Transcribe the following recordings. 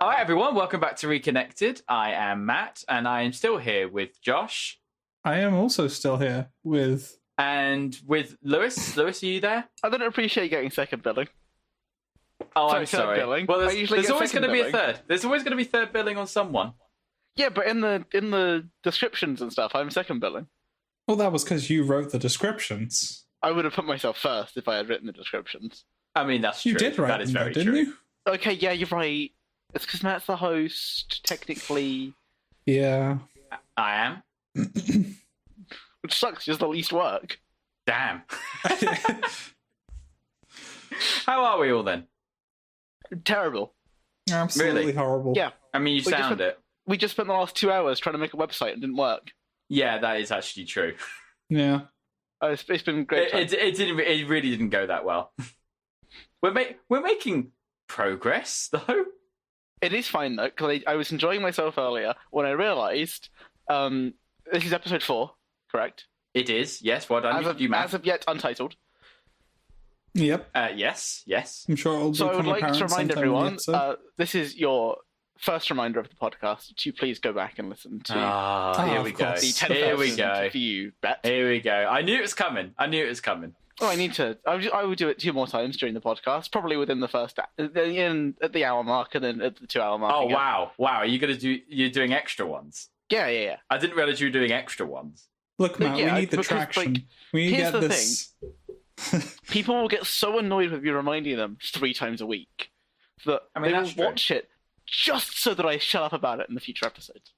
Hi everyone, welcome back to ReConnected. I am Matt, and I am still here with Josh. I am also still here with... And with Lewis. Lewis, are you there? I don't appreciate getting second billing. Oh, I'm sorry. Billing. Well, there's always going to be a third. There's always going to be third billing on someone. Yeah, but in the descriptions and stuff, I'm second billing. Well, that was because you wrote the descriptions. I would have put myself first if I had written the descriptions. I mean, that's true. You did write that is them, very though, didn't true. you? Okay, yeah, you're right. It's because Matt's the host, technically. Yeah. I am. Which sucks, just the least work. Damn. How are we all then? Terrible. Absolutely Really? horrible. Yeah. I mean, you sound it. We just spent the last 2 hours trying to make a website and didn't work. Yeah, that is actually true. Yeah. It's been great. It really didn't go that well. We're making progress though. It is fine though, because I was enjoying myself earlier when I realised this is episode 4, correct? It is, yes. Well done, you Matt. As of yet, untitled. Yep. Yes. I'm sure it'll So I would become like to apparent remind sometime in the everyone, episode. this is your first reminder of the podcast to please go back and listen to Here we of go. course. the Here we 10,000 go. view bet. Here we go. I knew it was coming. Oh, I will do it 2 more times during the podcast, probably within the first at the hour mark and then at the 2 hour mark. Oh again. wow! Are you're doing extra ones? Yeah. I didn't realize you were doing extra ones. Look, Matt, yeah, we need the because, traction. like, we need to here's get the this... People will get so annoyed with you reminding them 3 times a week that I mean, they will that's true. watch it just so that I shut up about it in the future episodes.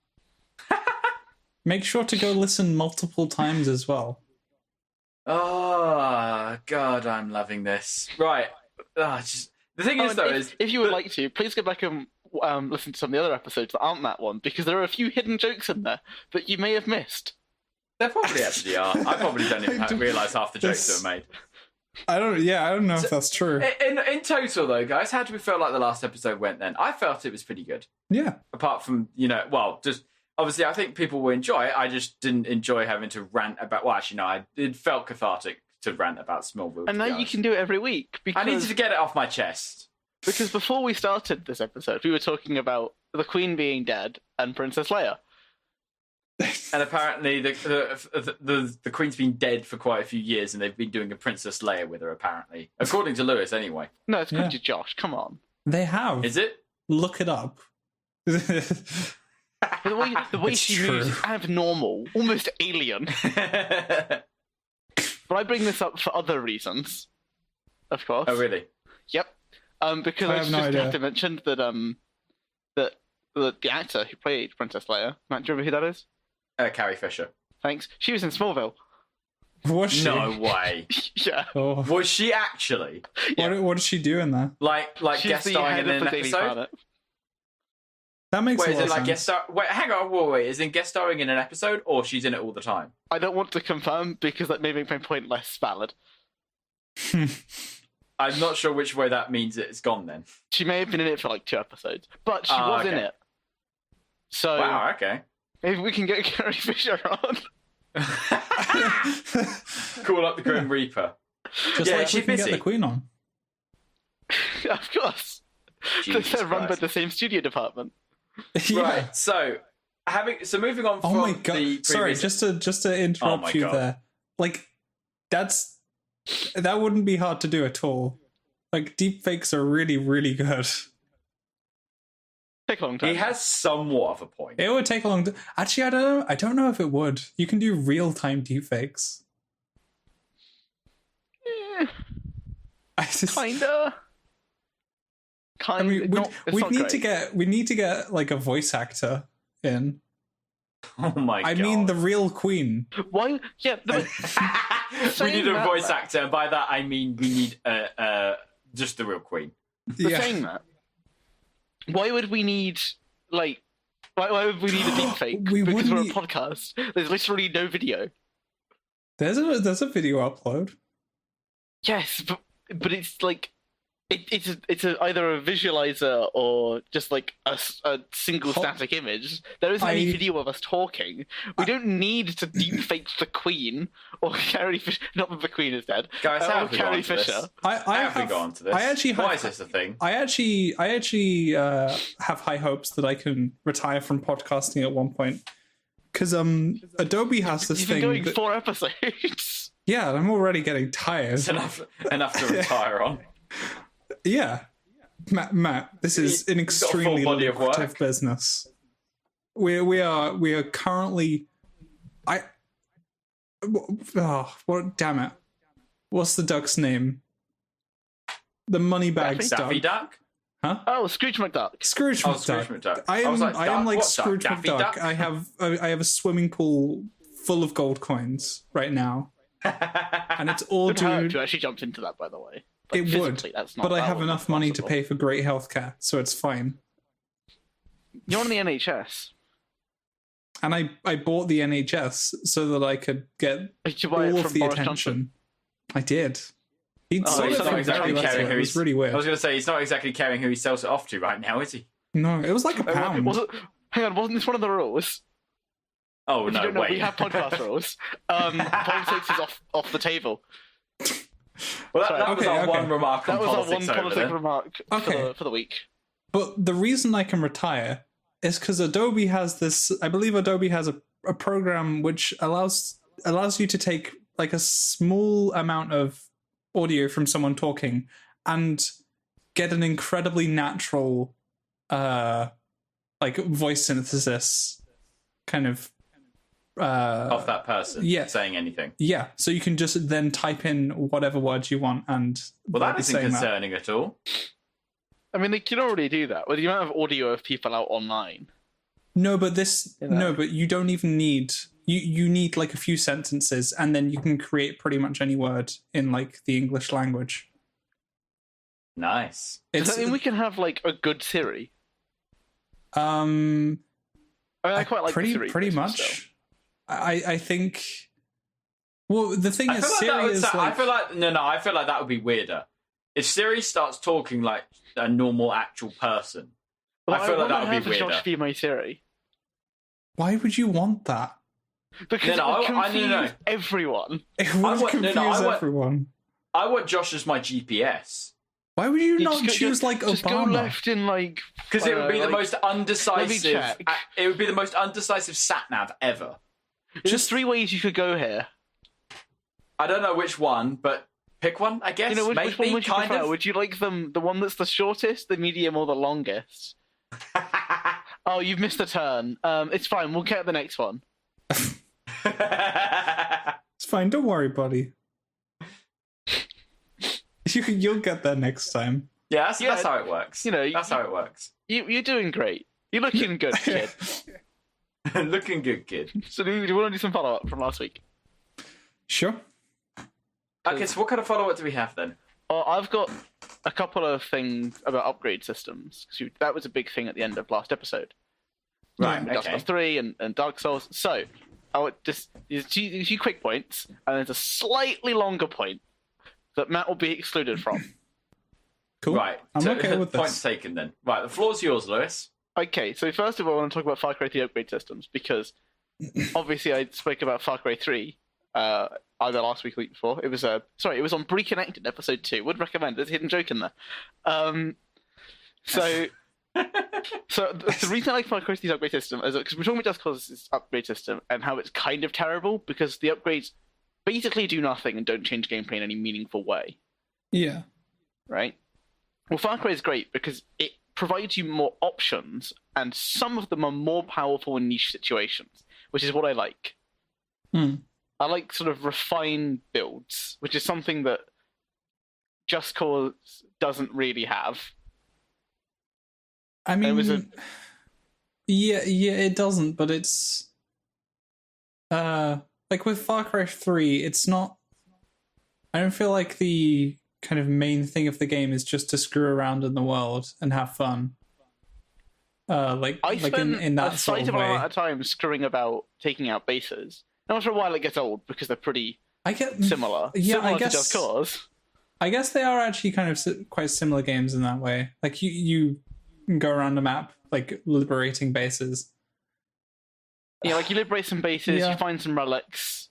Make sure to go listen multiple times as well. Oh God, I'm loving this. Right. The thing is, though, if you would like to, please go back and listen to some of the other episodes that aren't that one, because there are a few hidden jokes in there that you may have missed. there probably actually are. I probably don't even realise half the jokes that were made. I don't know if that's true. In total, though, guys, how do we feel like the last episode went then? I felt it was pretty good. Yeah. Apart from, just obviously I think people will enjoy it. I just didn't enjoy having to rant about, well, actually, no, it felt cathartic to rant about Smallville. And now you can do it every week. Because, I needed to get it off my chest. Because before we started this episode, we were talking about the Queen being dead and Princess Leia. And apparently the Queen's been dead for quite a few years and they've been doing a Princess Leia with her, apparently. According to Lewis, anyway. No, it's good to Josh. Come on. They have. Is it? Look it up. The way It's she true. moves is abnormal, almost alien. But I bring this up for other reasons, of course. Oh, really? Yep. Because I I have just no idea. have to mention that the actor who played Princess Leia, Matt, do you remember who that is? Carrie Fisher. Thanks. She was in Smallville. Was she? No way. Yeah. Oh. Was she actually? What did she do in there? Like She's guest the starring head in of an the Daily episode? Planet. That makes Wait, a is lot it of like sense. guest star? Wait, hang on. Wait, is it guest starring in an episode, or she's in it all the time? I don't want to confirm because that may make my point less valid. I'm not sure which way that means it's gone. Then. She may have been in it for like 2 episodes, but she was in okay. it. So Wow. Okay. maybe we can get Carrie Fisher on. Call up the Grim Reaper. Just Yeah, like she we can busy? get the Queen on. Of course. Jesus They're run by Christ. the same studio department. Yeah. Right. So moving on. Oh from my the god! previous... Sorry, just to interrupt my you God. there. Like, that wouldn't be hard to do at all. Like, deepfakes are really, really good. Take a long time. He has somewhat of a point. It would take a long. Actually, I don't know. I don't know if it would. You can do real-time deepfakes. I just. Kinda. I mean, it's not great. we need to get like a voice actor in. Oh my god. I mean, the real Queen. Why? Yeah. we need a that, voice though. actor, and by that I mean we need just the real Queen. But saying that, why would we need why would we need a deepfake? We because wouldn't we're a need- podcast. There's literally no video. There's a video upload. Yes, but it's like It's either a visualizer or just like a single static image. There isn't any video of us talking. We don't need to deepfake the Queen or Carrie Fisher. Not that the Queen is dead. Guys, how have we Carrie gone to this? Fisher. How have we gone to this? Why is this a thing? I actually have high hopes that I can retire from podcasting at one point, because Adobe has this thing. You've been going 4 episodes. Yeah, I'm already getting tired. It's enough to retire on. Yeah, Matt, this is an extremely lucrative business. We are currently. What? Damn it! What's the duck's name? The Moneybags duck. Daffy Duck? Huh? Oh, Scrooge McDuck. Scrooge McDuck. I am like Scrooge McDuck. I have a swimming pool full of gold coins right now, and it's all due. You actually jumped into that, by the way. Like, it would, but I have enough money to pay for great healthcare, so it's fine. You're on the NHS. And I bought the NHS so that I could get all of the attention. I did. He's not exactly caring who he's really weird. I was going to say, he's not exactly caring who he sells it off to right now, is he? No, it was like £1. Hang on, wasn't this one of the rules? Oh, no, wait. We have podcast rules. Politics is off the table. Well, that was our one remark on politics. That was our one politic remark for the week. But the reason I can retire is because Adobe has this. I believe Adobe has a program which allows you to take like a small amount of audio from someone talking and get an incredibly natural, like voice synthesis kind of. Of that person saying anything. Yeah, so you can just then type in whatever words you want and... Well, that isn't concerning at all. I mean, they can already do that with the amount of audio of people out online. No, but but you don't even need... You need like a few sentences and then you can create pretty much any word in like the English language. Nice. Does that mean we can have like a good Siri? I mean, I quite like Siri. Pretty much. Still. I think. Well, the thing is, Siri is like. I feel like that would be weirder. If Siri starts talking like a normal, actual person, well, I feel like that would be weirder. Josh be my Siri. Why would you want that? Because it would confuse everyone. It would confuse everyone. I want Josh as my GPS. Why would you not choose like Obama? Just go left in like. Because it would be the most undecisive. It would be the most undecisive sat nav ever. Just 3 ways you could go here. I don't know which one, but pick one, I guess. Which one would you prefer? Would you like the one that's the shortest, the medium, or the longest? Oh, you've missed a turn. It's fine. We'll get the next one. It's fine. Don't worry, buddy. You'll get there next time. Yeah, that's how it works. That's how it works. You're doing great. You're looking good, kid. Looking good, kid. So do you want to do some follow-up from last week? Sure. Okay, so what kind of follow-up do we have then? I've got a couple of things about upgrade systems. That was a big thing at the end of last episode. Right, okay. Dark Souls 3 and Dark Souls. So, I would just... There's a few quick points, and there's a slightly longer point that Matt will be excluded from. Cool. Right. I'm okay with this. Points taken then. Right, the floor's yours, Lewis. Okay, so first of all, I want to talk about Far Cry 3 upgrade systems, because obviously I spoke about Far Cry 3 either last week or the week before. It was it was on ReConnected episode 2. Would recommend. There's a hidden joke in there. So the reason I like Far Cry 3's upgrade system is because we're talking about Just Cause's upgrade system and how it's kind of terrible because the upgrades basically do nothing and don't change gameplay in any meaningful way. Yeah. Right? Well, Far Cry is great because it provides you more options, and some of them are more powerful in niche situations, which is what I like. I like sort of refined builds, which is something that Just Cause doesn't really have. I mean, yeah, it doesn't, but it's like with Far Cry 3, it's not. I don't feel like the kind of main thing of the game is just to screw around in the world and have fun. I spend in that sort of way. Amount of time screwing about taking out bases. And after a while, it gets old because they're pretty similar. Yeah, similar I guess. To Just Cause. I guess they are actually kind of quite similar games in that way. Like you can go around the map, like liberating bases. Yeah, like you liberate some bases, Yeah. you find some relics,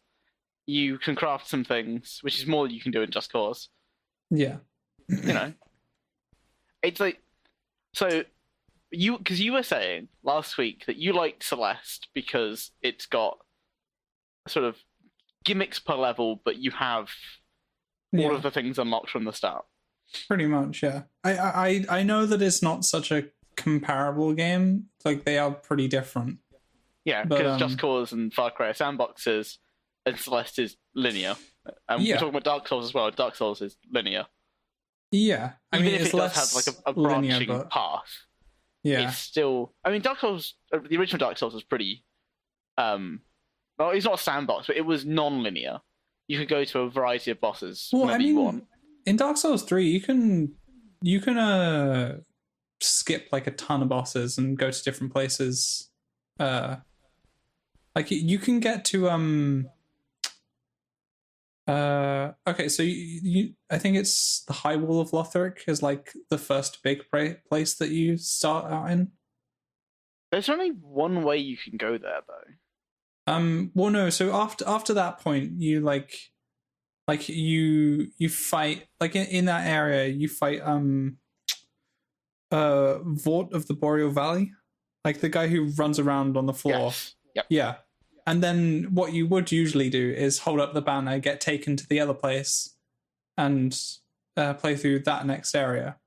you can craft some things, which is more than you can do in Just Cause. Yeah. You know, it's like so. Because you were saying last week that you liked Celeste because it's got sort of gimmicks per level, but you have all of the things unlocked from the start. Pretty much, yeah. I know that it's not such a comparable game. Like, they are pretty different. Yeah, because Just Cause and Far Cry are sandboxes, and Celeste is linear. And we're talking about Dark Souls as well. Dark Souls is linear. Yeah, Even if it does have like a branching path. Yeah, it's still. I mean, Dark Souls, the original Dark Souls was pretty. Well, it's not a sandbox, but it was non-linear. You could go to a variety of bosses whenever you want. In Dark Souls 3, you can skip like a ton of bosses and go to different places. Like you can get to okay, so I think it's the High Wall of Lothric is like the first big place that you start out in. There's only one way you can go there, though. Well, no. So after that point, you you fight like in that area. You fight Vort of the Boreal Valley, like the guy who runs around on the floor. Yes. Yep. Yeah. And then what you would usually do is hold up the banner, get taken to the other place, and play through that next area.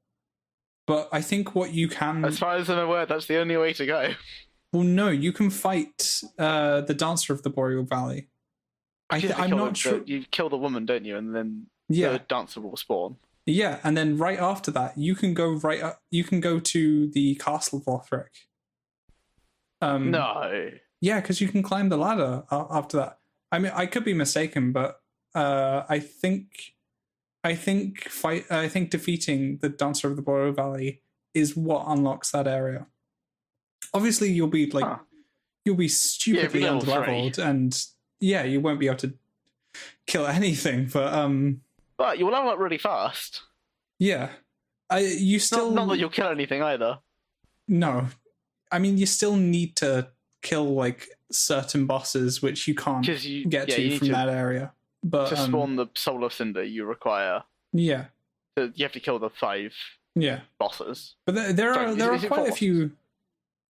But I think what you can... As far as I'm aware, that's the only way to go. Well, no, you can fight the Dancer of the Boreal Valley. I'm not sure... You kill the woman, don't you? And then the Dancer will spawn. Yeah, and then right after that, you can go you can go to the Castle of Lothric. No. Yeah, because you can climb the ladder after that. I mean, I could be mistaken, but I think defeating the Dancer of the Boreal Valley is what unlocks that area. Obviously, you'll be stupidly underleveled, and you won't be able to kill anything. But you will level up really fast. Yeah, you still not that you'll kill anything either. No, I mean you still need to kill like certain bosses which you can't get to from that area. But to spawn the Soul of Cinder, you require you have to kill the 5 bosses. But there are quite a few.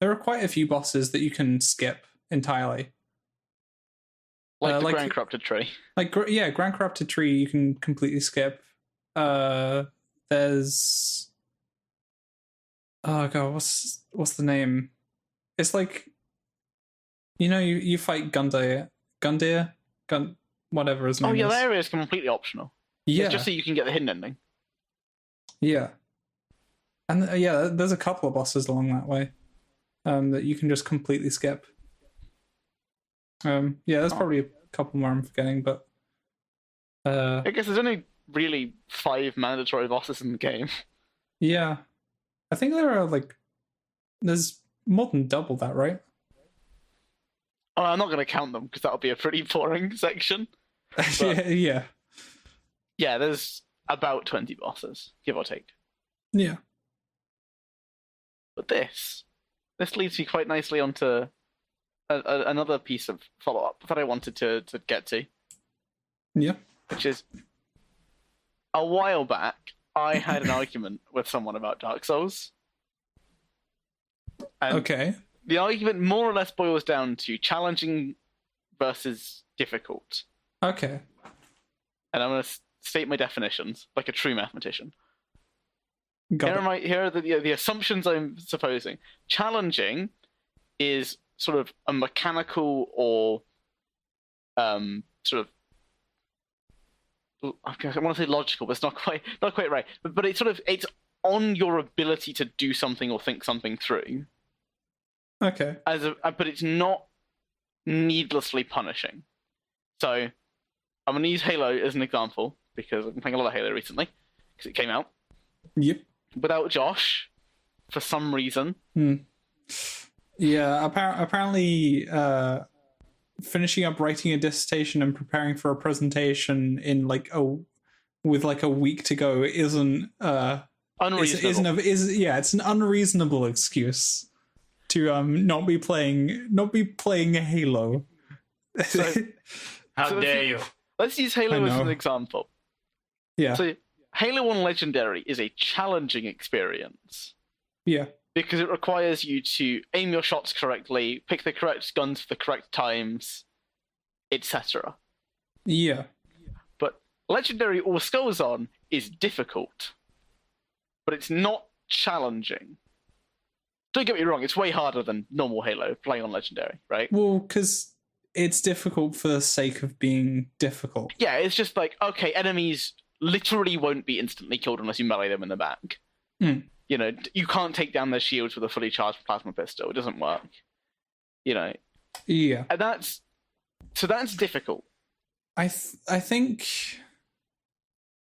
There are quite a few bosses that you can skip entirely. Like the Grand Corrupted Tree. Grand Corrupted Tree you can completely skip. There's oh god, what's the name? It's like you fight Gundyr, whatever his name is. Oh yeah, that area is completely optional. Yeah, it's just so you can get the hidden ending. Yeah, and there's a couple of bosses along that way that you can just completely skip. There's probably a couple more I'm forgetting, but I guess there's only really 5 mandatory bosses in the game. Yeah, I think there's more than double that, right? Oh, I'm not going to count them because that'll be a pretty boring section. Yeah, there's about 20 bosses, give or take. Yeah. But this leads me quite nicely onto another piece of follow-up that I wanted to get to. Yeah. Which is, a while back, I had an argument with someone about Dark Souls. And okay. The argument more or less boils down to challenging versus difficult. Okay. And I'm going to state my definitions like a true mathematician. Here are the assumptions I'm supposing. Challenging is sort of a mechanical or sort of, I want to say logical, but it's not quite right. But it's on your ability to do something or think something through. Okay. But it's not needlessly punishing. So I'm going to use Halo as an example because I've been playing a lot of Halo recently because it came out. Yep. Without Josh, for some reason. Yeah, apparently finishing up writing a dissertation and preparing for a presentation in like with like a week to go isn't Unreasonable. it's an unreasonable excuse to not be playing Halo. So, How dare you? let's use Halo as an example. Yeah. So Halo 1 Legendary is a challenging experience. Yeah. Because it requires you to aim your shots correctly, pick the correct guns for the correct times, etc. Yeah. But Legendary All Skulls On is difficult. But it's not challenging. Don't get me wrong, it's way harder than normal Halo playing on Legendary, right? Well, because it's difficult for the sake of being difficult. Yeah, it's just like, okay, enemies literally won't be instantly killed unless you melee them in the back. You know, you can't take down their shields with a fully charged plasma pistol. It doesn't work. You know. Yeah. And that's difficult. I think.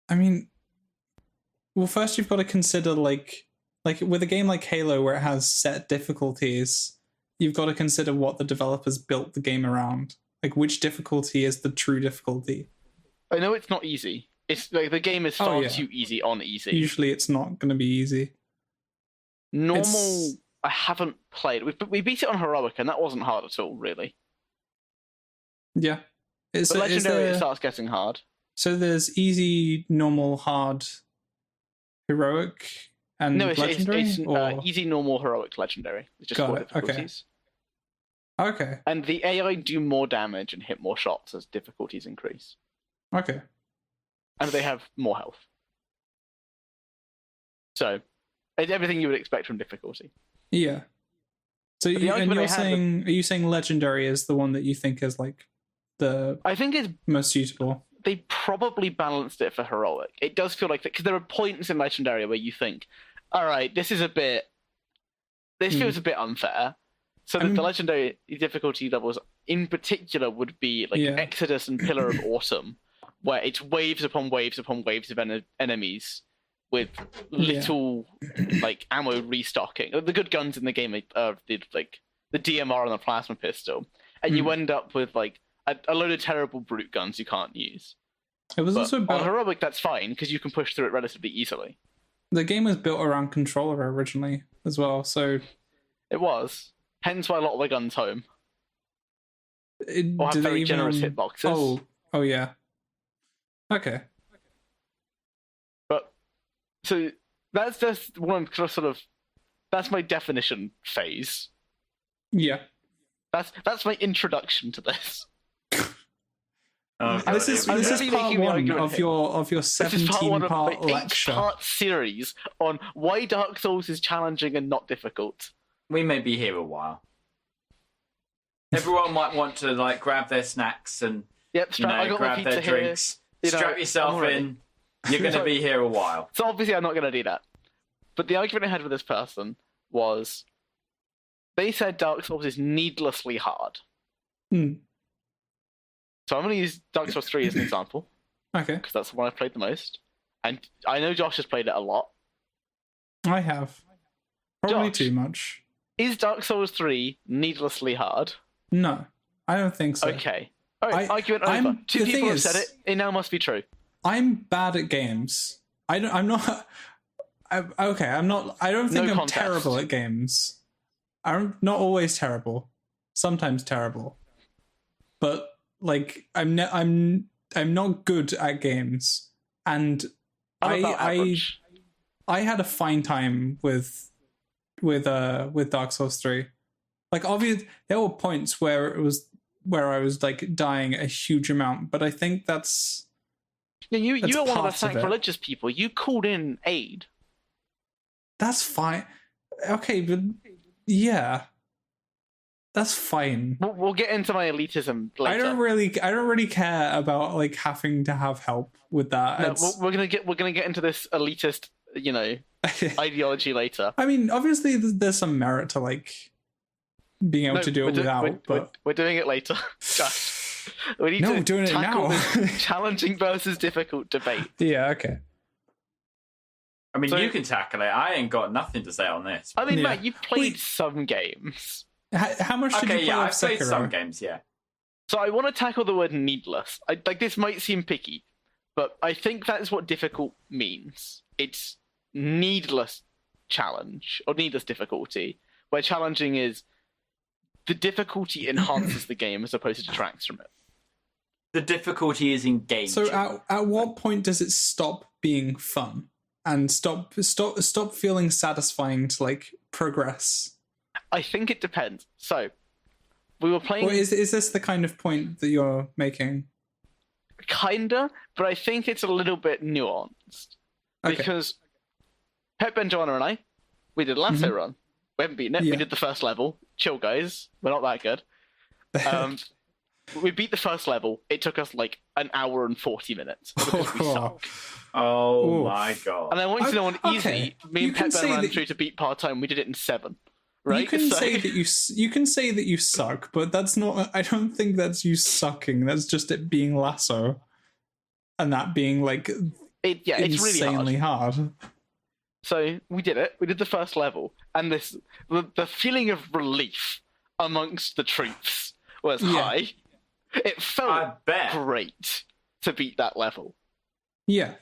I mean, well, first you've got to consider like with a game like Halo where it has set difficulties, you've got to consider what the developers built the game around. Like which difficulty is the true difficulty. I know it's not easy. It's like the game is far too easy on easy. Usually, it's not going to be easy. Normal, I haven't played. We beat it on heroic, and that wasn't hard at all, really. Yeah, but Legendary, it starts getting hard. So there's easy, normal, hard, heroic, and Legendary? It's easy, normal, heroic, Legendary. It's just 4 difficulties. Okay. And the AI do more damage and hit more shots as difficulties increase. Okay. And they have more health. So, it's everything you would expect from difficulty. Yeah. So are you saying Legendary is the one that you think is like I think it's most suitable? They probably balanced it for heroic. It does feel like that because there are points in Legendary where you think, all right, this feels a bit unfair. So the Legendary difficulty levels in particular would be like Exodus and Pillar of Autumn, where it's waves upon waves upon waves of enemies with little like ammo restocking. The good guns in the game are the DMR and the plasma pistol, and you end up with like a load of terrible brute guns you can't use. It was also on heroic that's fine because you can push through it relatively easily. The game was built around controller originally as well, so it was. Hence why a lot of the guns home. Or have very generous hitboxes. Oh yeah. Okay. But so that's just one sort of that's my definition phase. Yeah. That's my introduction to this. This is part one of your 17-part lecture. 8-part series on why Dark Souls is challenging and not difficult. We may be here a while. Everyone might want to like grab their snacks and grab their drinks. Strap yourself in. You're going to be here a while. So obviously I'm not going to do that. But the argument I had with this person was they said Dark Souls is needlessly hard. So I'm going to use Dark Souls 3 as an example. Okay. Because that's the one I've played the most. And I know Josh has played it a lot. I have. Probably Josh, too much. Is Dark Souls 3 needlessly hard? No, I don't think so. Okay. All right, argument over. Two people have said it. It now must be true. I'm bad at games. I'm not... I don't think I'm terrible at games. I'm not always terrible. Sometimes terrible. But... like I'm not good at games, and I had a fine time with Dark Souls 3. Like obviously there were points where I was like dying a huge amount, but I think that's you are one of the sacrilegious people. You called in aid. That's fine. Okay, but yeah. That's fine. We'll get into my elitism later. I don't really care about like having to have help with that. No, we're gonna get into this elitist, ideology later. I mean, obviously, there's some merit to like being able to do it without. But we're doing it later. Josh, we need to doing tackle it now. this challenging versus difficult debate. Yeah. Okay. I mean, you can tackle it. I ain't got nothing to say on this. I mean, Matt, you've played some games. How much did you play? I've played some games, yeah. So I want to tackle the word needless. This might seem picky, But I think that is what difficult means. It's needless challenge or needless difficulty, where challenging is the difficulty enhances the game as opposed to detracts from it. The difficulty is engaging. So at what point does it stop being fun and stop feeling satisfying to like progress? I think it depends. So we were playing. Or is this the kind of point that you're making? Kinda, but I think it's a little bit nuanced. Okay. Because Pep, Ben, Joanna, and I, we did a Lasso run. We haven't beaten it. Yeah. We did the first level. Chill, guys. We're not that good. We beat the first level. It took us like an hour and 40 minutes because we suck. Oh my god! And I want you to know on easy, okay. me and Pep Ben ran through to beat part-time. We did it in 7. Right? You can say that you can say that you suck, but that's not. I don't think that's you sucking. That's just it being Lasso, and that being like it's really insanely hard. So we did it. We did the first level, and the feeling of relief amongst the troops was high. It felt great to beat that level. Yeah.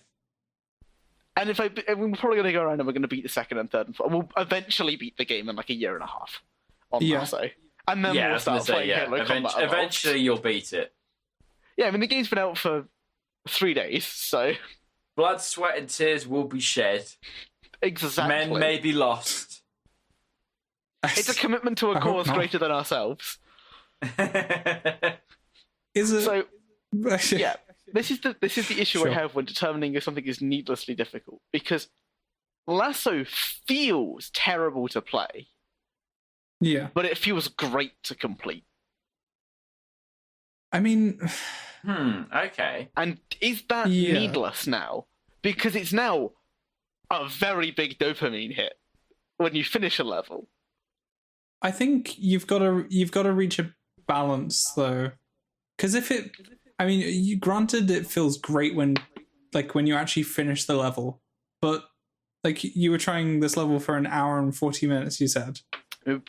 And we're probably going to go around and we're going to beat the second and third and fourth. We'll eventually beat the game in like a year and a half on Lasso. And then we'll start playing Halo Combat. Eventually you'll beat it. Yeah, I mean, the game's been out for 3 days, so... Blood, sweat and tears will be shed. Exactly. Men may be lost. It's a commitment to a cause greater than ourselves. Is it? So, yeah. This is the issue I have when determining if something is needlessly difficult, because Lasso feels terrible to play. Yeah. But it feels great to complete. I mean... okay. And is that needless now? Because it's now a very big dopamine hit when you finish a level. I think you've got to reach a balance, though. Because if it... I mean, granted, it feels great when you actually finish the level, but like you were trying this level for an hour and 40 minutes, you said.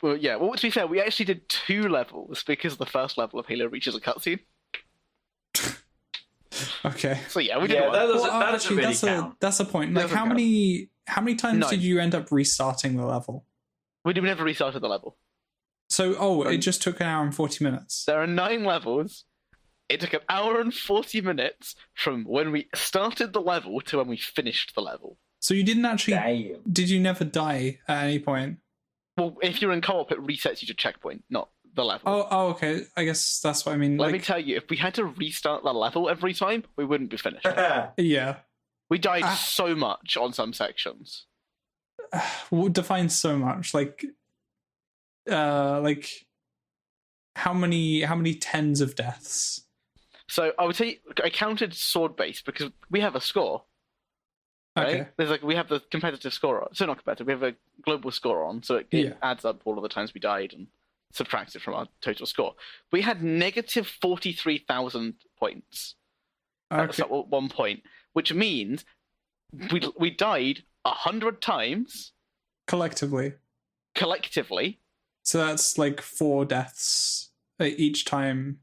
Well, yeah. Well, to be fair, we actually did 2 levels because the first level of Halo reaches a cutscene. Okay. So yeah, we did one. That's a point. Like, how many times did you end up restarting the level? We never restarted the level. So, it just took an hour and 40 minutes. There are 9 levels. It took an hour and 40 minutes from when we started the level to when we finished the level. So you didn't actually... Damn. Did you never die at any point? Well, if you're in co-op, it resets you to checkpoint, not the level. Oh, okay. I guess that's what I mean. Let me tell you, if we had to restart the level every time, we wouldn't be finished. Yeah. We died so much on some sections. What defines so much? Like how many tens of deaths? So I would say I counted sword base because we have a score. Right? Okay. We have the competitive score on. So not competitive, we have a global score on, so it adds up all of the times we died and subtracts it from our total score. We had negative 43,000 points at one point, which means we died 100 times collectively. So that's like 4 deaths each time.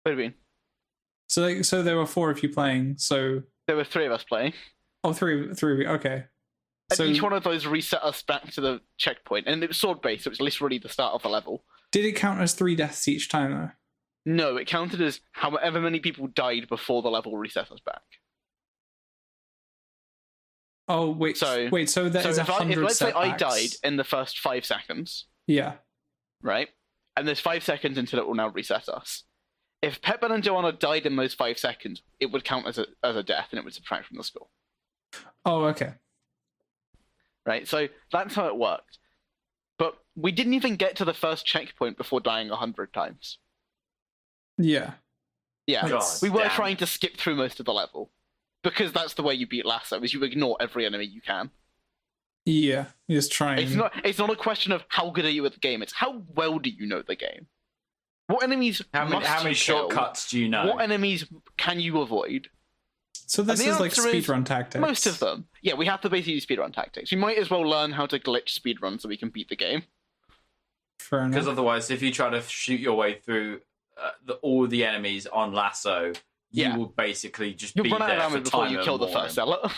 What do you mean? So there were 4 of you playing. So there were 3 of us playing. Oh, three. Okay. And each one of those reset us back to the checkpoint, and it was sword based, so it was literally the start of the level. Did it count as 3 deaths each time though? No, it counted as however many people died before the level reset us back. Oh wait, so there is 100 let's say I setbacks. died in the first 5 seconds. Yeah. Right? And there's 5 seconds until it will now reset us. If Pepper and Joanna died in those 5 seconds, it would count as a death and it would subtract from the score. Oh, okay. Right? So that's how it worked. But we didn't even get to the first checkpoint before dying 100 times. Yeah. Yeah. We were trying to skip through most of the level. Because that's the way you beat Lasso, is you ignore every enemy you can. Yeah, you're just trying. It's not a question of how good are you at the game, it's how well do you know the game. What enemies How many shortcuts do you know? What enemies can you avoid? So this is like speedrun tactics. Most of them. Yeah, we have to basically use speedrun tactics. We might as well learn how to glitch speedrun so we can beat the game. Fair enough. Because otherwise, if you try to shoot your way through all the enemies on Lasso, you will basically just You'll be run out there of for ammo before time you kill the immemorial. first zealot.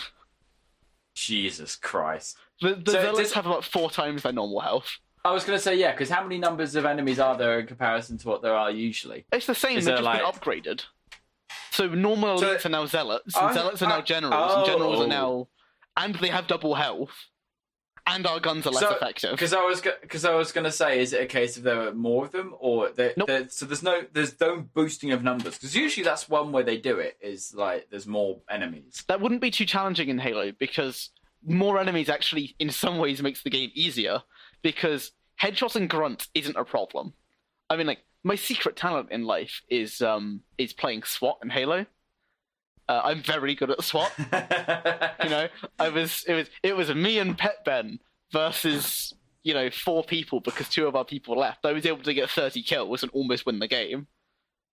Jesus Christ. The So zealots have about 4 times their normal health. I was going to say, yeah, because how many numbers of enemies are there in comparison to what there are usually? It's the same, they've just been upgraded. So normal elites are now zealots, and zealots are now generals, and generals are now... And they have double health. And our guns are less effective. Because I was going to say, is it a case of there are more of them, or Nope. so there's no boosting of numbers? Because usually that's one way they do it, is like there's more enemies. That wouldn't be too challenging in Halo, because more enemies actually, in some ways, makes the game easier, because headshots and grunts isn't a problem. I mean, like, my secret talent in life is playing SWAT in Halo. I'm very good at SWAT. You know, it was me and Pet Ben versus 4 people because 2 of our people left. I was able to get 30 kills and almost win the game.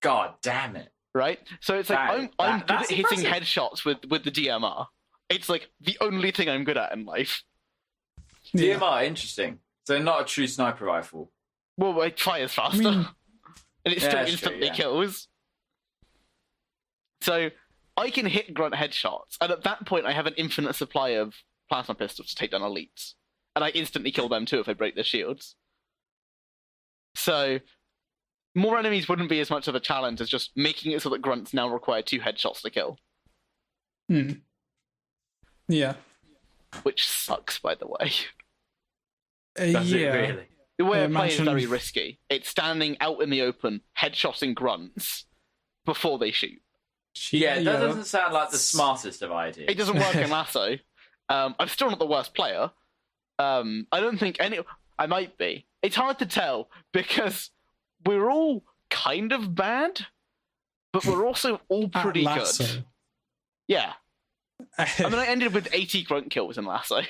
God damn it! Right? So it's like I'm good at hitting headshots with the DMR. It's like the only thing I'm good at in life. DMR, interesting. So not a true sniper rifle. Well, it fires faster, and it still instantly kills. So I can hit grunt headshots, and at that point I have an infinite supply of plasma pistols to take down elites. And I instantly kill them too if I break their shields. So more enemies wouldn't be as much of a challenge as just making it so that grunts now require 2 headshots to kill. Yeah. Which sucks, by the way. Does it really? The way I play is very risky. It's standing out in the open, headshotting grunts before they shoot. Yeah, that doesn't sound like the smartest of ideas. It doesn't work in Lasso. I'm still not the worst player. I don't think I might be. It's hard to tell because we're all kind of bad, but we're also all pretty good. Yeah. I mean, I ended with 80 grunt kills in Lasso.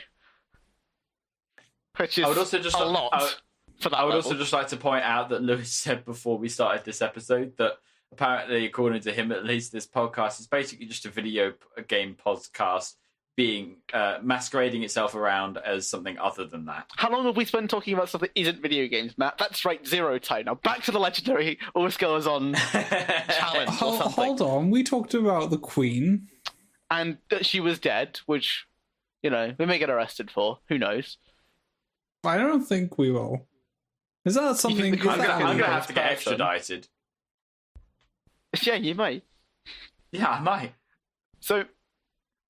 Which is a lot for that I would level. also just like to point out that Lewis said before we started this episode that apparently, according to him at least, this podcast is basically just a video game podcast being masquerading itself around as something other than that. How long have we spent talking about stuff that isn't video games, Matt? That's right, 0 time. Now back to the legendary Always Goes On challenge or something. Hold on, we talked about the Queen. And that she was dead, which, we may get arrested for. Who knows? I don't think we will. Is that something... I'm going to have to get extradited. Yeah, you might. Yeah, I might. So,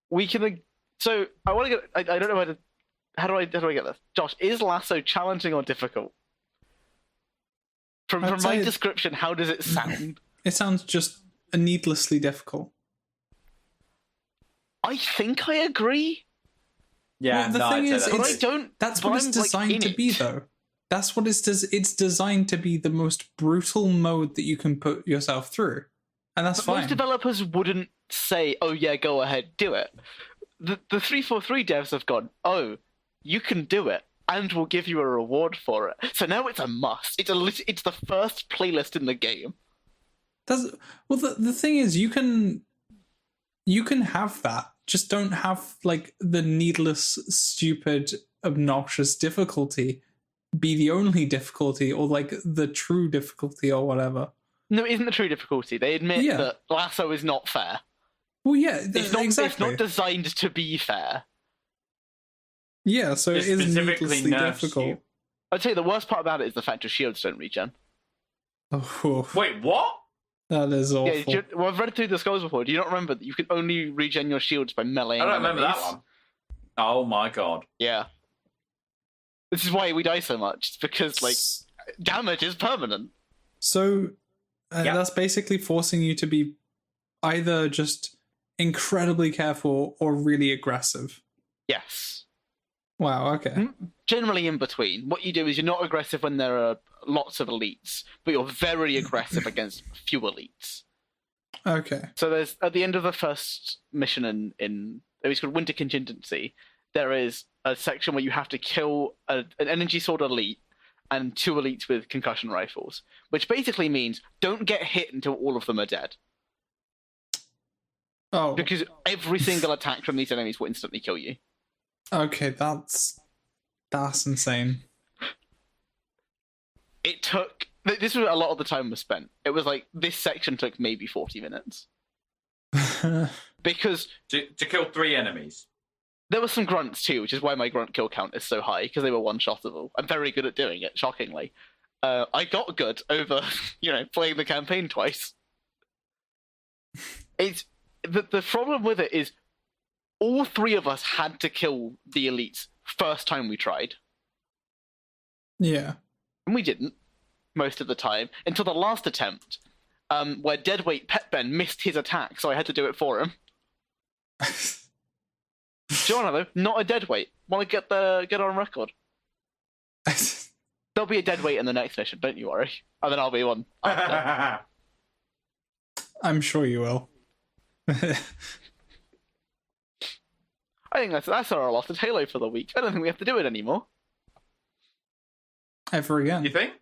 we can... So, I want to get... I don't know how to... How do I get this? Josh, is Lasso challenging or difficult? From my description, how does it sound? It sounds just needlessly difficult. I think I agree. Yeah, well, the thing is, but I don't. That's what it's designed to be, though. That's what it's designed to be, the most brutal mode that you can put yourself through, and that's fine. Most developers wouldn't say, "Oh yeah, go ahead, do it." The 343 devs have gone, "Oh, you can do it, and we'll give you a reward for it." So now it's a must. It's the first playlist in the game. The thing is, you can have that. Just don't have like the needless, stupid, obnoxious difficulty be the only difficulty, or like the true difficulty, or whatever. No, it isn't the true difficulty. They admit that Lasso is not fair. Well, yeah, exactly. It's not designed to be fair. Yeah, so it is needlessly difficult. I'd say the worst part about it is the fact your shields don't regen. Oh. Wait, what? That is awful. Yeah, well, I've read through the skulls before. Do you not remember that you can only regen your shields by meleeing? I don't remember that one. Oh my god. Yeah. This is why we die so much. It's because, like, damage is permanent. So, that's basically forcing you to be either just incredibly careful or really aggressive. Yes. Wow, okay. Generally in between. What you do is you're not aggressive when there are lots of elites, but you're very aggressive against few elites. Okay. So there's, at the end of the first mission in it's called Winter Contingency, there is a section where you have to kill an energy sword elite and 2 elites with concussion rifles, which basically means don't get hit until all of them are dead. Oh. Because every single attack from these enemies will instantly kill you. Okay, that's insane. It took... This was a lot of the time was spent. It was like, this section took maybe 40 minutes. Because to kill 3 enemies. there were some grunts too, which is why my grunt kill count is so high, because they were one-shotable. I'm very good at doing it, shockingly. I got good over, playing the campaign twice. It's the problem with it is all 3 of us had to kill the elites first time we tried. Yeah. And we didn't, most of the time, until the last attempt, where Deadweight Pet Ben missed his attack, so I had to do it for him. Joanna, though, not a deadweight. Want to get on record? There'll be a deadweight in the next mission, don't you worry. And then I'll be one after. I'm sure you will. I think that's our allotted Halo for the week. I don't think we have to do it anymore. Ever again? You think?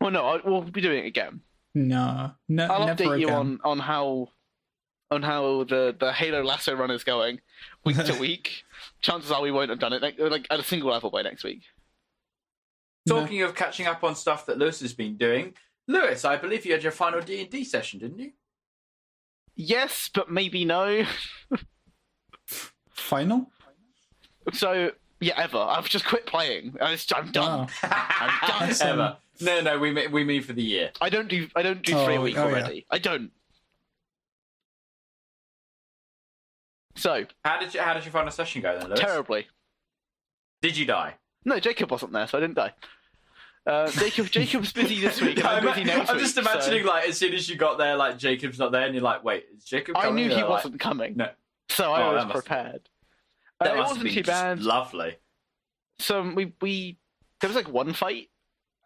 Well, no, we'll be doing it again. No, I'll never update you again. on how the Halo Lasso run is going week to week. Chances are we won't have done it like at a single level by next week. Talking of catching up on stuff that Lewis has been doing, Lewis, I believe you had your final D&D session, didn't you? Yes, but maybe no. Final? So yeah, ever. I've just quit playing. I'm done. Oh. I'm done. Ever. No, we mean for the year. I don't do 3 a week already. Yeah. I don't. So How did your final session go then, Lewis? terribly. Did you die? No, Jacob wasn't there, so I didn't die. Jacob's busy this week, and I'm busy next I'm week. just imagining, like, as soon as you got there, like, Jacob's not there, and you're like, wait, is Jacob I coming? knew he Like, wasn't coming, no. so I was that prepared. That It must wasn't have too been just bad. lovely. So we there was like one fight,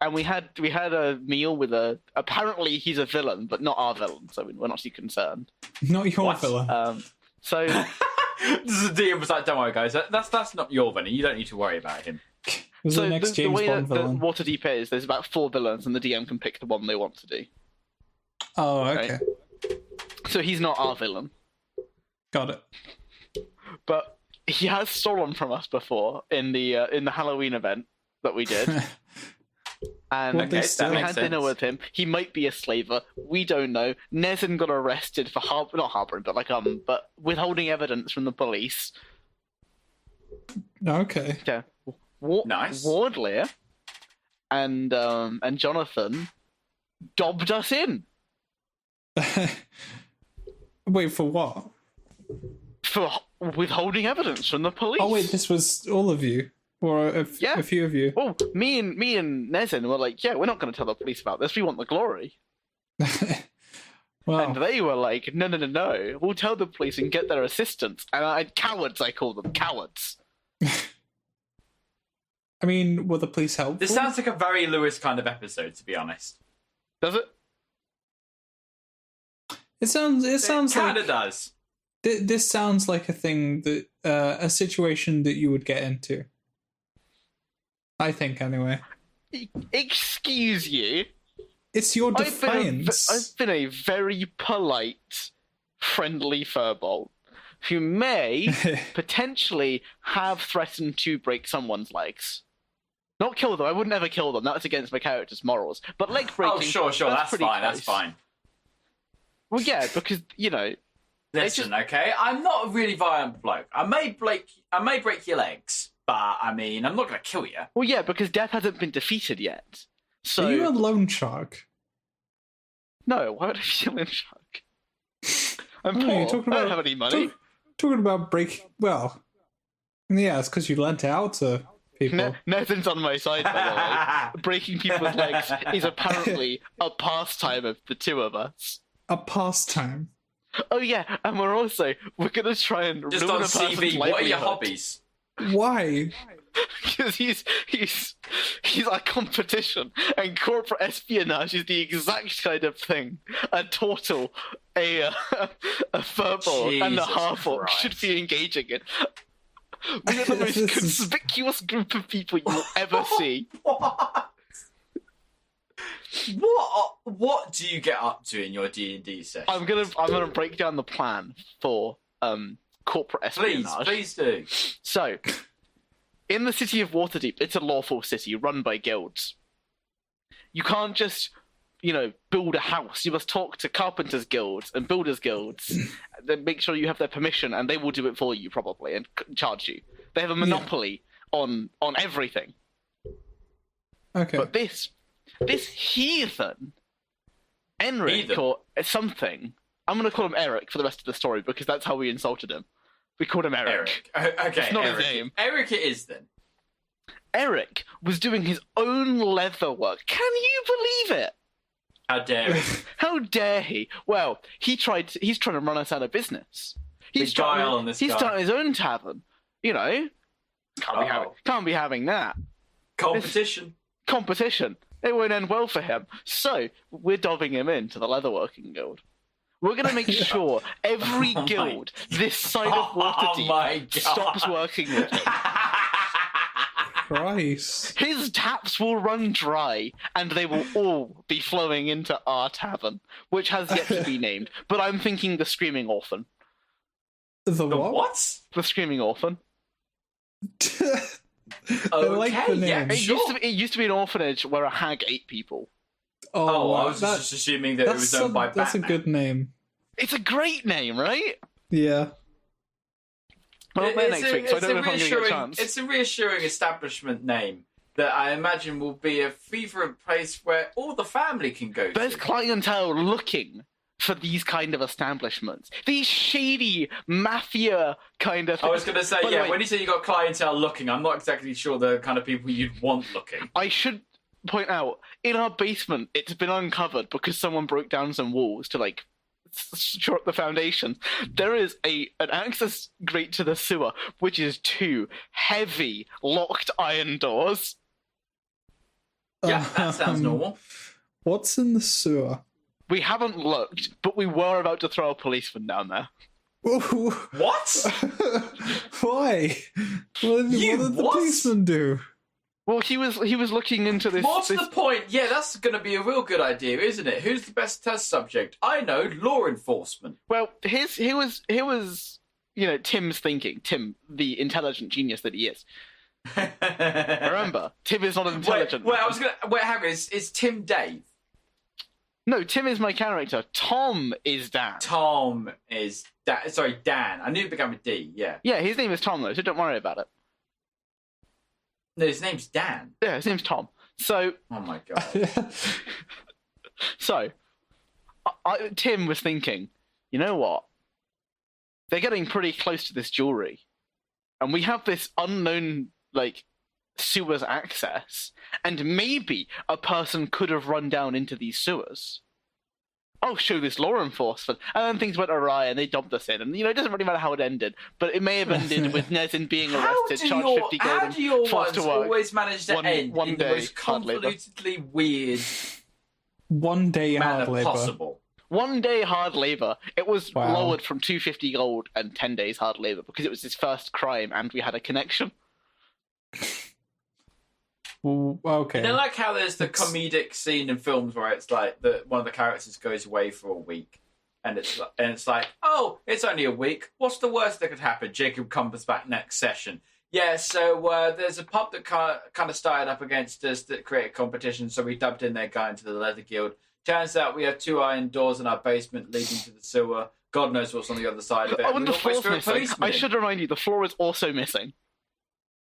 and we had a meal with apparently he's a villain, but not our villain, so we're not too concerned. Not your What? So villain. The DM was like, don't worry, guys, that's not your villain. You don't need to worry about him. Was so the next the James way Bond that villain? Waterdeep is, there's about 4 villains, and the DM can pick the one they want to do. Oh, okay. So he's not our villain, Got it. but he has stolen from us before in the Halloween event that we did. And What they we steal? had Makes dinner sense. with him. He might be a slaver. We don't know. Nezin got arrested for not harboring, but withholding evidence from the police. Okay. Yeah. Nice. Wardlear and Jonathan dobbed us in Wait, for what? for withholding evidence from the police. Oh, wait, this was all of you? Or a few of you? Well, me and Nezin were like, yeah, we're not going to tell the police about this. We want the glory. Well, And they were like, no. We'll tell the police and get their assistance. And cowards, I call them. Cowards. I mean, were the police helpful? This sounds like a very Lewis kind of episode, to be honest. Does it? It sounds Kind like of does. this sounds like a thing that a situation that you would get into. I think, anyway. Excuse you. It's your defiance. I've been a very polite, friendly firbolg who may potentially have threatened to break someone's legs. Not kill them. I would never kill them. That's against my character's morals. But leg breaking. Oh, sure, that's pretty fine. close. That's fine. Well, yeah, because Listen, okay, I'm not a really violent bloke. I may break your legs, but I mean, I'm not going to kill you. Well, yeah, because death hasn't been defeated yet. So Are you a loan shark? no, why would I be a loan shark? I'm Oh, poor. you're talking I don't about- have any money. Talking about break. Well, yeah, it's because you lent it out to people. Nathan's on my side, by the way. Breaking people's legs is apparently a pastime of the 2 of us. A pastime. Oh yeah, and we're gonna try and Just ruin on a person's CV, what are your livelihood. hobbies? Why? Because he's our competition, and corporate espionage is the exact kind of thing a turtle, a furball, and a Jesus half-orc Christ. should be engaging in. We are the most This is- conspicuous group of people you'll ever see. What do you get up to in your D&D session? I'm gonna break down the plan for corporate espionage. Please do. So, in the city of Waterdeep, it's a lawful city run by guilds. You can't just, build a house. You must talk to carpenters' guilds and builders' guilds, then make sure you have their permission, and they will do it for you probably and charge you. They have a monopoly on everything. Okay. But this heathen, Enric or something. I'm going to call him Eric for the rest of the story because that's how we insulted him. We called him Eric. Okay, it's not Eric. his name. Eric it is then. Eric was doing his own leather work. Can you believe it? How dare he? How dare he? Well, he's trying to run us out of business. He's starting his own tavern. Can't be having that. Competition. It won't end well for him. So we're dobbing him into the leatherworking guild. We're going to make sure every guild this side of Waterdeep stops working with him. Christ. His taps will run dry, and they will all be flowing into our tavern, which has yet to be named. But I'm thinking the Screaming Orphan. The what? The Screaming Orphan. I like the name. Yeah, It used to be an orphanage where a hag ate people. Oh, I was just assuming that it was owned by Batman. That's a good name. It's a great name, right? Yeah. Well, next week, so I don't know if I'm going to get a chance. It's a reassuring establishment name that I imagine will be a favorite place where all the family can go There's to. clientele looking for these kind of establishments. These shady mafia kind of things. I was going to say, when you say you got clientele looking, I'm not exactly sure the kind of people you'd want looking. I should point out, in our basement, it's been uncovered because someone broke down some walls to, shore up the foundation. There is an access grate to the sewer, which is 2 heavy, locked iron doors. Yeah, that sounds normal. What's in the sewer? We haven't looked, but we were about to throw a policeman down there. What? Why? What did the policeman do? Well, he was looking into this. More to the point, that's going to be a real good idea, isn't it? Who's the best test subject? I know, law enforcement. Well, here was Tim's thinking. Tim, the intelligent genius that he is. Remember, Tim is not intelligent. Harry, is Tim Dave? No, Tim is my character. Tom is Dan. Tom is Dan. Sorry, Dan. I knew it began with D. Yeah. Yeah, his name is Tom though, so don't worry about it. No, his name's Dan. Yeah, his name's Tom. So. Oh my god. So, Tim was thinking, you know what? They're getting pretty close to this jewelry, and we have this unknown sewers access, and maybe a person could have run down into these sewers. I'll show this law enforcement. And then things went awry and they dumped us in. And, it doesn't really matter how it ended, but it may have ended with Nezin being arrested, charged 50 gold, how do your forced to work. Always manage to end one in day, the most convolutedly weird one day hard labor possible? 1 day hard labor. It was lowered from 250 gold and 10 days hard labor because it was his first crime and we had a connection. Okay. You know, how there's the comedic scene in films where it's one of the characters goes away for a week, and it's like, oh, it's only a week. What's the worst that could happen? Jacob comes back next session. Yeah, so there's a pub that kind of started up against us that created competition, so we dubbed in their guy into the Leather Guild. Turns out we have 2 iron doors in our basement leading to the sewer. God knows what's on the other side of it. Oh, and the floor's missing. I should remind you, the floor is also missing.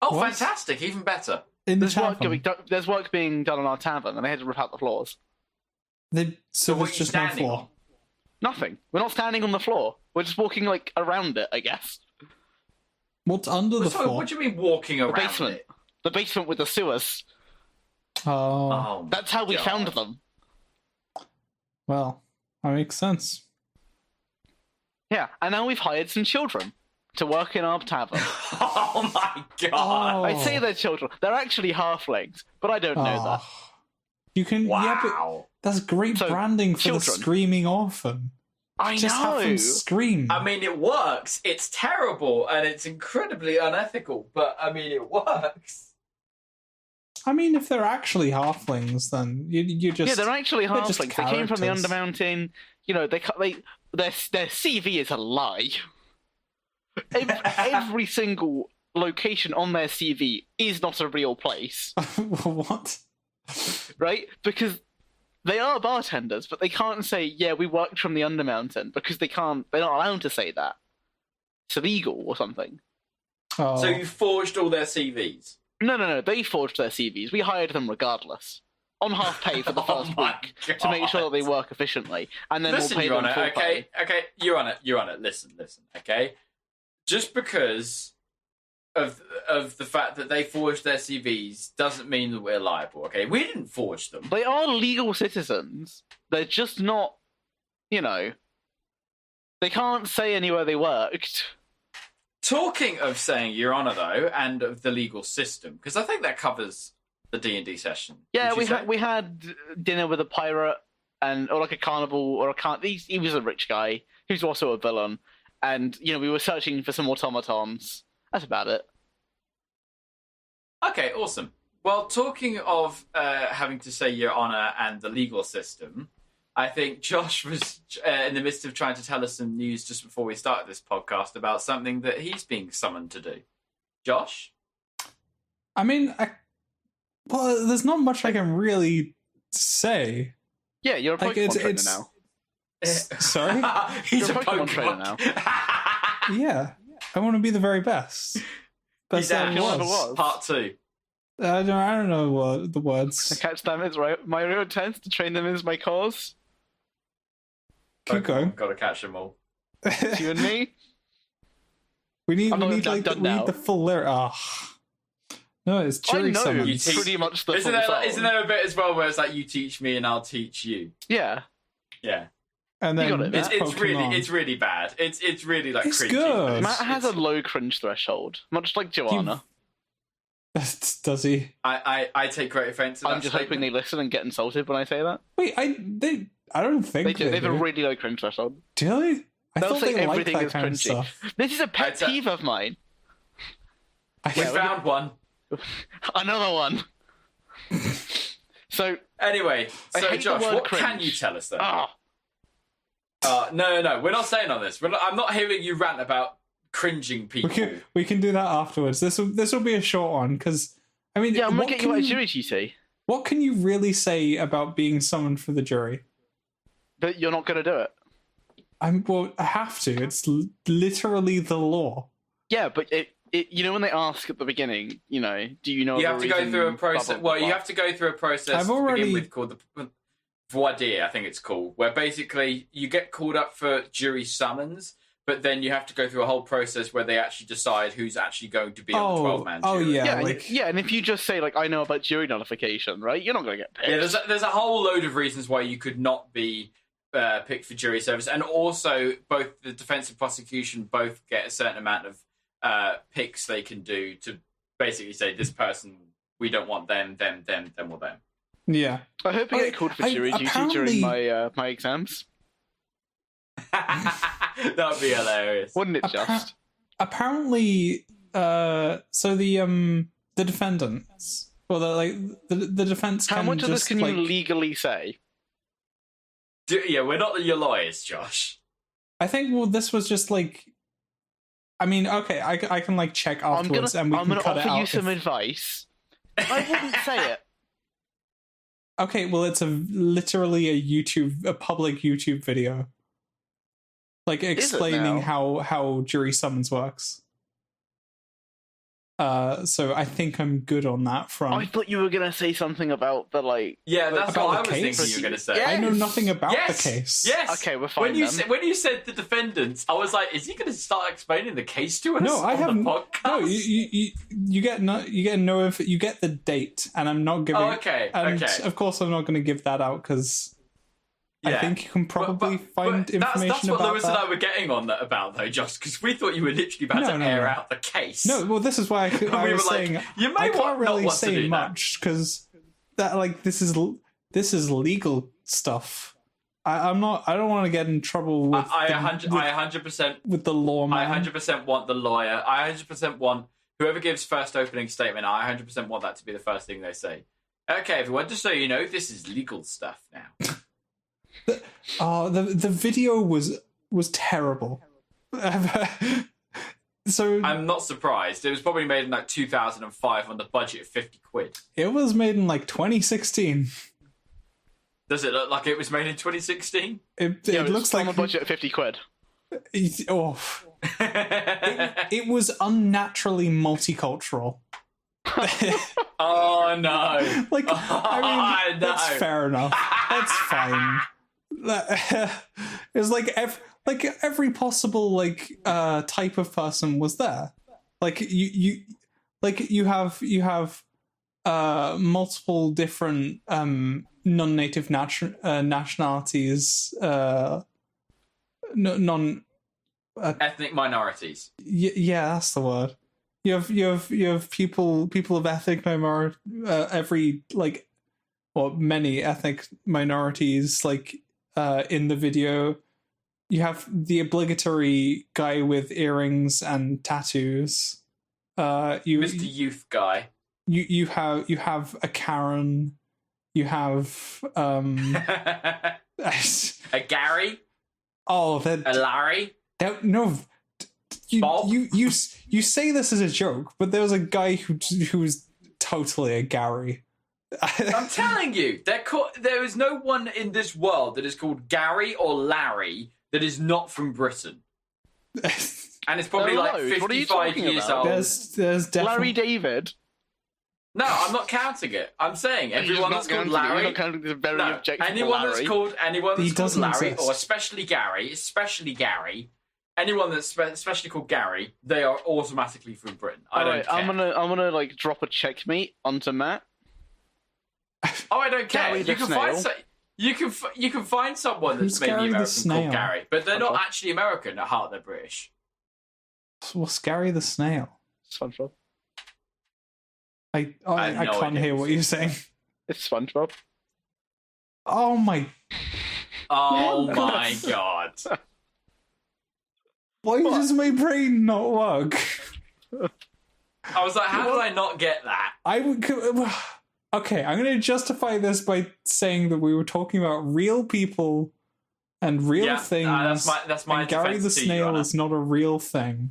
Oh, what? Fantastic! Even better. There's work being done on our tavern, and they had to rip out the floors. So there's just no floor? On? Nothing. We're not standing on the floor. We're just walking, around it, I guess. What's under the floor? What do you mean walking around the basement? It? The basement with the sewers. Oh. That's how we found them. Well, that makes sense. Yeah, and now we've hired some children to work in our tavern. Oh my god! I say they're children. They're actually halflings, but I don't know that. You can. Wow. Yeah, but that's great branding for the Screaming Orphan. I Just know. have them scream. I mean, it works. It's terrible and it's incredibly unethical, but I mean, it works. I mean, if they're actually halflings, then you just they're actually halflings. They came from the characters. Undermountain. Their CV is a lie. Every single location on their CV is not a real place. What? Right? Because They are bartenders, but they can't say, "Yeah, we worked from the Undermountain," because they can't. They're not allowed to say that. It's illegal or something. Oh. So you forged all their CVs? No. They forged their CVs. We hired them regardless, on half pay for the first week to make sure that they work efficiently, and then Listen, we'll pay them full pay. Okay, you're on it. Listen. Okay, just because of the fact that they forged their CVs doesn't mean that we're liable. Okay, we didn't forge them. They are legal citizens. They're just not, they can't say anywhere they worked. Talking of saying Your Honor, though, and of the legal system, because I think that covers the D&D session. Yeah, we had dinner with a pirate or like a carnival or he was a rich guy who's also a villain, and we were searching for some automatons. That's about it. Okay, awesome. Well, talking of having to say Your Honor and the legal system, I think Josh was in the midst of trying to tell us some news just before we started this podcast about something that he's being summoned to do. Josh? I mean, there's not much I can really say. Yeah, you're a Pokemon trainer now. Sorry? He's You're a Pokemon trainer now. Yeah, I want to be the very best. He's was. Part 2. I don't know the words. To catch them is my real intent. To train them is my cause. Keep going. Gotta catch them all. It's you and me. We need the full lyric. No, it's jury summons. Pretty much the isn't there a bit as well where it's like you teach me and I'll teach you? Yeah. Yeah. And then it's really bad. It's really like it's cringy. Good. Matt has a low cringe threshold, much like Joanna. Does he? I take great offense to that. I'm just hoping they listen and get insulted when I say that. Wait, I don't think they do. They have a really low cringe threshold. Do they? They'll say everything is kind cringy. of stuff. This is a pet peeve of mine. We found one. Another one. So anyway, Josh, what can you tell us then? No, we're not staying on this. I'm not hearing you rant about cringing people. We can do that afterwards. This will be a short one because I mean, I'm gonna get you out of jury duty. What can you really say about being summoned for the jury? That you're not gonna do it. I have to. It's literally the law. Yeah, but when they ask at the beginning, do you know? You have to go through a process. Well, you have to go through a process to begin with called the voir dire, I think it's called, where basically you get called up for jury summons, but then you have to go through a whole process where they actually decide who's actually going to be on the 12-man jury. Oh, yeah. And if you just say, I know about jury nullification, right, you're not going to get picked. Yeah, there's a whole load of reasons why you could not be picked for jury service, and also both the defense and prosecution both get a certain amount of picks they can do to basically say, this person, we don't want them, or them. Yeah. I hope I get called for jury duty during my exams. That would be hilarious. Wouldn't it just? Apparently, so the defendants, or the defense. How much of this can you legally say? Yeah, we're not your lawyers, Josh. I think. This was just I mean, okay, I can check afterwards, and we can cut it out. I'm gonna offer you some advice. I wouldn't say it. Okay, well, it's literally a public YouTube video, explaining how jury summons works. So I think I'm good on that front. I thought you were gonna say something about the Yeah, that's about what I the was case? thinking you were gonna say. Yes. I know nothing about the case. Yes. Okay, we're fine. When you said the defendants, I was like, is he going to start explaining the case to us? No, I haven't. The podcast? No, you get the date, and I'm not giving. Oh, okay. And of course, I'm not going to give that out because I think you can probably find information about that. That's what Lewis and I were getting on that about, though, Josh, because we thought you were literally about to air out the case. No, well, this is why I was saying I can't really say much because this is legal stuff. I don't want to get in trouble with. I 100% with the law. Man. I 100% want the lawyer. I 100% want whoever gives first opening statement. I 100% want that to be the first thing they say. Okay, everyone, just so you know, this is legal stuff now. The video was terrible. So I'm not surprised. It was probably made in 2005 on the budget of £50. It was made in 2016. Does it look like it was made in 2016? It looks like on a budget of 50 quid. It was unnaturally multicultural. Oh no! Like, I mean, no. that's fair enough. That's fine. It's like every possible like type of person was there. Like you have multiple different non-native nationalities, Ethnic minorities. yeah, that's the word. You have people of ethnic minority, many ethnic minorities like in the video. You have the obligatory guy with earrings and tattoos. Mr. Youth guy. You have a Karen. You have a Gary. Oh, a Larry. No. Bob? You say this as a joke, but there was a guy who was totally a Gary. I'm telling you, there is no one in this world that is called Gary or Larry that is not from Britain. And it's probably like 55 years old. There's definitely... Larry David. No, I'm not counting it. I'm saying everyone that's called Larry. You're not counting this very objective anyone Larry. that's called Larry, exist. or especially Gary, anyone that's especially called Gary, they are automatically from Britain. I don't care. I'm gonna like drop a checkmate onto Matt. Oh, I don't care. Gary You can find someone that's maybe Gary the American Snail? called Gary, but they're not actually American at heart. They're British. What's Gary the Snail? SpongeBob. I can't hear what you're saying. It's SpongeBob. Oh my! Oh my god! Why does my brain not work? I was like, how did I not get that? Okay, I'm going to justify this by saying that we were talking about real people and real things. That's my and Gary the Snail is not a real thing.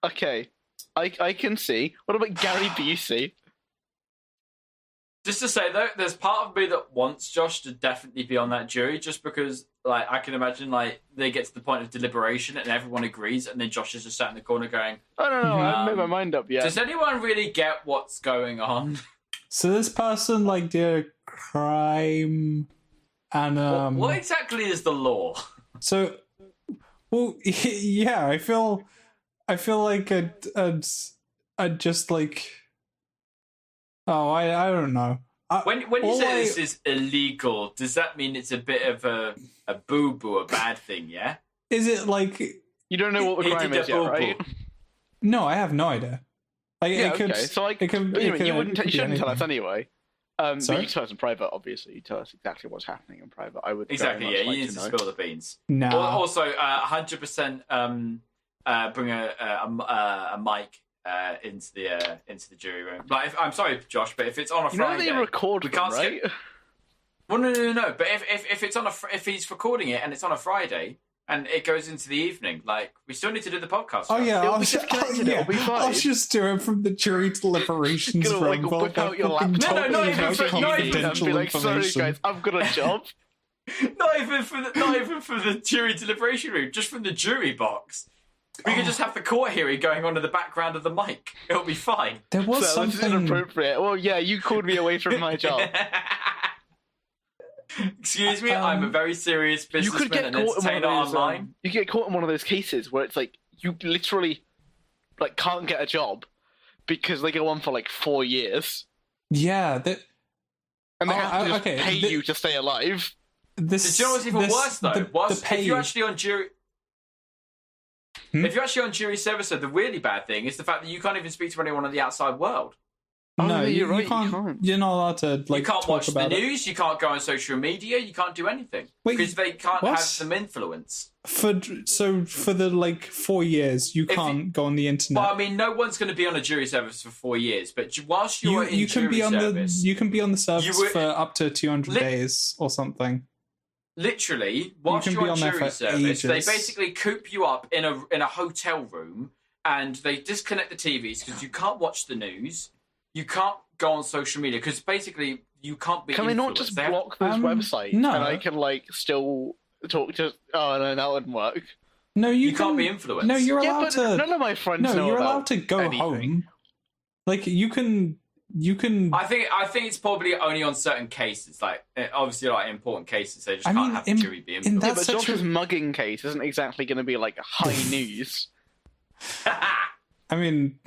Okay, I can see. What about Gary Busey? Just to say though, there's part of me that wants Josh to definitely be on that jury, just because, like, I can imagine like they get to the point of deliberation and everyone agrees, and then Josh is just sat in the corner going, "I don't know, I haven't made my mind up yet." Does anyone really get what's going on? So this person like did a crime, and what exactly is the law? So, well, yeah, I feel like I'd just like. Oh, I don't know. When you say this is illegal, does that mean it's a bit of a boo-boo, a bad thing, yeah? Is it like... You don't know what the crime is yet, right? No, I have no idea. Like, okay. So, like, you shouldn't tell us anyway. But you tell us in private, obviously. You tell us exactly what's happening in private. I would exactly, yeah. Like you need to spill the beans. No. Also, 100% bring a mic into the jury room. Like, I'm sorry, Josh, but if it's on a Friday, they record, we can't right? Well, no. But if he's recording it and it's on a Friday and it goes into the evening, like, we still need to do the podcast. Oh yeah, It'll be disconnected. It'll be fine. I'll just do it from the jury deliberations room. Like, whip out your laptop. Not even be like, sorry guys, I've got a job. not even for the jury deliberation room, just from the jury box. We could just have the court hearing going on in the background of the mic. It'll be fine. There was something... This is inappropriate. Well, yeah, you called me away from my job. Excuse me, I'm a very serious businessman and entertainer online. You get caught in one of those cases where it's like, you literally like can't get a job because they go on for like 4 years. Yeah. And they have to just pay you to stay alive. Do you know what's even worse, though? If you're actually on jury... If you're actually on jury service, the really bad thing is the fact that you can't even speak to anyone in the outside world. No, you're right. You can't. You're not allowed to. Like, you can't talk watch about the news. You can't go on social media. You can't do anything because they can't have some influence. For the like 4 years, you can't go on the internet. Well, I mean, no one's going to be on a jury service for 4 years. But whilst you're in jury service, you can be on the service for up to 200 days or something. Literally, whilst you're on jury service, they basically coop you up in a hotel room and they disconnect the TVs because you can't watch the news. you can't go on social media because basically you can't be. Can we not just block those websites? No. And I can still talk to. Oh no, that wouldn't work. No, you can't be influenced. No, you're Yeah, allowed but to. none of my friends know No, you're about allowed to go anything. home. Like you can. I think it's probably only on certain cases, like obviously like important cases. They just can't have the jury be influenced. Yeah, but Josh's mugging case isn't exactly going to be high news. I mean,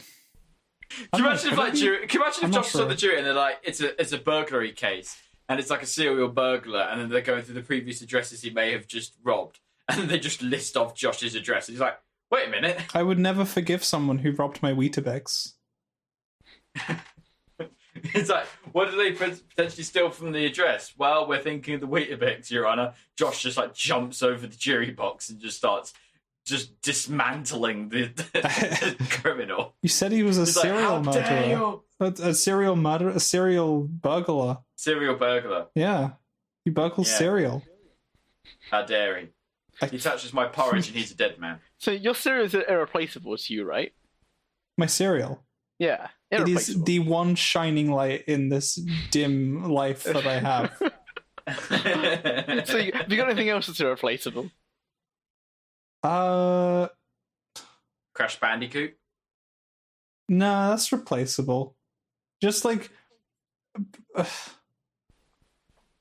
can you imagine if Josh was on the jury and they're like, it's a burglary case and it's like a serial burglar, and then they're going through the previous addresses he may have just robbed, and then they just list off Josh's address. And he's like, wait a minute. I would never forgive someone who robbed my Weetabix. It's like, what did they potentially steal from the address? Well, we're thinking of the Weetabix, Your Honour. Josh just jumps over the jury box and just starts dismantling the criminal. You said he was a serial murderer. A serial murderer? A serial burglar. Serial burglar. Yeah. He burgles cereal. How dare he? He touches my porridge and he's a dead man. So your cereal is irreplaceable to you, right? My cereal? Yeah. It is the one shining light in this dim life that I have. So have you got anything else that's irreplaceable? Crash Bandicoot? No, that's replaceable. Just Not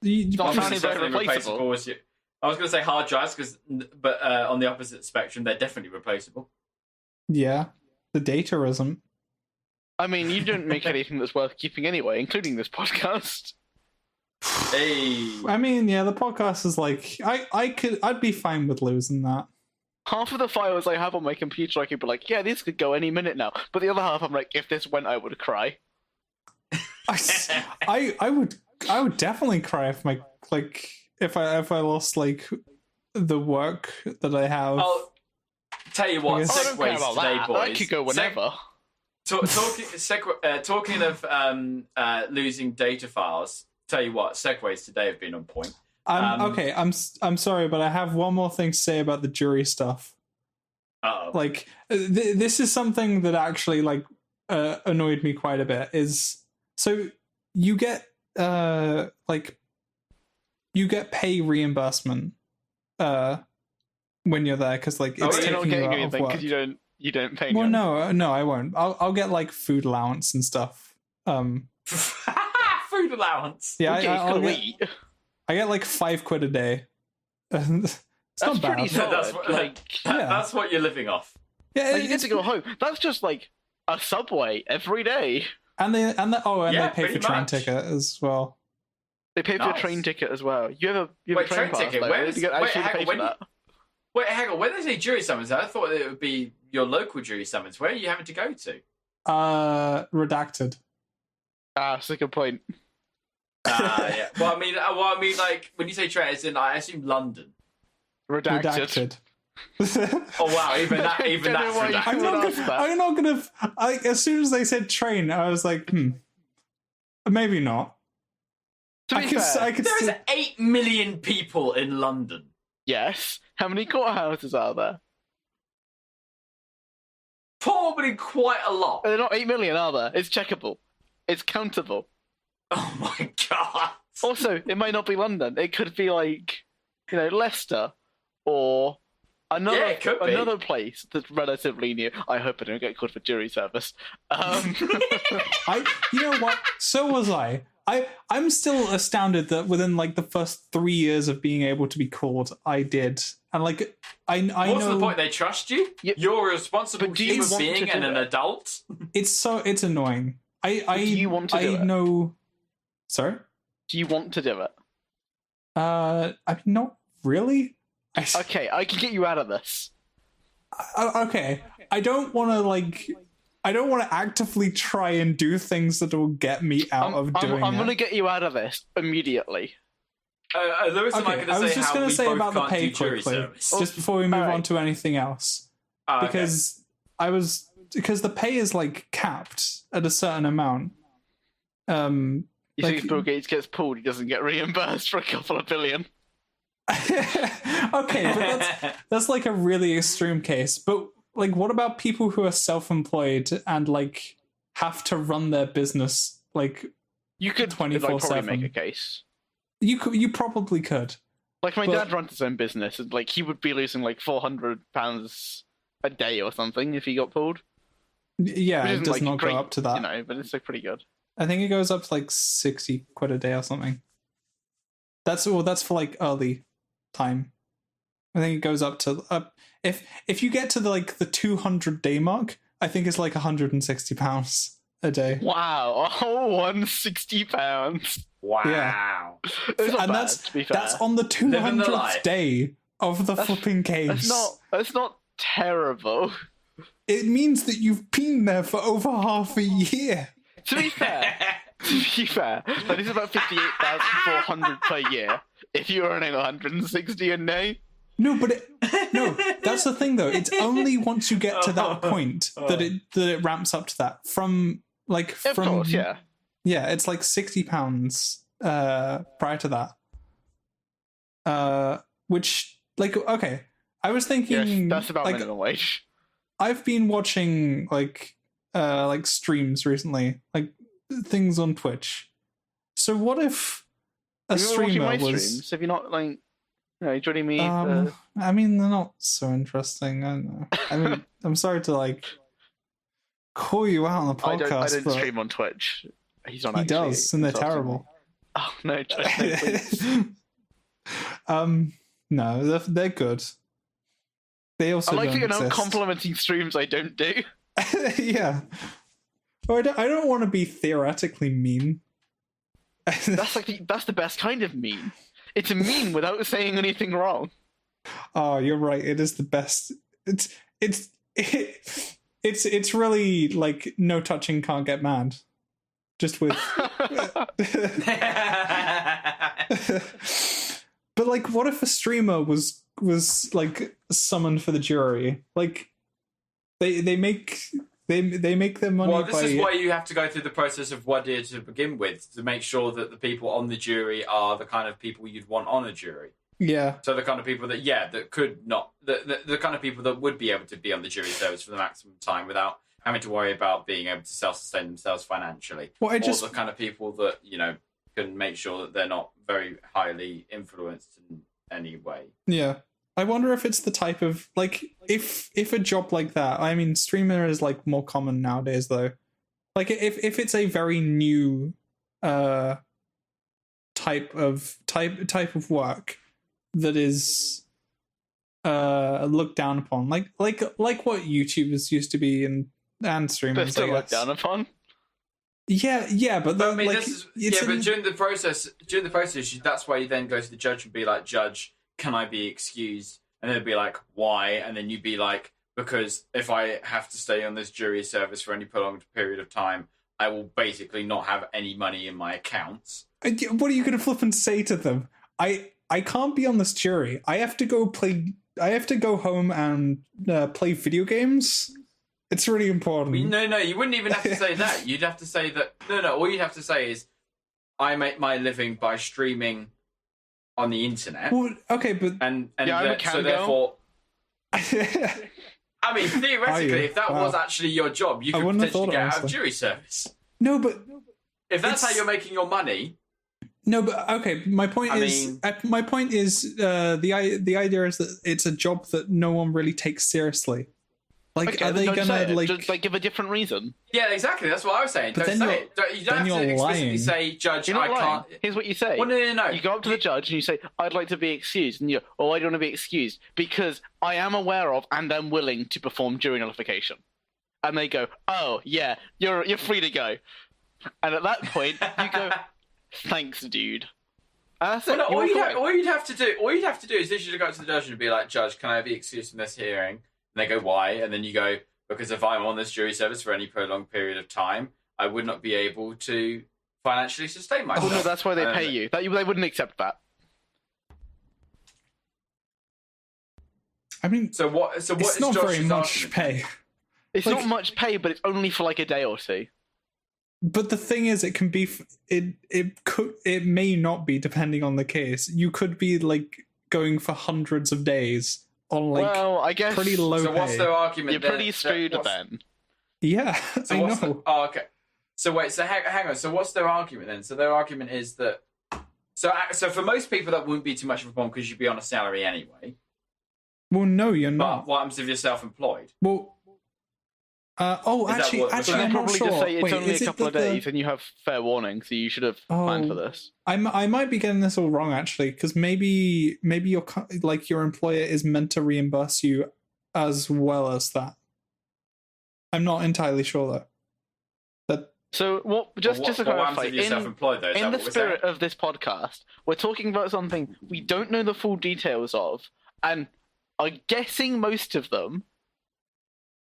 definitely replaceable. I was going to say hard drives, but on the opposite spectrum, they're definitely replaceable. Yeah, the data isn't. I mean, you don't make anything that's worth keeping anyway, including this podcast. Hey. I mean, yeah, the podcast is I'd be fine with losing that. Half of the files I have on my computer, I could be like, yeah, these could go any minute now. But the other half, I'm like, if this went, I would cry. I would definitely cry if I lost the work that I have. I'll tell you what, segues today, boys. That could go whenever. Talking of losing data files, tell you what, segues today have been on point. Okay, I'm sorry, but I have one more thing to say about the jury stuff. Uh-oh. This is something that actually annoyed me quite a bit. Is so you get pay reimbursement when you're there because it's taking you out of work. Because you don't pay. Well, no, I won't. I'll get food allowance and stuff. Food allowance. Yeah, okay, I get £5 a day. It's that's not bad. Pretty solid. That's what you're living off. Yeah, you get to go home. That's just a Subway every day. And they pay for train much. ticket as well. They pay for your train ticket as well. You have a train pass, ticket. Wait, hang on. When they say jury summons, I thought it would be your local jury summons. Where are you having to go to? Redacted. That's a good point. Yeah. Well, I mean, when you say train, it's in, I assume London. Redacted. Oh wow! Even that's redacted. I'm not gonna. As soon as they said train, I was like, maybe not. To be fair, there's 8 million people in London. Yes. How many courthouses are there? Probably quite a lot. They're not 8 million, are there? It's checkable. It's countable. Oh my god. Also, it might not be London. It could be Leicester or another place that's relatively new. I hope I don't get called for jury service. You know what? So was I. I'm still astounded that within the first 3 years of being able to be called, I did. And I know. What's the point? They trust you. You're a responsible human being and an adult. It's annoying. Do you want to do it? Know. Sorry. Do you want to do it? Not really. Okay, I can get you out of this. Okay, I don't want to I don't want to actively try and do things that will get me out of doing it. I'm going to get you out of this immediately. Lewis and I was just going to say about the pay quickly, just before we move on to anything else, because the pay is capped at a certain amount. You think if Bill Gates gets pulled, he doesn't get reimbursed for a couple of billion? Okay, but that's a really extreme case. But what about people who are self-employed and have to run their business like You could 24/7. probably make a case. You probably could. Like my dad runs his own business, and like he would be losing like £400 a day or something if he got pulled. Yeah, it does like, not great, go up to that. You know, but it's like pretty good. I think it goes up to like 60 quid a day or something. That's for like early time. I think it goes up to if you get to the 200 day mark, I think it's like £160 a day. Wow, £160. Wow. Yeah. It's not And bad, to be fair. that's on the 200th day of the flipping case. That's not terrible. It means that you've been there for over half a year. To be fair, that is about 58,400 per year. If you're earning 160 a day. No, that's the thing though. It's only once you get to that point that it ramps up to that. Of course, yeah. Yeah, it's like £60 prior to that. Which okay. I was thinking yes, that's about minimum wage. I've been watching streams recently, like things on Twitch. So what if a streamer was streams? Have you not joining me? I mean, they're not so interesting. I don't know. I mean, I'm sorry to call you out on the podcast. I don't stream on Twitch. He's on. He does, and they're terrible. Oh no, please. No, they're good. They also I like that you're now exist. complimenting streams I don't do. Yeah. Oh, I don't want to be theoretically mean. That's the best kind of mean. It's a mean without saying anything wrong. Oh, you're right. It is the best. It's really like no touching can't get mad. Just with. But what if a streamer was summoned for the jury? They make their money. Well, this is why you have to go through the process of voir dire to begin with, to make sure that the people on the jury are the kind of people you'd want on a jury. Yeah. So the kind of people that could not, the kind of people that would be able to be on the jury service for the maximum time without having to worry about being able to self-sustain themselves financially. Well, or the kind of people that, can make sure that they're not very highly influenced in any way. Yeah. I wonder if it's the type of if a job like that. I mean, streamer is more common nowadays, though. If it's a very new type of work that is looked down upon, like what YouTubers used to be and streamers. They're still looked down upon. Yeah, but I mean, but during the process, that's why you then go to the judge and be like, "Judge, can I be excused?" And they'd be like, "Why?" And then you'd be like, "Because if I have to stay on this jury service for any prolonged period of time, I will basically not have any money in my accounts." What are you going to flip and say to them? I can't be on this jury. I have to go home and play video games. It's really important. No, you wouldn't even have to say that. You'd have to say that. No. All you'd have to say is, "I make my living by streaming on the internet." Well, okay, but I'm a so therefore, I mean, theoretically, if that was actually your job, you could potentially get out of jury service. No, but if that's how you're making your money. No, but okay. My point is the idea is that it's a job that no one really takes seriously. Are they gonna just give a different reason? Yeah, exactly. That's what I was saying. But don't say it. You don't have to explicitly say, "Judge, You're not I lying. can't." Here's what you say. Well, no. You go up to the judge and you say, "I'd like to be excused," and you go, "Oh, I don't want to be excused because I am aware of and am willing to perform jury nullification." And they go, "Oh, yeah, you're free to go." And at that point, you go, "Thanks, dude." And that's it. All you'd have to do is literally go to the judge and be like, "Judge, can I be excused from this hearing?" And they go, "Why?" And then you go, "Because if I'm on this jury service for any prolonged period of time, I would not be able to financially sustain myself." Well, no, that's why they pay you. They wouldn't accept that. I mean, so what? It's is not Josh's very much argument? pay. It's not much pay, but it's only for a day or two. But the thing is, it can be. It may not be, depending on the case. You could be going for hundreds of days on well, I guess pretty low So pay. what's their argument? You're pretty screwed then. Yeah, So I what's know. okay. So wait, so hang on. So what's their argument then? So their argument is that so for most people that wouldn't be too much of a problem because you'd be on a salary anyway. Well, no, you're But not. what happens if you're self-employed? Well, actually, what- I'm They'll not probably sure. just say it's Wait, only is a it couple of that the- days, and you have fair warning, so you should have planned for this. I might be getting this all wrong actually, because maybe your employer is meant to reimburse you as well as that. I'm not entirely sure though. So what? Just to what happens clarify, if you're self-employed though? Is that in the what we're spirit saying? of this podcast, we're talking about something we don't know the full details of, and are guessing most of them,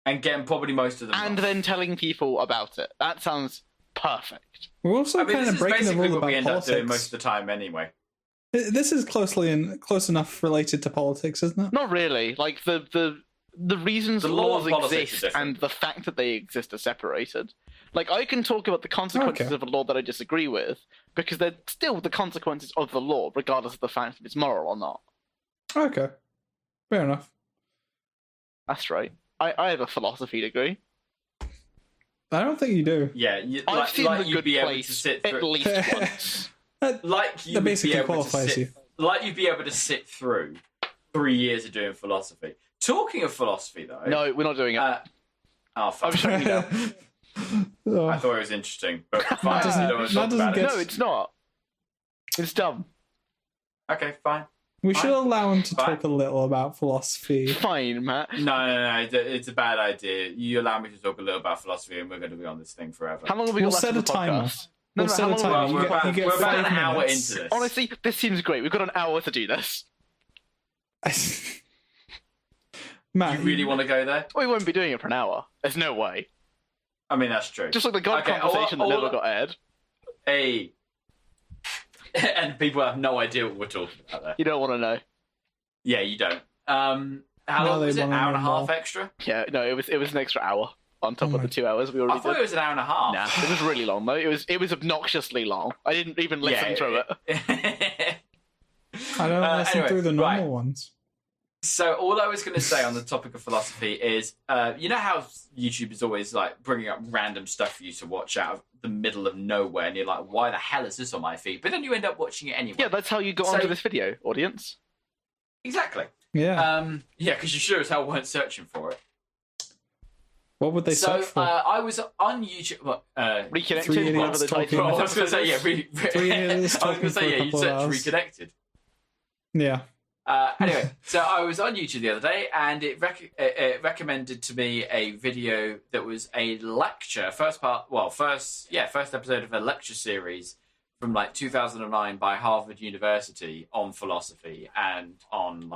And getting probably most of them. and wrong. then telling people about it. That sounds perfect. We're also I mean, kind this of is breaking the basically rule what we about end up doing politics. most of the time anyway. This is close enough related to politics, isn't it? Not really. Like the reasons The law laws and politics are exist different. and the fact that they exist are separated. Like I can talk about the consequences Okay. of a law that I disagree with because they're still the consequences of the law, regardless of the fact if it's moral or not. Okay, fair enough. That's right. I have a philosophy degree. I don't think you do. Yeah, I've seen The you'd Good be able to Place sit at through. least once. Like you That would basically be able to qualifies sit, you. like you'd be able to sit through 3 years of doing philosophy. Talking of philosophy, though. No, we're not doing it. Oh, fuck. I'm shutting you down. Oh. I thought it was interesting, but fine. doesn't- you don't want to that talk doesn't about get- it. No, it's not. It's dumb. Okay, fine. We should allow him to Fine. talk a little about philosophy. Fine, Matt. No. It's a bad idea. You allow me to talk a little about philosophy, and we're going to be on this thing forever. How long have we We'll got left set of a the timer. podcast? We'll set a how long timer. have we You got? get we're about 5 an hour minutes. into this. Honestly, this seems great. We've got an hour to do this. Matt, You really want to go there? We won't be doing it for an hour. There's no way. I mean, that's true. Just like the God Okay, conversation that never got aired. Hey. And people have no idea what we're talking about there. You don't want to know. Yeah, you don't. How No, long they was it? wanna Hour and a know half more. extra? Yeah, no, it was an extra hour on top Oh of my- the 2 hours we I already thought did. it was an hour and a half. Nah, it was really long though. It was obnoxiously long. I didn't even listen through it. I don't listen anyway, through the normal right. ones. So all I was going to say on the topic of philosophy is, you know how YouTube is always like bringing up random stuff for you to watch out of the middle of nowhere, and you're like, why the hell is this on my feed? But then you end up watching it anyway. Yeah, that's how you got So- onto this video, audience. Exactly. Yeah. Yeah, because you sure as hell weren't searching for it. What would they So search for? I was on YouTube. Well, Reconnected, Three whatever idiots the talking. title well, of I was the going to say, yeah. episode is. 3 idiots I was talking going to for say, a yeah, you couple of search hours. Reconnected. Yeah. Anyway, so I was on YouTube the other day, and it recommended to me a video that was a lecture, first episode of a lecture series from like 2009 by Harvard University on philosophy and on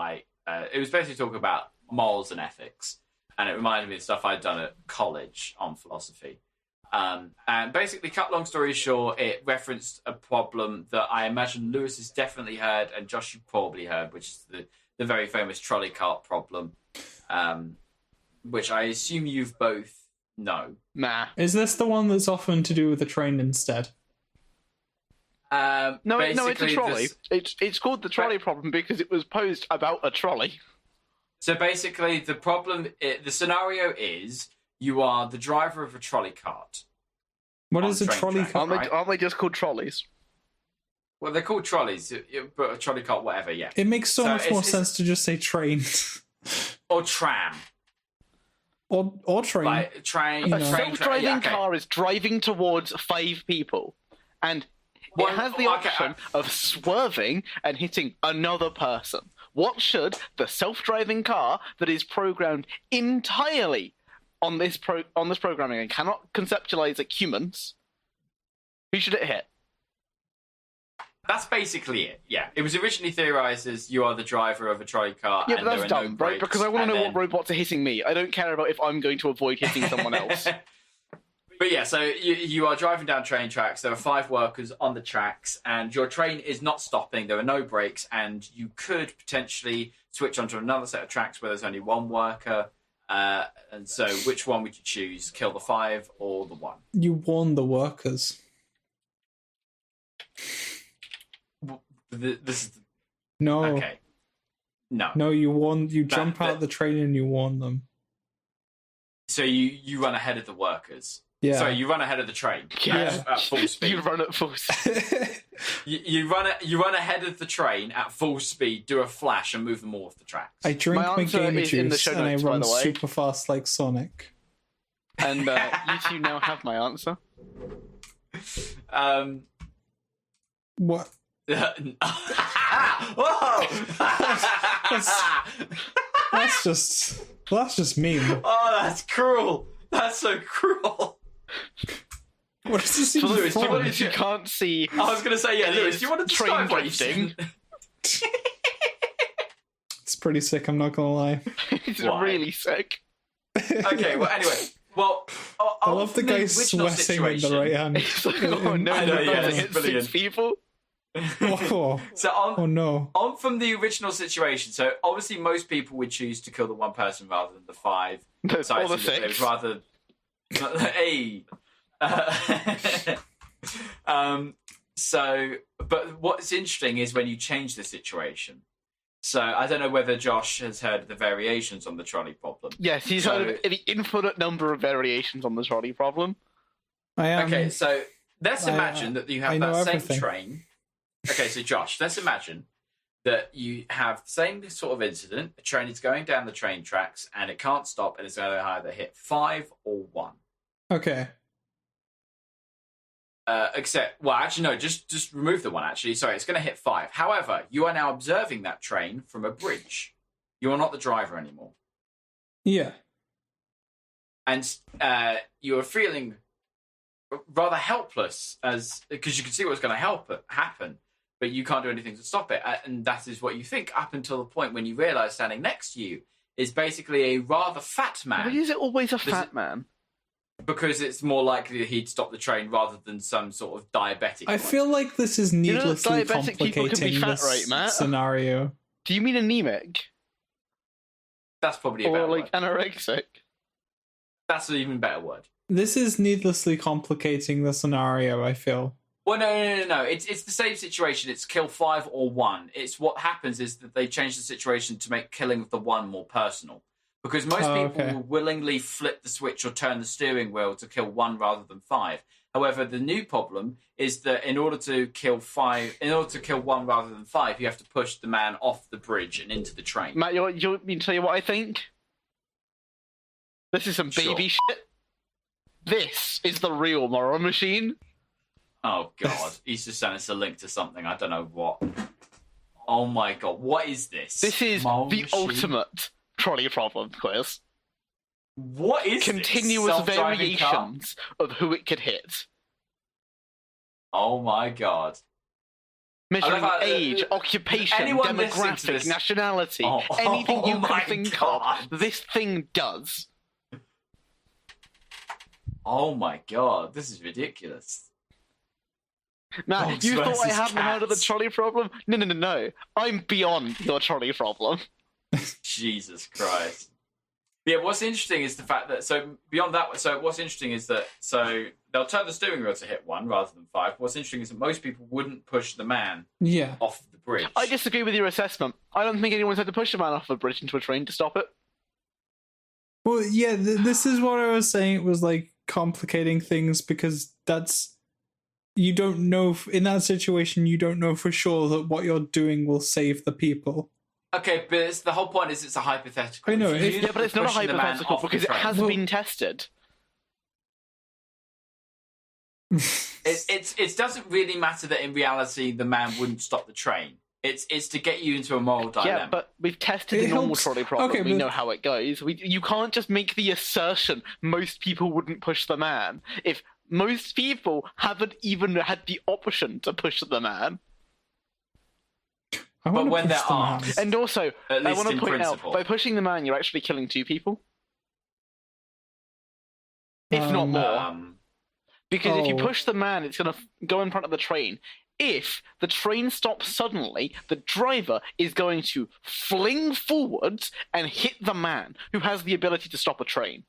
it was basically talking about morals and ethics, and it reminded me of stuff I'd done at college on philosophy. And basically, cut long story short, it referenced a problem that I imagine Lewis has definitely heard, and Josh you probably heard, which is the very famous trolley cart problem, which I assume you've both know. Nah. Is this the one that's often to do with the train instead? No, it's a basically trolley. It's called the trolley problem because it was posed about a trolley. So basically, the scenario is you are the driver of a trolley cart. What On is a train trolley track. cart? Right. Aren't they just called trolleys? Well, they're called trolleys, but a trolley cart, whatever, yeah. It makes so much more it's- sense to just say train. Or tram. or train. Like, train, You know. A train, self-driving yeah, okay. car is driving towards 5 people, and Well, it has the okay, option of swerving and hitting another person. What should the self-driving car that is programmed entirely on this programming and cannot conceptualize like humans? Who should it hit? That's basically it, yeah. It was originally theorized as you are the driver of a trolley car Yeah, and but there that's are dumb, no right? brakes, Because I want to and know then- what robots are hitting me. I don't care about if I'm going to avoid hitting someone else. But yeah, so you are driving down train tracks. There are 5 workers on the tracks, and your train is not stopping. There are no brakes, and you could potentially switch onto another set of tracks where there's only 1 worker. And so, which one would you choose? Kill the 5 or the 1? You warn the workers. This is No. okay. No. No, you jump that- out the train and you warn them. So you run ahead of the workers. Yeah. Sorry, you run ahead of the train. Yeah. At full speed. You run at full speed. You run ahead of the train at full speed, do a flash, and move them all off the tracks. I drink my answer gamer is in the juice show and I notes, by run the way. super fast like Sonic. And you two now have my answer. What? Whoa! That's just mean. Oh, that's cruel. That's so cruel. What is this For even Lewis, from? you can't see. I was going to say, yeah, Lewis, do you want to train describe what you've drifting? seen? It's pretty sick, I'm not gonna lie. It's Why? really sick. Okay, well, anyway. Well, I love the guy sweating in the right hand. It's like, oh no, I know, yeah, to it's hit brilliant. 6 people. Oh, So oh no. on from the original situation, so obviously most people would choose to kill the one person rather than the 5. Or the Society that 6. they would rather. Hey. So, but what's interesting is when you change the situation. So I don't know whether Josh has heard of the variations on the trolley problem. Yes, he's heard of the infinite number of variations on the trolley problem. I am. Okay, so let's imagine that you have know that same everything. train. Okay, so Josh, let's imagine that you have the same sort of incident. A train is going down the train tracks and it can't stop and it's going to either hit 5 or 1. Okay. Except, well, actually, no, just remove the 1, actually. Sorry, it's going to hit 5. However, you are now observing that train from a bridge. You are not the driver anymore. Yeah. And you are feeling rather helpless because you can see what's going to happen, but you can't do anything to stop it. And that is what you think up until the point when you realise standing next to you is basically a rather fat man. Why is it always a fat man? Because it's more likely that he'd stop the train rather than some sort of diabetic. I feel like this is needlessly diabetic people can be complicating fat, this right, Matt? scenario. Do you mean anemic? That's probably a Or better like word. anorexic? That's an even better word. This is needlessly complicating the scenario, I feel. Well, no. It's the same situation. It's kill 5 or 1. It's what happens is that they change the situation to make killing of the 1 more personal. Because most people will willingly flip the switch or turn the steering wheel to kill 1 rather than 5. However, the new problem is that in order to kill 1 rather than 5, you have to push the man off the bridge and into the train. Matt, you want me to tell you what I think? This is some baby shit. This is the real moral machine. Oh, God. He's just sent us a link to something. I don't know what. Oh, my God. What is this? This is Moral the machine? ultimate trolley problem quiz. What is Continuous this? Self-driving car? variations of who it could hit. Oh, my God. Measuring I love how, age, occupation, anyone listening to demographic, this- nationality, Oh, anything you my can think God. of, this thing does. Oh, my God. This is ridiculous. Now, Dogs you thought I versus hadn't heard of the cats. trolley problem? No. I'm beyond your trolley problem. Jesus Christ. Yeah, what's interesting is the fact that, what's interesting is that, they'll turn the steering wheel to hit 1 rather than 5. What's interesting is that most people wouldn't push the man off the bridge. I disagree with your assessment. I don't think anyone's had to push a man off a bridge into a train to stop it. Well, yeah, this is what I was saying. It was like complicating things because you don't know, in that situation, you don't know for sure that what you're doing will save the people. Okay, but the whole point is it's a hypothetical. I know, If But it's not a pushing the man hypothetical off the because it train- has been tested. It doesn't really matter that in reality the man wouldn't stop the train. It's to get you into a moral dilemma. Yeah, but we've tested It the normal helps- trolley problem. okay, we but- know how it goes. You can't just make the assertion most people wouldn't push the man if most people haven't even had the option to push the man. I wanna when push they're the man. armed. And also, At I least want to in point principle. out, by pushing the man, you're actually killing 2 people. If not more. Because if you oh. push the man, it's going to go in front of the train. If the train stops suddenly, the driver is going to fling forwards and hit the man who has the ability to stop a train.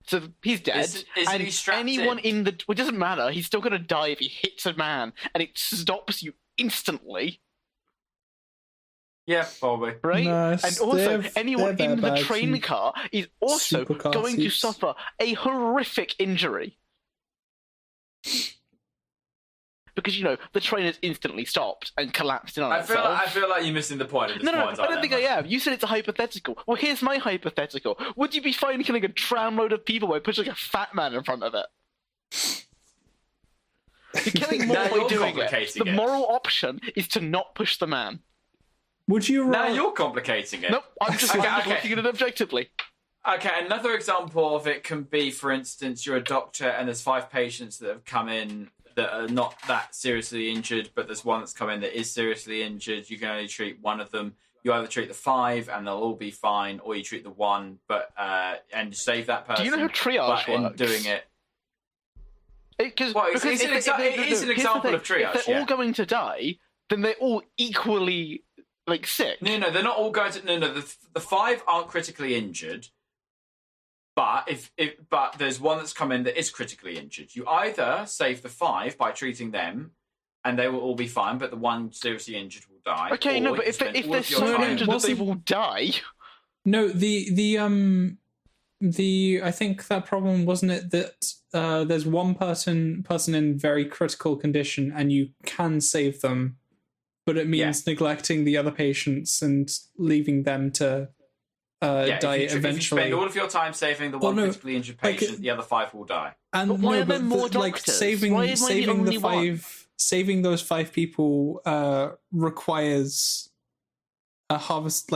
So he's dead. Isn't and he strapped anyone in? well, it doesn't matter. He's still going to die if he hits a man, and it stops you instantly. Yeah, probably. Right? Nice. And also, They're anyone in the bags train and car is also supercar going to seats. suffer a horrific injury. Because, the train has instantly stopped and collapsed in on itself. I feel like you're missing the point of this No, point. I don't think I am. You said it's a hypothetical. Well, here's my hypothetical. Would you be fine killing a tramload of people by pushing a fat man in front of it? You're killing more by doing it. The moral option is to not push the man. Would you Now you're complicating it. Nope, I'm just looking at it objectively. Okay, another example of it can be, for instance, you're a doctor and there's 5 patients that have come in that are not that seriously injured, but there's one that's come in that is seriously injured. You can only treat one of them. You either treat the 5 and they'll all be fine, or you treat the 1 and save that person. Do you know how triage works? In doing it, it is an example of triage. If they're all going to die, then they're all equally sick. No, they're not all going to. No, the 5 aren't critically injured. But but there's one that's come in that is critically injured. You either save the 5 by treating them, and they will all be fine, but the 1 seriously injured will die. Okay, no, but if they're so injured that they will die. No, I think that problem wasn't it that there's one person in very critical condition and you can save them, but it means neglecting the other patients and leaving them to die eventually. If you spend all of your time saving the 1 critically injured patient, the other 5 will die. And but why are there more doctors? Saving those 5 people requires a harvest,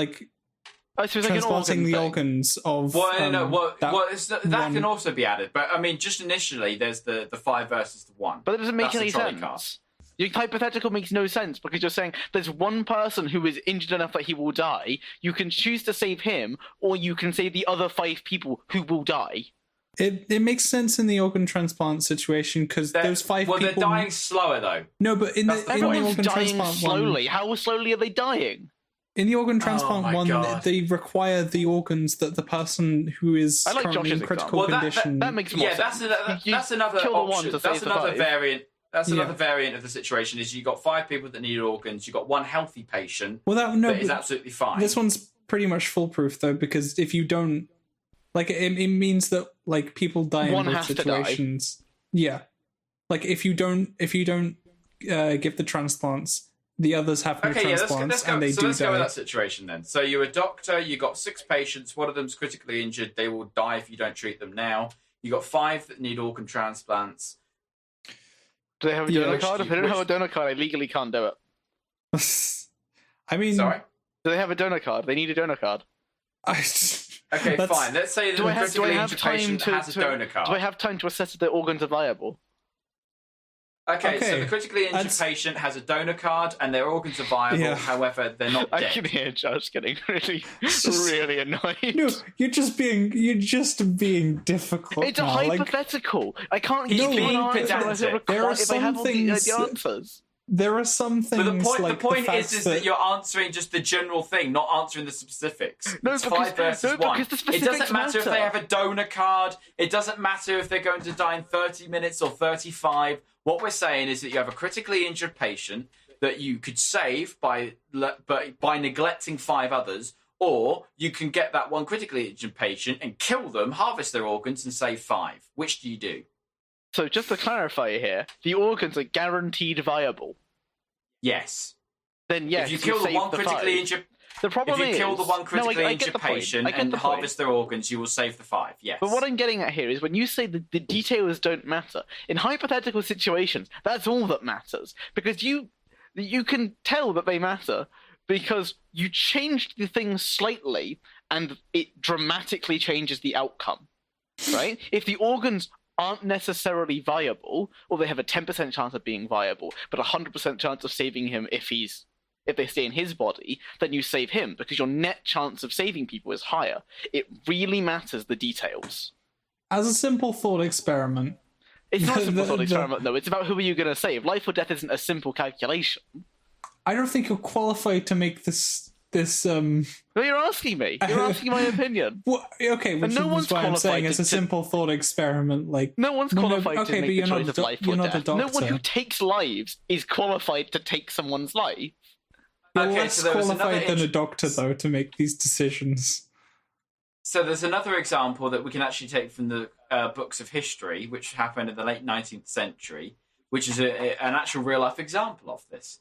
transporting the organs of. That can also be added, but I mean, just initially, there's the 5 versus the 1. But it doesn't make any sense. Your hypothetical makes no sense because you're saying there's one person who is injured enough that he will die. You can choose to save him, or you can save the other 5 people who will die. It makes sense in the organ transplant situation because those 5 people. Well, they're dying slower though. No, but in the organ transplant slowly. How slowly are they dying? In the organ transplant one, they require the organs that the person who is currently in critical condition. That makes more sense. That's another option. That's another variant. That's another variant of the situation. Is you got 5 people that need organs. You got 1 healthy patient. Well, that is absolutely fine. This one's pretty much foolproof though, because if you don't, it means that people die in both situations. Yeah, if you don't give the transplants, the others have no transplants, and they do die. Let's go with that situation then. So you're a doctor. You got 6 patients. One of them's critically injured. They will die if you don't treat them now. You got 5 that need organ transplants. Do they have a donor card? If they don't have a donor card, I legally can't do it. I mean... Sorry? Do they have a donor card? They need a donor card. Okay, fine. Let's say that the critically injured patient has a donor card. Do I have time to assess if their organs are viable? Okay, so the critically injured patient has a donor card and their organs are viable, however, they're not dead. I can hear Josh getting really annoyed. No, you're just being difficult. It's a hypothetical. I can't give you an answer if I have all the answers. There are some things. But the point is that you're answering just the general thing, not answering the specifics. No, it's 5 versus 1. It doesn't matter if they have a donor card. It doesn't matter if they're going to die in 30 minutes or 35. What we're saying is that you have a critically injured patient that you could save by neglecting 5 others, or you can get that 1 critically injured patient and kill them, harvest their organs, and save 5. Which do you do? So just to clarify here, the organs are guaranteed viable. Yes. Then yes, if you kill the 1 critically injured. The problem if you kill the 1 critically injured patient and harvest their organs, you will save the 5. Yes. But what I'm getting at here is when you say that the details don't matter in hypothetical situations, that's all that matters because you can tell that they matter because you changed the thing slightly and it dramatically changes the outcome. Right? If the organs aren't necessarily viable, or they have a 10% chance of being viable, but a 100% chance of saving him if they stay in his body, then you save him, because your net chance of saving people is higher. It really matters the details. As a simple thought experiment. It's not a simple thought experiment, though. It's about who are you going to save. Life or death isn't a simple calculation. I don't think you're qualified to make this. No, you're asking me. You're asking my opinion. Well, okay, which is why I'm saying it's a simple thought experiment. No one's qualified to make the choice of life or death. No one who takes lives is qualified to take someone's life. You're Okay, less so there was qualified another than a doctor, though, to make these decisions. So there's another example that we can actually take from the books of history, which happened in the late 19th century, which is an actual real-life example of this,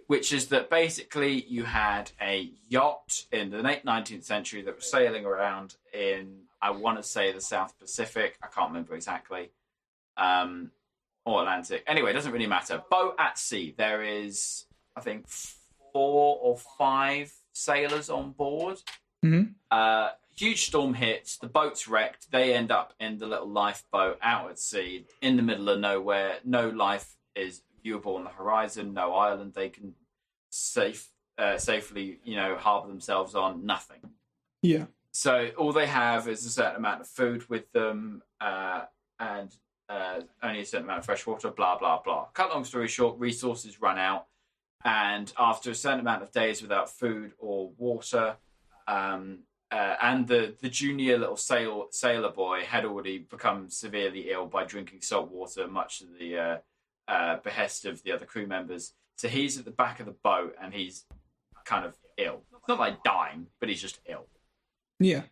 which is that basically you had a yacht in the late 19th century that was sailing around in, I want to say, the South Pacific. I can't remember exactly. Or Atlantic. Anyway, it doesn't really matter. Boat at sea. There is, I think, 4 or 5 sailors on board. Mm-hmm. Huge storm hits. The boat's wrecked. They end up in the little lifeboat out at sea in the middle of nowhere. No life is viewable on the horizon. No island they can safely, harbour themselves on. Nothing. Yeah. So all they have is a certain amount of food with them, and only a certain amount of fresh water, blah, blah, blah. Cut long story short, resources run out. And after a certain amount of days without food or water, and the junior little sailor boy had already become severely ill by drinking salt water, much to the behest of the other crew members. So he's at the back of the boat and he's kind of ill. It's not like dying, but he's just ill. Yeah.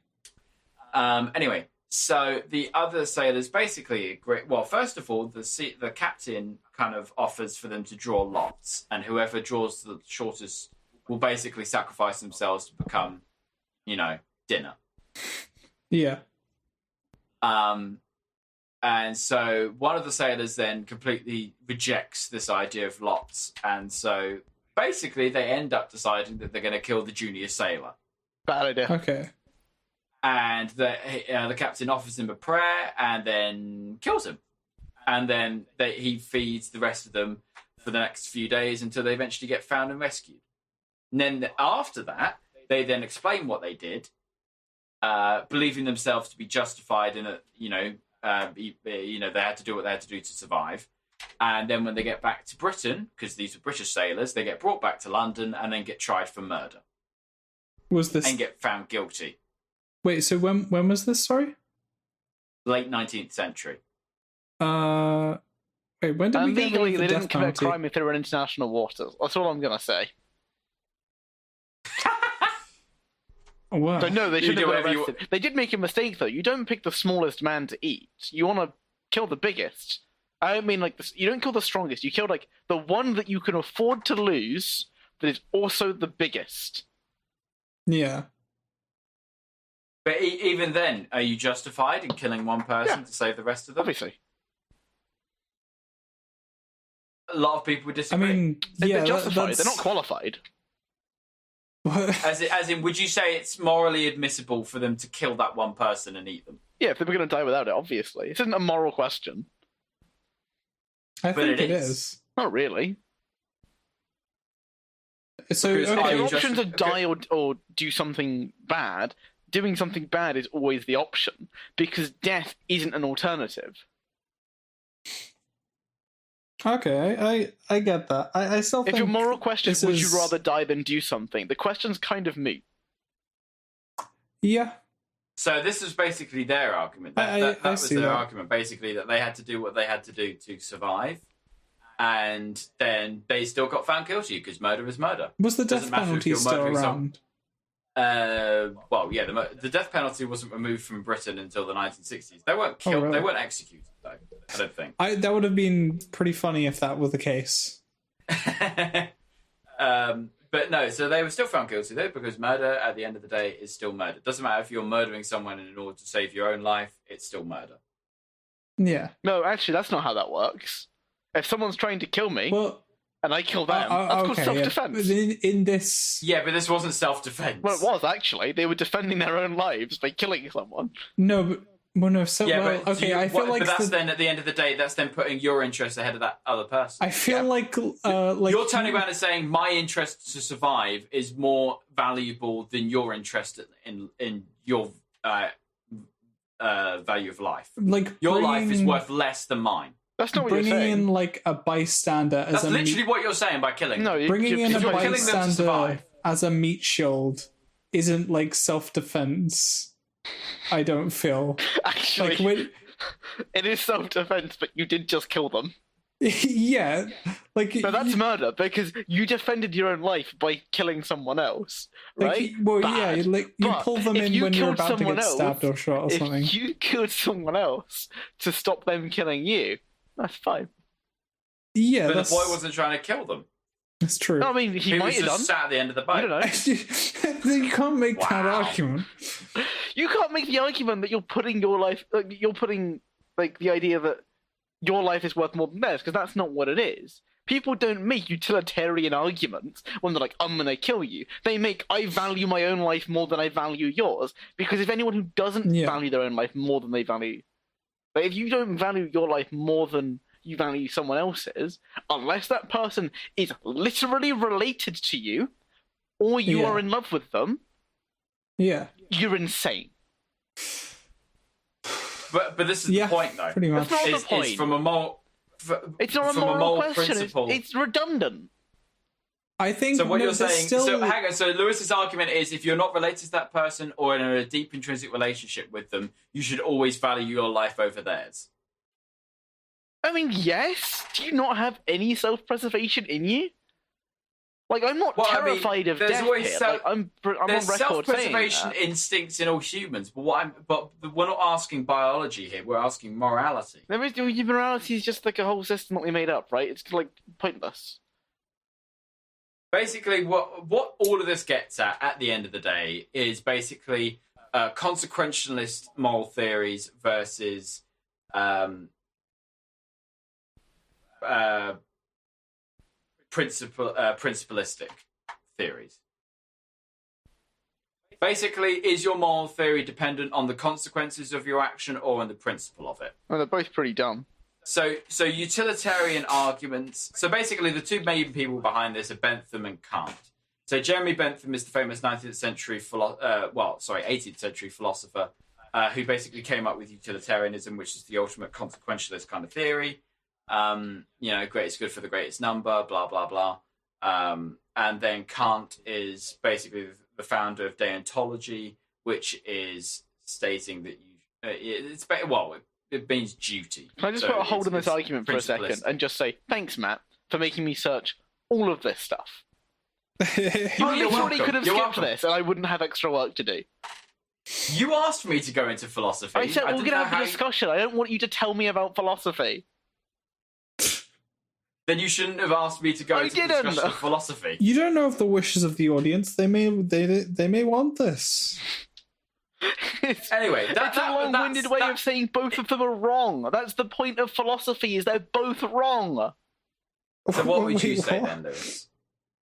Anyway, so the other sailors basically agree. Well, first of all, the captain kind of offers for them to draw lots, and whoever draws the shortest will basically sacrifice themselves to become, dinner. Yeah. And so one of the sailors then completely rejects this idea of lots, and so basically they end up deciding that they're going to kill the junior sailor. Bad idea. Okay. And the captain offers him a prayer and then kills him. And then he feeds the rest of them for the next few days until they eventually get found and rescued. And then after that, they then explain what they did, believing themselves to be justified in it. They had to do what they had to do to survive. And then when they get back to Britain, because these were British sailors, they get brought back to London and then get tried for murder. Was this... And get found guilty. Wait, so when was this, sorry? Late 19th century. Wait, when did we get legally, the they death didn't commit penalty? a crime if they were in international waters. That's all I'm going to say. Oh, wow. So no, they shouldn't have been You- arrested. They did make a mistake, though. You don't pick the smallest man to eat. You want to kill the biggest. I don't mean you don't kill the strongest. You kill the one that you can afford to lose, that is also the biggest. Yeah. But even then, are you justified in killing one person to save the rest of them? Obviously. A lot of people I disagree. mean, They're yeah, justified. that's... They're not qualified. As in, would you say it's morally admissible for them to kill that one person and eat them? Yeah, if they were going to die without it, obviously. This isn't a moral question. I But think it it is. is. Not really. So, Because If okay. your just- options are die okay. or do something bad, doing something bad is always the option, because death isn't an alternative. Okay, I get that. I still think... If your moral question is, this would you is- rather die than do something, the question's kind of moot. Yeah. So this is basically their argument. That I was see their that. argument, basically, that they had to do what they had to do to survive. And then they still got found guilty, because murder is murder. Was the Doesn't death matter if penalty you're still murdering around? The death penalty wasn't removed from Britain until the 1960s. They weren't killed. really? They weren't executed, though. I don't think. That would have been pretty funny if that were the case. But no, so they were still found guilty though, because murder at the end of the day is still murder. It doesn't matter if you're murdering someone in order to save your own life, it's still murder. Yeah. No, actually, that's not how that works. If someone's trying to kill me, Well, and I kill them, that's called okay, self-defense. yeah. In this... Yeah, but this wasn't self-defense. Well, it was, actually. They were defending their own lives by killing someone. No, but... Well, no, so... Yeah, well, but okay, I feel like... But that's then, at the end of the day, that's then putting your interests ahead of that other person. I feel like... You're turning around and saying my interest to survive is more valuable than your interest in your value of life. Like Your life is worth less than mine. That's not what you're bringing saying. in like a bystander as That's a literally what you're saying by killing. No, bringing in a you're killing them to bystander survive. as a meat shield isn't like self-defense. I don't feel Actually, like when, it is self-defense, but you did just kill them. Yeah, like But that's murder because you defended your own life by killing someone else, right? Well, Bad. yeah, like you But pull them if in you when you're killed about to get someone stabbed or shot or something. If you killed someone else to stop them killing you, that's fine. Yeah, but the boy wasn't trying to kill them. That's true. I mean, he might was have just done. sat at the end of the boat. You don't know. You can't make that argument. You can't make the argument that you're putting your life, like the idea that your life is worth more than theirs, because that's not what it is. People don't make utilitarian arguments when they're like, I'm gonna kill you. They make, I value my own life more than I value yours, because if anyone who doesn't value their own life more than they value, like if you don't value your life more than you value someone else's, unless that person is literally related to you, or you are in love with them, you're insane. But this is the point, though. Pretty much. That's not the point. It's from a moral. It's not a moral question. Principle. It's redundant. I think. So what you're saying? Still... So hang on. So Lewis's argument is, if you're not related to that person or in a deep intrinsic relationship with them, you should always value your life over theirs. I mean, yes. Do you not have any self-preservation in you? Like, I'm not terrified of death here. Like, I'm on record self-preservation saying instincts in all humans, but we're not asking biology here. We're asking morality. Morality is just like a whole system that we made up, right? It's like pointless. Basically, what all of this gets at the end of the day is basically consequentialist moral theories versus principalistic theories. Basically, is your moral theory dependent on the consequences of your action or on the principle of it? Well, they're both pretty dumb. So utilitarian arguments. So basically, the two main people behind this are Bentham and Kant. So Jeremy Bentham is the famous 18th century philosopher who basically came up with utilitarianism, which is the ultimate consequentialist kind of theory. Greatest good for the greatest number, blah, blah, blah. And then Kant is basically the founder of deontology, which is stating that it means duty. Can I just put a hold on this argument for a second and just say, thanks, Matt, for making me search all of this stuff. You literally could have skipped this and I wouldn't have extra work to do. You asked me to go into philosophy. I said we're going to have a discussion. I don't want you to tell me about philosophy. Then you shouldn't have asked me to go into the discussion of philosophy. You don't know of the wishes of the audience. They may want this. Anyway, it's a long-winded way of saying both of them are wrong. That's the point of philosophy, is they're both wrong. So what would you say then, Lewis?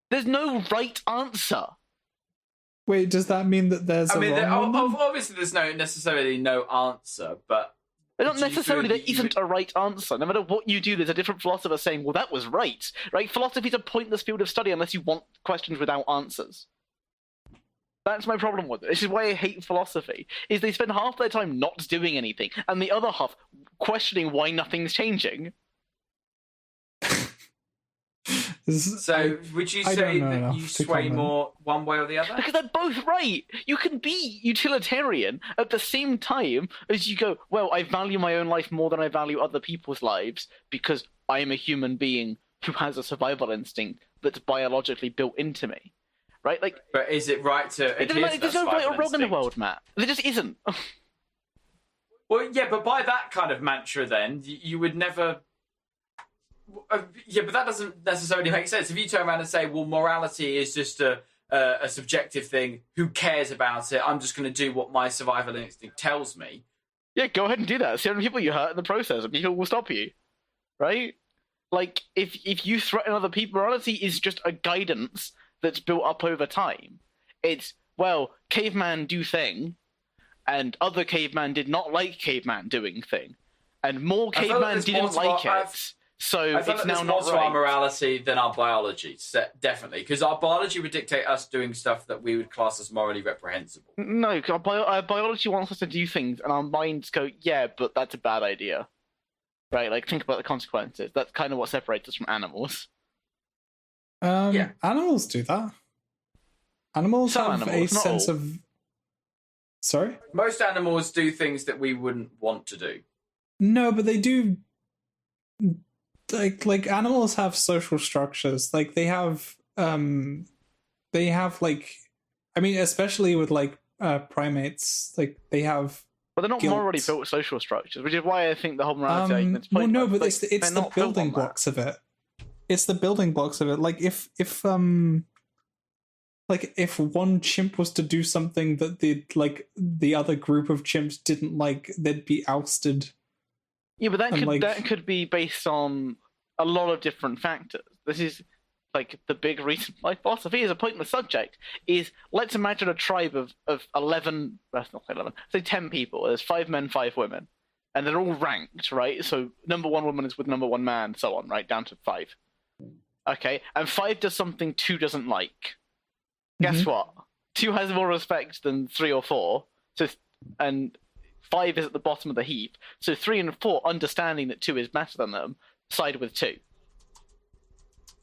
There's no right answer. Wait, does that mean that there's wrong one? Obviously there's necessarily no answer, but... Not necessarily there isn't a right answer. No matter what you do, there's a different philosopher saying, well, that was right. Right? Philosophy is a pointless field of study unless you want questions without answers. That's my problem with it. This is why I hate philosophy, is they spend half their time not doing anything, and the other half questioning why nothing's changing. So, would you say that you sway more one way or the other? Because they're both right. You can be utilitarian at the same time as you go, well, I value my own life more than I value other people's lives because I am a human being who has a survival instinct that's biologically built into me. Right? Like, but is it right to adhere to that survival instinct? There's no right or wrong in the world, Matt. There just isn't. Well, yeah, but by that kind of mantra then, you would never... Yeah, but that doesn't necessarily make sense. If you turn around and say, well, morality is just a subjective thing, who cares about it? I'm just going to do what my survival instinct tells me. Yeah, go ahead and do that. See how many people you hurt in the process, and people will stop you. Right? Like, if you threaten other people, morality is just a guidance that's built up over time. It's, well, caveman do thing, and other caveman did not like caveman doing thing. And more caveman didn't like it. So it's now not right. Our morality than our biology, definitely, because our biology would dictate us doing stuff that we would class as morally reprehensible. No, our biology wants us to do things, and our minds go, "Yeah, but that's a bad idea." Right? Like, think about the consequences. That's kind of what separates us from animals. Yeah, animals do that. Animals have a sense of. Sorry? Most animals do things that we wouldn't want to do. No, but they do like animals have social structures. Like they have like, I mean, especially with like primates, like they have. But they're not guilt. morally built social structures, which is why I think the whole morality argument's pointless. Well, no, but like, it's the building blocks of it. It's the building blocks of it. Like if one chimp was to do something that the other group of chimps didn't like, they'd be ousted. Yeah, but that could be based on a lot of different factors. This is like the big reason why philosophy is a pointless subject. Is let's imagine a tribe of 11, not 11, say 10 people. There's 5 men, 5 women, and they're all ranked, right? So number 1 woman is with number 1 man, so on, right down to 5. Okay, and 5 does something 2 doesn't like. Guess what? 2 has more respect than 3 or 4. So, and 5 is at the bottom of the heap. So 3 and 4, understanding that 2 is better than them, side with 2.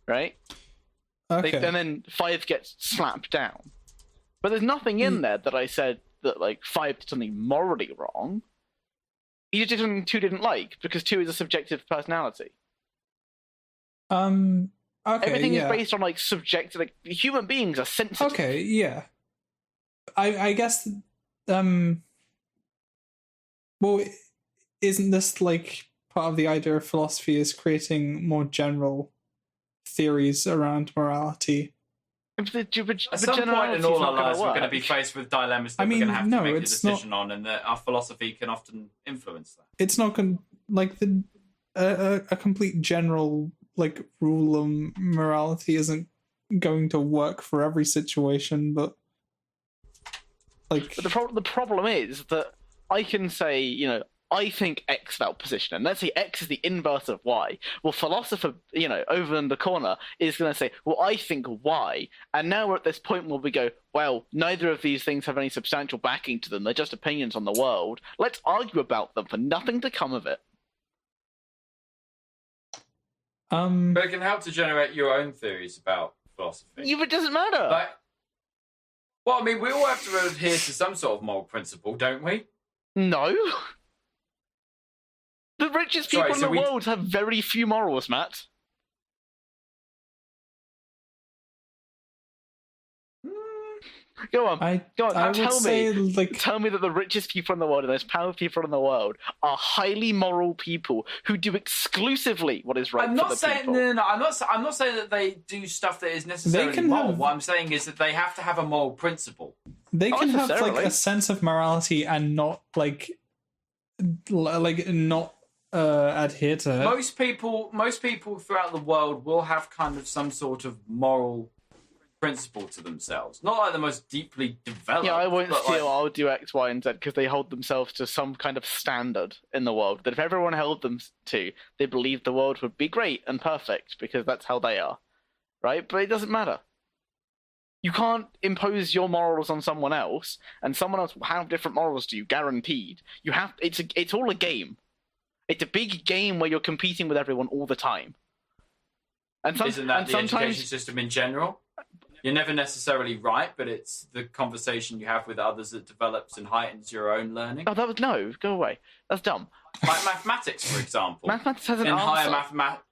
Right? Okay. And then 5 gets slapped down. But there's nothing in there that I said that like 5 did something morally wrong. He just did something 2 didn't like, because 2 is a subjective personality. Okay. Everything is based on like subjective. Like human beings are sensitive. Okay. Yeah. I guess. Well, isn't this like part of the idea of philosophy is creating more general theories around morality? At some point in all our lives, we're going to be faced with dilemmas that we're going to have to make a decision on, and that our philosophy can often influence that. It's not going like a complete general like rule of morality isn't going to work for every situation, but like. But the problem is that I can say, you know, I think X about position, and let's say X is the inverse of Y. Well, philosopher, you know, over in the corner is going to say, well, I think Y. And now we're at this point where we go, well, neither of these things have any substantial backing to them. They're just opinions on the world. Let's argue about them for nothing to come of it. But it can help to generate your own theories about philosophy. Yeah, but it doesn't matter. Like, well, I mean, we all have to adhere to some sort of moral principle, don't we? No. The richest people in the world have very few morals, Matt. Go on. Tell me that the richest people in the world and the most powerful people in the world are highly moral people who do exclusively what is right for the people. No. I'm not saying that they do stuff that is necessarily moral. What I'm saying is that they have to have a moral principle. They can have like a sense of morality and not like not adhere to it. Most people throughout the world will have kind of some sort of moral principle to themselves. Not like the most deeply developed. Yeah, I won't steal, I'll do X, Y, and Z because they hold themselves to some kind of standard in the world that if everyone held them to, they believe the world would be great and perfect because that's how they are. Right? But it doesn't matter. You can't impose your morals on someone else, and someone else will have different morals to you, guaranteed. You have it's all a game. It's a big game where you're competing with everyone all the time. And isn't that the education system in general? You're never necessarily right, but it's the conversation you have with others that develops and heightens your own learning. Oh, no, go away. That's dumb. Like mathematics, for example. Mathematics has an answer. But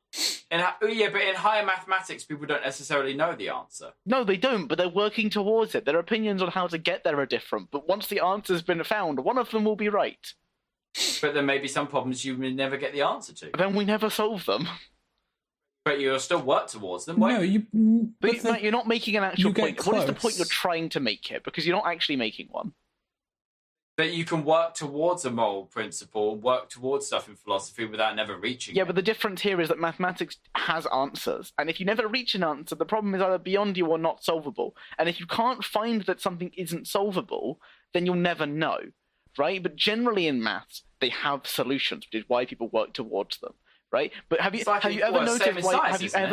in higher mathematics, people don't necessarily know the answer. No, they don't, but they're working towards it. Their opinions on how to get there are different, but once the answer's been found, one of them will be right. But there may be some problems you will never get the answer to. Then we never solve them. But you'll still work towards them, won't you? But you're not making an actual point. What is the point you're trying to make here? Because you're not actually making one. That you can work towards a moral principle, work towards stuff in philosophy without never reaching it. But the difference here is that mathematics has answers. And if you never reach an answer, the problem is either beyond you or not solvable. And if you can't find that something isn't solvable, then you'll never know. Right? But generally in maths, they have solutions, which is why people work towards them. Right, but have you ever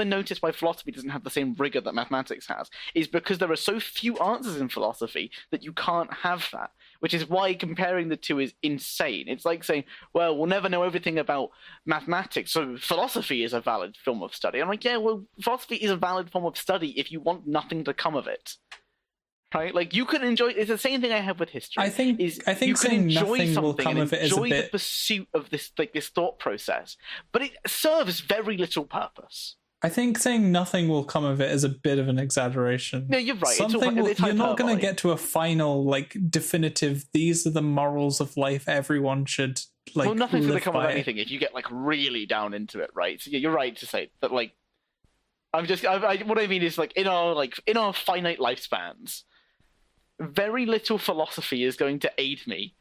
noticed why philosophy doesn't have the same rigor that mathematics has? Is because there are so few answers in philosophy that you can't have that. Which is why comparing the two is insane. It's like saying, well, we'll never know everything about mathematics, so philosophy is a valid form of study. I'm like, yeah, well, philosophy is a valid form of study if you want nothing to come of it. Right? Like, you can enjoy... It's the same thing I have with history. I think you can saying enjoy nothing will something come and of it is a enjoy the bit... pursuit of this thought process, but it serves very little purpose. I think saying nothing will come of it is a bit of an exaggeration. No, you're right. You're not going to get to a final, like, definitive, these are the morals of life everyone should, like, well, nothing's going to come by of anything if you get, like, really down into it, right? So, yeah, you're right to say that, like, what I mean is, like, in our finite lifespans, very little philosophy is going to aid me,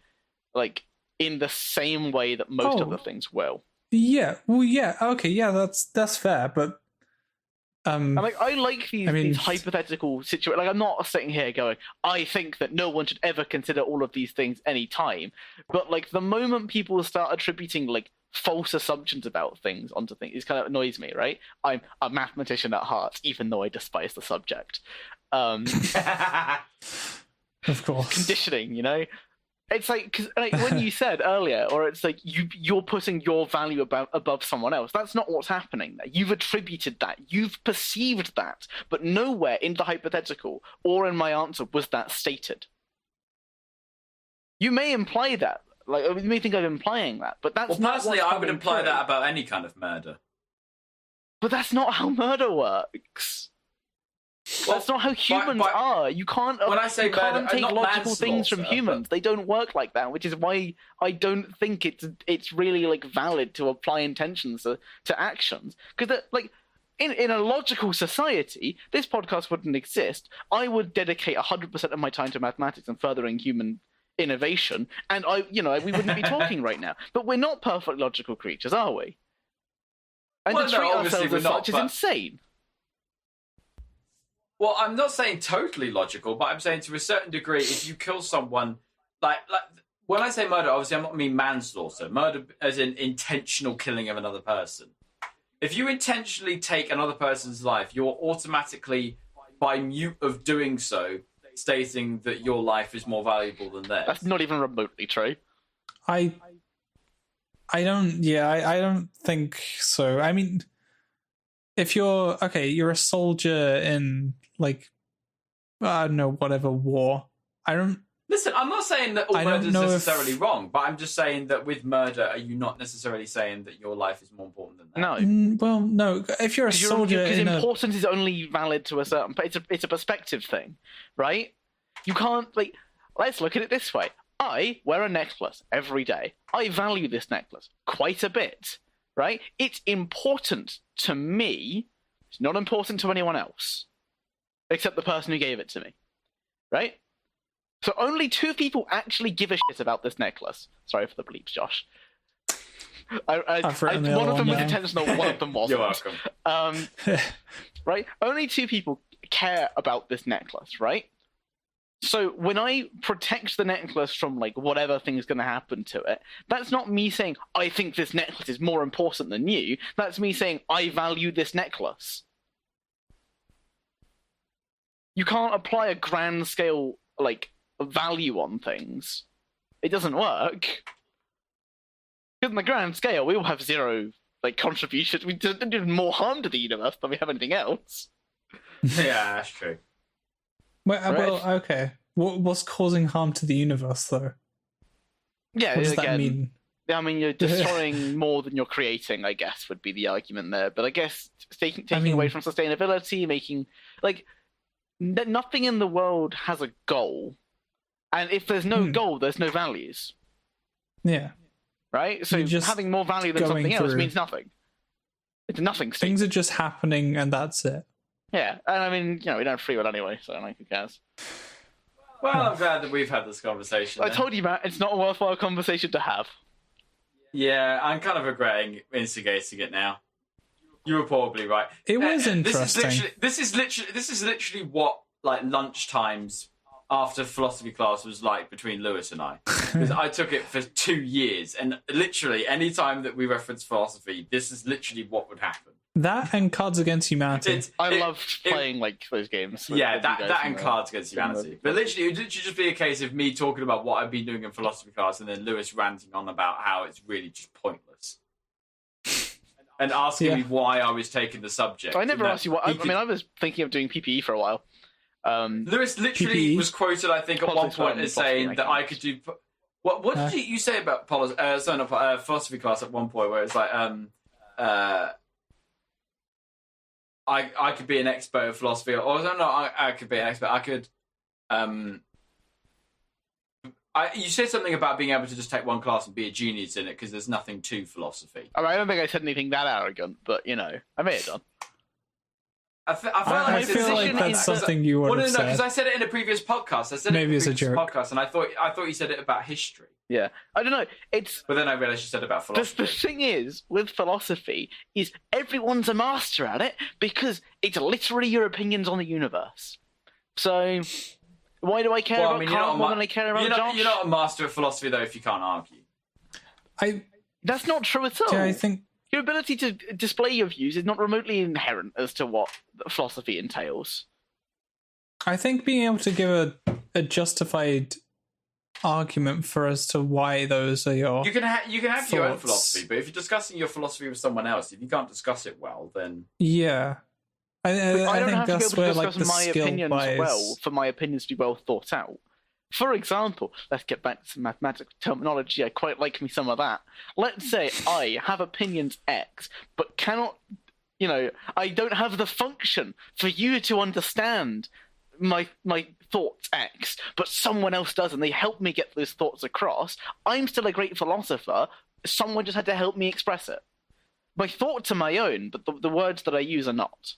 like, in the same way that most other things will. Yeah, well, yeah, okay, yeah, that's fair, but and, like, I like these hypothetical situations. Like, I'm not sitting here going, I think that no one should ever consider all of these things any time. But, like, the moment people start attributing, like, false assumptions about things onto things, it kind of annoys me, right? I'm a mathematician at heart, even though I despise the subject. Of course. Conditioning, you know? It's like, cause, like, when you said earlier, or it's like you're putting your value above someone else. That's not what's happening there. You've attributed that. You've perceived that. But nowhere in the hypothetical or in my answer was that stated. You may imply that. Like, you may think I'm implying that, but that's not personally, I would imply that about any kind of murder. But that's not how murder works. Well, that's not how humans are. You can't. When I say murder, take logical things from humans. They don't work like that, which is why I don't think it's really, like, valid to apply intentions to actions. Because, like, in a logical society, this podcast wouldn't exist. I would dedicate 100% of my time to mathematics and furthering human innovation, and we wouldn't be talking right now. But we're not perfect logical creatures, are we? And to treat ourselves as such is insane. Well, I'm not saying totally logical, but I'm saying to a certain degree, if you kill someone, like when I say murder, obviously I'm not mean manslaughter. Murder as in intentional killing of another person. If you intentionally take another person's life, you're automatically, by mute of doing so, stating that your life is more valuable than theirs. That's not even remotely true. I don't think so. I mean, if you're a soldier in, like, I don't know, whatever war. Listen, I'm not saying that all murder is necessarily wrong, but I'm just saying that with murder, are you not necessarily saying that your life is more important than that? No. Well, no. If you're a soldier, because importance is only valid to a certain. It's a perspective thing, right? You can't, like. Let's look at it this way. I wear a necklace every day. I value this necklace quite a bit, right? It's important to me. It's not important to anyone else, except the person who gave it to me, right? So only 2 people actually give a shit about this necklace. Sorry for the bleeps, Josh. One of them was intentional, one of them wasn't. You're welcome. Right? Only 2 people care about this necklace, right? So when I protect the necklace from, like, whatever thing's going to happen to it, that's not me saying, I think this necklace is more important than you. That's me saying, I value this necklace. You can't apply a grand scale, like, value on things. It doesn't work. Because in the grand scale, we all have 0, like, contributions. We do more harm to the universe than we have anything else. Yeah, that's true. Well, okay. What's causing harm to the universe, though? Yeah, what does that mean? I mean, you're destroying more than you're creating, I guess, would be the argument there. But I guess taking away from sustainability, making, like, nothing in the world has a goal. And if there's no goal, there's no values. Yeah. Right? So having more value than something else means nothing. It's a nothing state. Things are just happening, and that's it. Yeah, and I mean, we don't have free will anyway, so who cares? Well, I'm glad that we've had this conversation. I told you, Matt, it's not a worthwhile conversation to have. Yeah, I'm kind of regretting instigating it now. You were probably right. It was interesting. This is literally what, like, lunch times after philosophy class was like between Lewis and I. Because I took it for 2 years, and literally any time that we reference philosophy, this is literally what would happen. That and Cards Against Humanity. I loved playing like those games. Yeah, that and Cards Against Humanity. But literally, it would literally just be a case of me talking about what I've been doing in philosophy class, and then Lewis ranting on about how it's really just pointless, and asking me why I was taking the subject. I never asked you what. I mean, I was thinking of doing PPE for a while. Lewis literally was quoted, I think, at one point as saying that I could do. What did you say about philosophy class at one point, where it's like, I could be an expert in philosophy, or no, I could be an expert. I could. You said something about being able to just take one class and be a genius in it because there's nothing to philosophy. I don't think I said anything that arrogant, but I may have done. I feel like that's something you would have said. Because I said it in a previous podcast. I said maybe it in a previous podcast, and I thought you said it about history. Yeah, I don't know. But then I realised you said about philosophy. The thing is, with philosophy, is everyone's a master at it because it's literally your opinions on the universe. So why do I care about Carl more than I care about Josh? You're not a master of philosophy, though, if you can't argue. That's not true at all. Yeah, I think your ability to display your views is not remotely inherent as to what philosophy entails. I think being able to give a justified argument for as to why those are your you can have thoughts. Your own philosophy, but if you're discussing your philosophy with someone else, if you can't discuss it well, then yeah. I don't think have that's to be able to where discuss my opinions well for my opinions to be well thought out. For example, let's get back to some mathematical terminology. I quite like me some of that. Let's say I have opinions X, but cannot, I don't have the function for you to understand my thoughts X, but someone else does, and they help me get those thoughts across. I'm still a great philosopher. Someone just had to help me express it. My thoughts are my own, but the words that I use are not.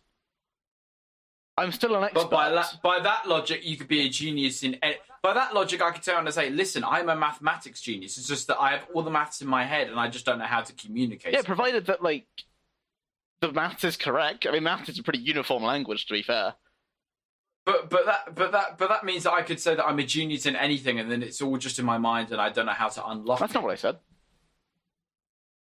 I'm still an expert. But by that logic, you could be a genius in. By that logic, I could turn around and say, "Listen, I'm a mathematics genius. It's just that I have all the maths in my head, and I just don't know how to communicate." Yeah, provided that the maths is correct. I mean, maths is a pretty uniform language, to be fair. But that means that I could say that I'm a genius in anything, and then it's all just in my mind, and I don't know how to unlock. That's not what I said.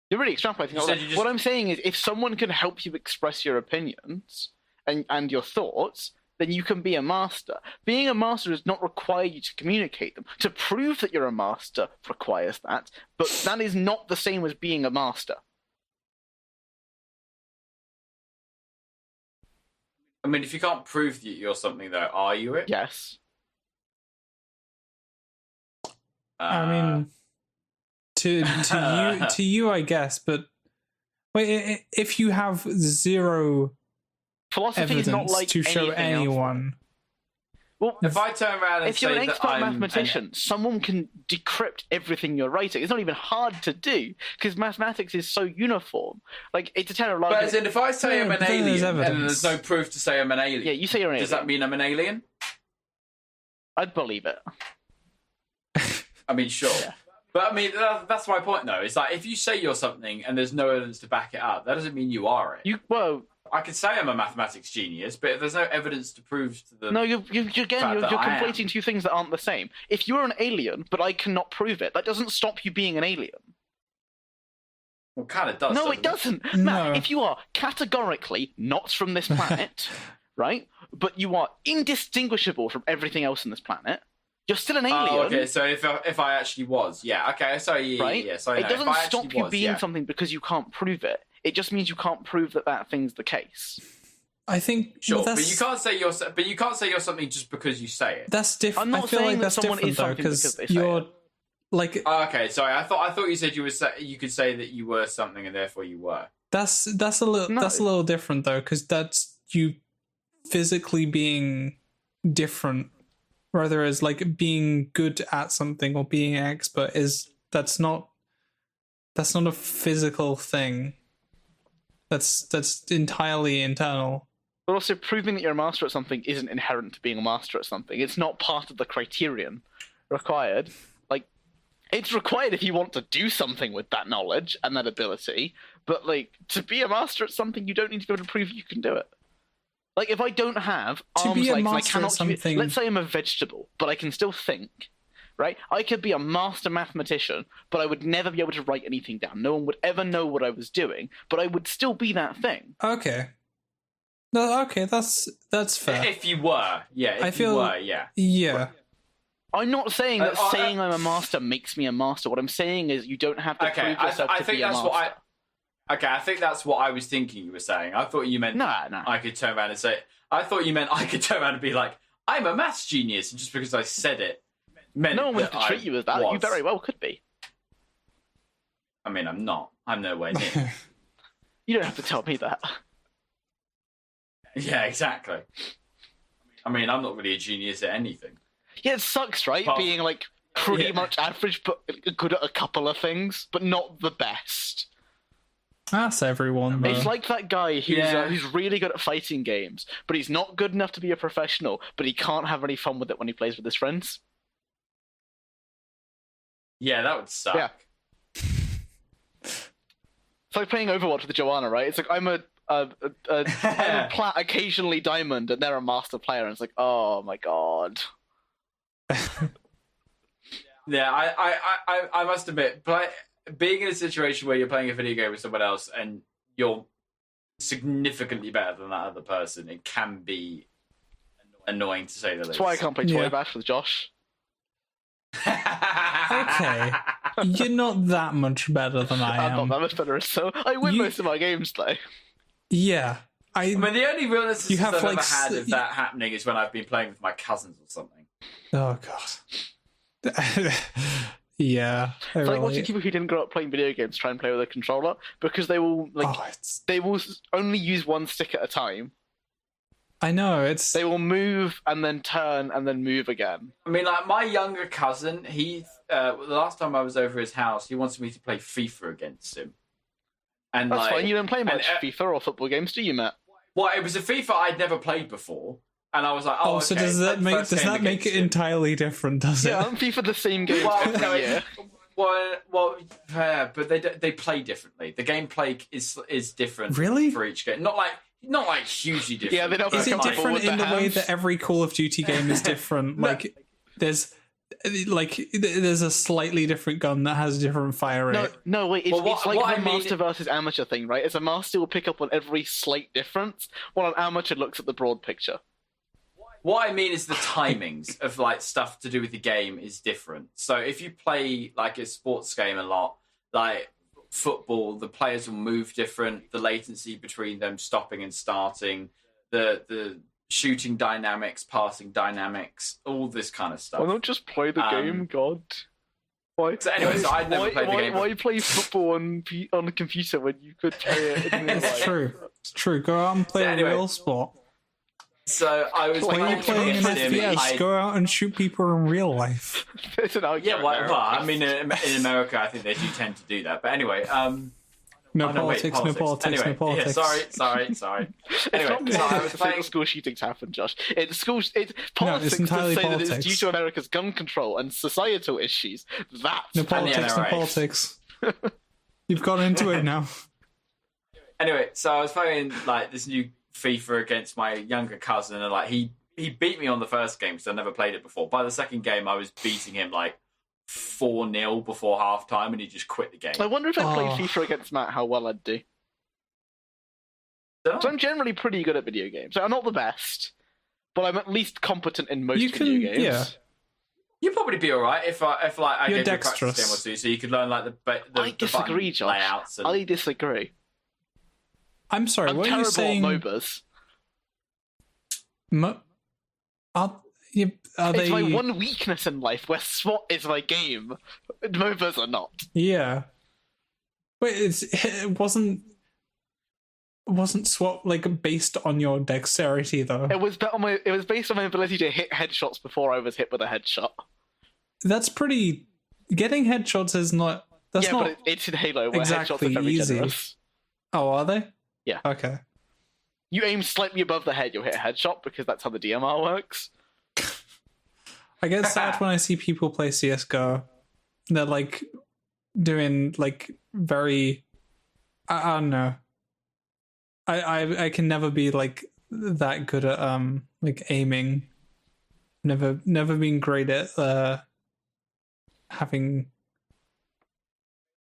You're really extrapolating. What I'm saying is, if someone can help you express your opinions and your thoughts, then you can be a master. Being a master does not require you to communicate them. To prove that you're a master requires that, but that is not the same as being a master. I mean, if you can't prove that you're something, though, are you it? Yes. I mean, to you, I guess. But wait, if you have zero philosophy evidence is not like to show anyone. Well, if I turn around and if you're say an that expert I'm mathematician, someone can decrypt everything you're writing. It's not even hard to do because mathematics is so uniform. Like, it's a terrible But argument. as in, if I say I'm an alien and there's no proof to say I'm an alien, Yeah, you say you're an alien. does that mean I'm an alien? I'd believe it. I mean, sure. Yeah. But I mean, that's my point, though. It's like, if you say you're something and there's no evidence to back it up, that doesn't mean you are it. I could say I'm a mathematics genius, but if there's no evidence to prove to the... No, you're conflating two things that aren't the same. If you're an alien, but I cannot prove it, that doesn't stop you being an alien. Well, kind of does. No, it doesn't. No. Matt, if you are categorically not from this planet, right, but you are indistinguishable from everything else on this planet, you're still an alien. Oh, okay, so if I actually was, yeah, okay, so yeah, right? yeah, so it doesn't stop you being yeah. something because you can't prove it. It just means you can't prove that thing's the case. I think sure, well, but you can't say you're something just because you say it. That's different. I'm not I feel saying like that that's someone different is though, something because they say you're it. like. Oh, okay, sorry. I thought you said you could say that you were something and therefore you were. That's a little different though, because that's you physically being different. Rather as like being good at something or being an expert that's not a physical thing. That's entirely internal. But also, proving that you're a master at something isn't inherent to being a master at something. It's not part of the criterion required. Like, it's required if you want to do something with that knowledge and that ability. But, like, to be a master at something, you don't need to be able to prove you can do it. Like, if I don't have arms, legs, and I cannot... Let's say I'm a vegetable, but I can still think, right? I could be a master mathematician, but I would never be able to write anything down. No one would ever know what I was doing, but I would still be that thing. Okay. No, okay, that's fair. If you were, yeah. Yeah. I'm not saying that saying I'm a master makes me a master. What I'm saying is you don't have to prove yourself to be a master. I think that's what I was thinking you were saying. I thought you meant No. I could turn around and say... I thought you meant I could turn around and be like, I'm a maths genius, and just because I said it meant No one would that treat you as that. was. You very well could be. I mean, I'm not. I'm nowhere near. You don't have to tell me that. Yeah, exactly. I mean, I'm not really a genius at anything. Yeah, it sucks, right? Being like pretty much average, but good at a couple of things, but not the best. That's everyone, though. It's like that guy who's really good at fighting games, but he's not good enough to be a professional, but he can't have any fun with it when he plays with his friends. Yeah, that would suck. Yeah. It's like playing Overwatch with Joanna, right? It's like I'm a plat, occasionally diamond, and they're a master player, and it's like, oh my god. Yeah, I must admit, being in a situation where you're playing a video game with someone else and you're significantly better than that other person, it can be annoying to say the least. That's why I can't play Toy Bash with Josh. Okay, you're not that much better than I am. I'm not that much better, so I win most of my games, though. Yeah. I mean, the only real instance I've like, ever had of that happening is when I've been playing with my cousins or something. Oh, God. Yeah. It's like watching people who didn't grow up playing video games try and play with a controller, because they will they will only use one stick at a time. I know, They will move and then turn and then move again. I mean, like, my younger cousin, the last time I was over his house, he wanted me to play FIFA against him. And that's fine, you don't play much FIFA or football games, do you, Matt? Well, it was a FIFA I'd never played before. And I was like, oh, okay. So does that make it entirely different, does it? Yeah, aren't FIFA the same game every year? Well, but they play differently. The gameplay is different for each game. Not like hugely different. Yeah, they don't. Is it different in the way that every Call of Duty game is different? Like there's a slightly different gun that has a different fire rate. No, wait. It's like the master versus amateur thing, right? It's a master will pick up on every slight difference, while an amateur looks at the broad picture. What I mean is the timings of like stuff to do with the game is different. So if you play like a sports game a lot, like football, the players will move different. The latency between them stopping and starting, the shooting dynamics, passing dynamics, all this kind of stuff. Why not just play the game, God? Why? So anyway, I'd never played the game. Why play football on the computer when you could play it in real life? It's true. Go out and play a real sport. So I was when you're playing an FPS, go out and shoot people in real life. Yeah, well, I mean, in America, I think they do tend to do that. But anyway, no politics. Anyway, yeah, sorry. Anyway, so I was playing. School shootings happen, Josh. It's politics entirely that say politics. that it's due to America's gun control and societal issues. That's no politics. You've got into it now. Anyway, so I was playing like this new FIFA against my younger cousin, and like he beat me on the first game because I never played it before. By the second game, I was beating him like 4-0 before halftime, and he just quit the game. I wonder if I played FIFA against Matt, how well I'd do. So I'm generally pretty good at video games. I'm not the best, but I'm at least competent in most video games. Yeah. You'd probably be all right if I You're gave dexterous. you a practice game or two, so you could learn like the I disagree, Josh. layouts. And... I disagree. I'm sorry. I'm what are you saying? At MOBAs. Are It's they... my one weakness in life, where SWAT is my game. MOBAs are not. Yeah. Wait, it wasn't SWAT like based on your dexterity though? It was based on my ability to hit headshots before I was hit with a headshot. That's pretty. Getting headshots is not. That's not but it's in Halo where exactly headshots are very easy. generous. Oh, are they? Yeah. Okay. You aim slightly above the head, you'll hit a headshot because that's how the DMR works. I get sad when I see people play CS:GO. They're like doing like very. I don't know. I can never be like that good at like aiming. Never been great at having.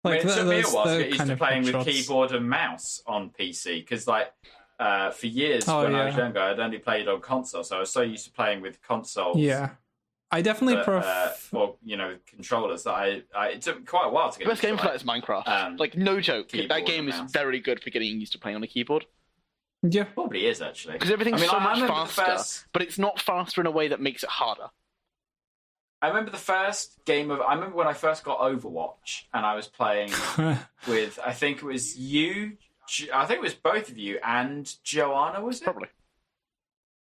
Like, it took me a while to get used to playing with headshots. keyboard and mouse on PC because, like, for years when I was younger, I'd only played on console, so I was so used to playing with consoles. Yeah, I definitely prefer, or controllers that it took quite a while to get. The best game for that is Minecraft. Like no joke, that game is very good for getting used to playing on a keyboard. Yeah. Probably is, actually. Because everything's so much faster, first... but it's not faster in a way that makes it harder. I remember the first game of... I remember when I first got Overwatch, and I was playing with, I think it was you, I think it was both of you, and Joanna, was it? Probably.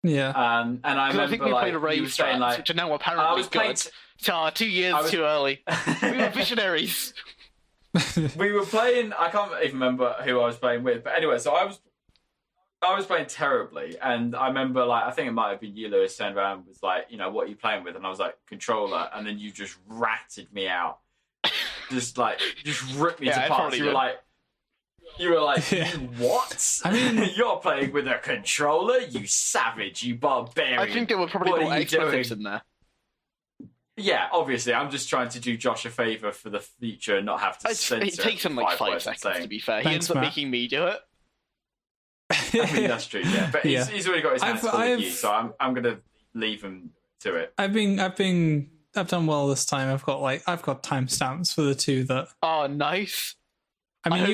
Yeah. And I remember, I think we played a Rave Strats, which are now apparently good. 2 years too early. We were visionaries. We were playing... I can't even remember who I was playing with, but anyway, so I was playing terribly, and I remember, like, I think it might have been you, Lewis, turned around and was like, what are you playing with? And I was like, controller, and then you just ratted me out. Just ripped me to parts. You were like, Yeah. You what? I mean, you're playing with a controller? You savage, you barbarian. I think there were probably more expletives in there. Yeah, obviously. I'm just trying to do Josh a favour for the future and not have to censor it takes him like 5 seconds, to be fair. He ends up making me do it. I mean, that's true, yeah. But he's already got his hands full with you, so I'm going to leave him to it. I've done well this time. I've got timestamps for the two that... Oh, nice. I mean,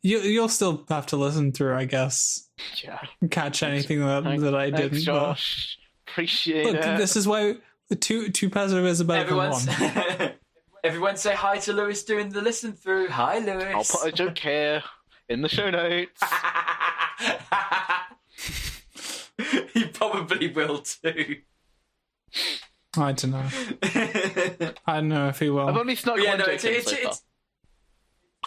you'll still have to listen through, I guess. Yeah. Catch anything that I didn't. Thanks, Josh. Appreciate it. This is why the two positives are better than one. Everyone say hi to Lewis doing the listen through. Hi, Lewis. I'll put a joke here in the show notes. He probably will too. I don't know. I don't know if he will. I've only snuck one joke in so far.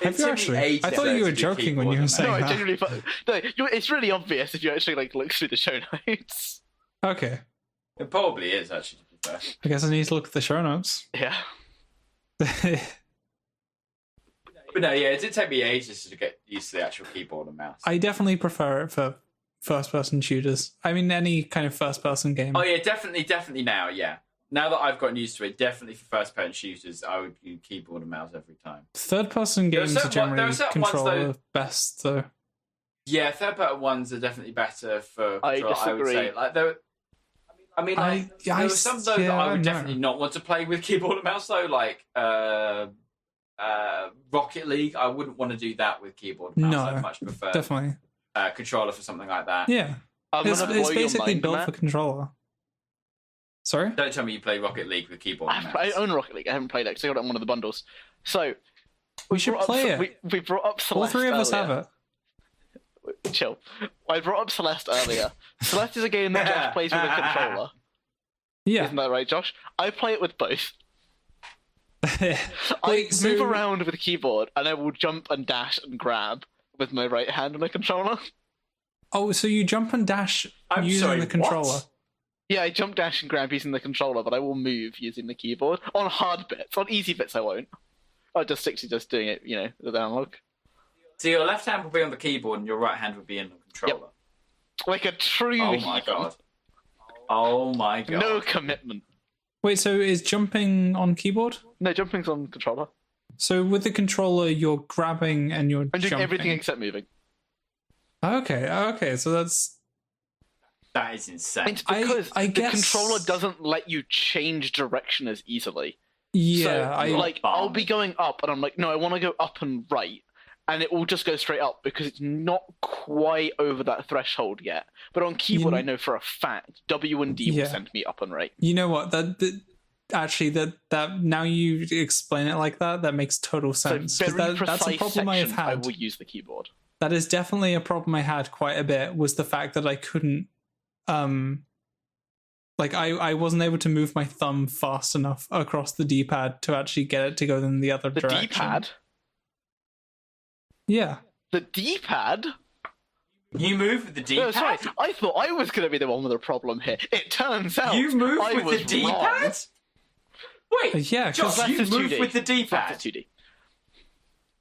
Have you actually? I thought you were joking when you were saying that. No, I genuinely thought... No, it's really obvious if you actually look through the show notes. Okay. It probably is, actually, to be fair. I guess I need to look at the show notes. Yeah. But no, yeah, it did take me ages to get used to the actual keyboard and mouse. I definitely prefer it for first-person shooters. I mean, any kind of first-person game. Oh, yeah, definitely now, yeah. Now that I've gotten used to it, definitely for first-person shooters, I would use keyboard and mouse every time. Third-person games are generally controller best, though. Yeah, third-person ones are definitely better for control, I disagree. I would say. There were some though that I would definitely not want to play with keyboard and mouse though, like Rocket League. I wouldn't want to do that with keyboard and mouse. No, I'd much prefer definitely controller for something like that. Yeah, it's basically built for controller. Sorry? Don't tell me you play Rocket League with keyboard and mouse. I own Rocket League. I haven't played it because I got it on one of the bundles. So we should play it. We brought up Celeste. All three of us have it. Chill. I brought up Celeste earlier. Celeste is a game that Josh plays with a controller. Yeah. Isn't that right, Josh? I play it with both. I move around with a keyboard and I will jump and dash and grab with my right hand on a controller. Oh, so you jump and dash using the controller? What? Yeah, I jump, dash, and grab using the controller, but I will move using the keyboard. On hard bits. On easy bits, I won't. I'll just stick to just doing it, with analog. So your left hand will be on the keyboard and your right hand will be in the controller? Yep. Like a true Oh my god. Oh my god. No commitment. Wait, so is jumping on keyboard? No, jumping's on controller. So with the controller, you're grabbing and you're I'm doing jumping. everything except moving. Okay, so that is insane. It's because I the guess... controller doesn't let you change direction as easily. Yeah, so, I'll be going up, and I'm like, no, I want to go up and right, and it will just go straight up because it's not quite over that threshold yet. But on keyboard, I know for a fact W and D will send me up and right. You know what? That now you explain it like that, that makes total sense. So very that's a problem I have had. I will use the keyboard. That is definitely a problem I had quite a bit. Was the fact that I couldn't. I wasn't able to move my thumb fast enough across the D-pad to actually get it to go in the other direction. The D-pad? Yeah. The D-pad? You move with the D-pad? No, sorry. I thought I was going to be the one with a problem here. It turns out you move I with was the D-pad? Wrong. because Wait, Josh, you move with the D-pad? That's 2D.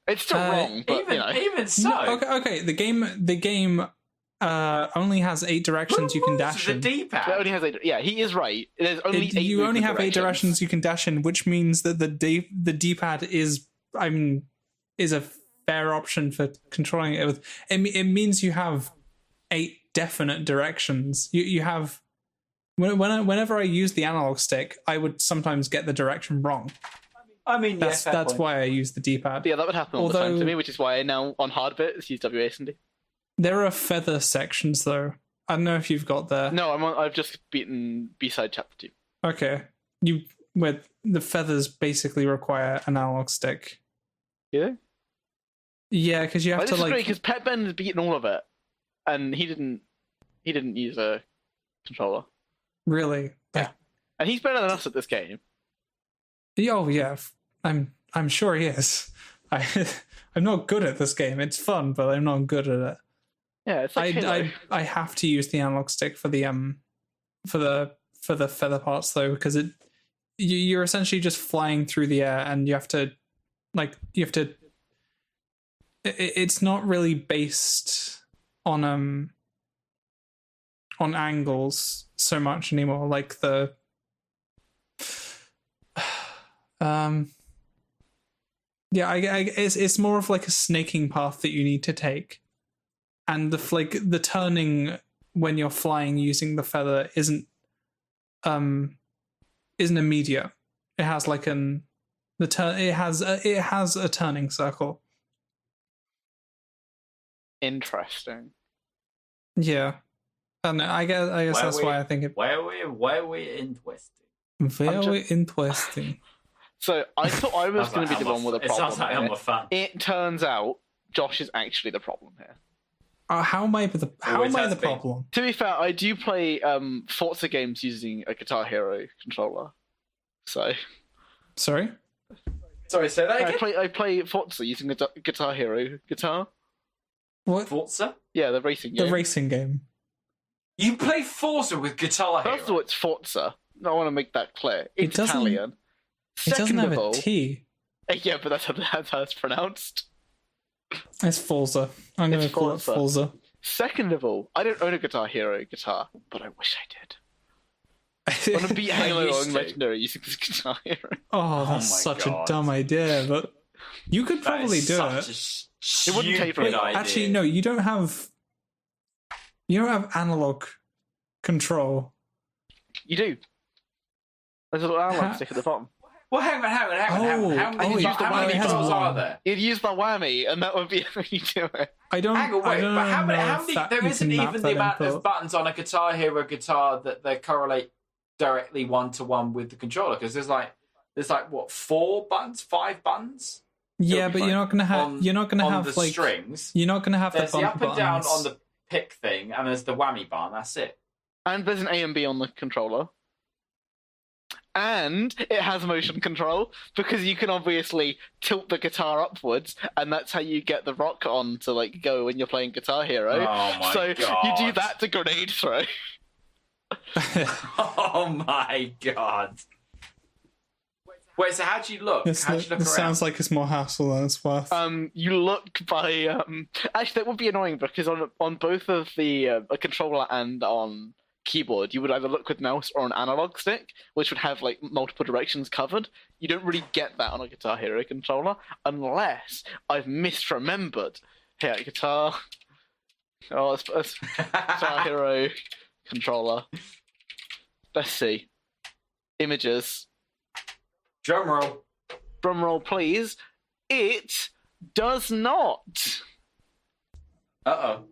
It's still wrong, but even so. No, okay. The game only has 8 directions you can dash in. The D-pad. It only has 8. Yeah, he is right. There's only 8. You only have 8 directions you can dash in, which means that the D-pad is a fair option for controlling it with. It means you have 8 definite directions. You have. Whenever I use the analog stick, I would sometimes get the direction wrong. I mean, that's why I use the D-pad. Yeah, that would happen all the time to me, which is why I now on hard bits use WASD. There are feather sections though. I don't know if you've got there. No, I've just beaten B-side chapter 2. Okay. Where the feathers basically require an analog stick. Yeah? Yeah, because you have to This is like. great because Pet Ben has beaten all of it, and he didn't use a controller. Really? Yeah. And he's better than us at this game. Oh yeah, I'm sure he is. I'm not good at this game. It's fun, but I'm not good at it. Yeah, it's like Halo. I have to use the analog stick for the feather parts though, because you're essentially just flying through the air, and you have to. It's not really based on angles so much anymore. Like the it's more of like a snaking path that you need to take, and the turning when you're flying using the feather isn't immediate. It has like it has a turning circle. Interesting. Yeah, and I guess that's why I think it. Why are we interesting? Very interesting. So I thought I was going to be the one with a problem. It sounds like I'm a fan. It turns out Josh is actually the problem here. How am I the problem? To be fair, I do play Forza games using a Guitar Hero controller. So. Sorry, say that again. I play Forza using a Guitar Hero guitar. What? Forza? Yeah, the racing game. The racing game. You play Forza with Guitar Hero? First of all, it's Forza. I want to make that clear. It's Italian. It doesn't have a T. Yeah, but that's how it's pronounced. It's Forza. I'm going to call it Forza. Second of all, I don't own a Guitar Hero guitar, but I wish I did. I want to beat Halo on Legendary using this Guitar Hero. Oh, that's such a dumb idea, but you could probably do it. It wouldn't take for an idea. Actually, no, you don't have analog control. You do. There's a little analog stick at the bottom. Well, hang on. How many controls are there? You'd use the whammy, and that would be how you do it. I don't. Hang on, wait, but how many? There isn't even the amount of buttons on a Guitar Hero guitar that they correlate directly 1-to-1 with the controller, because there's like what, 4 buttons, 5 buttons? Yeah, but you're not gonna have the like strings. You're not gonna have there's the bumper up and down buttons on the pick thing, and there's the whammy bar, and that's it. And there's an A and B on the controller. And it has motion control, because you can obviously tilt the guitar upwards, and that's how you get the rock on to like go when you're playing Guitar Hero. Oh my God. God. You do that to grenade throw. Oh my God. Wait, so how do you look? How do you look around? It sounds like it's more hassle than it's worth. You look by actually that would be annoying, because on both of the controller and on keyboard, you would either look with mouse or an analog stick, which would have like multiple directions covered. You don't really get that on a Guitar Hero controller, unless I've misremembered. Here, guitar. Oh, it's Guitar Hero controller. Let's see. Images. Drum roll. Drum roll, please. It does not. Uh-oh.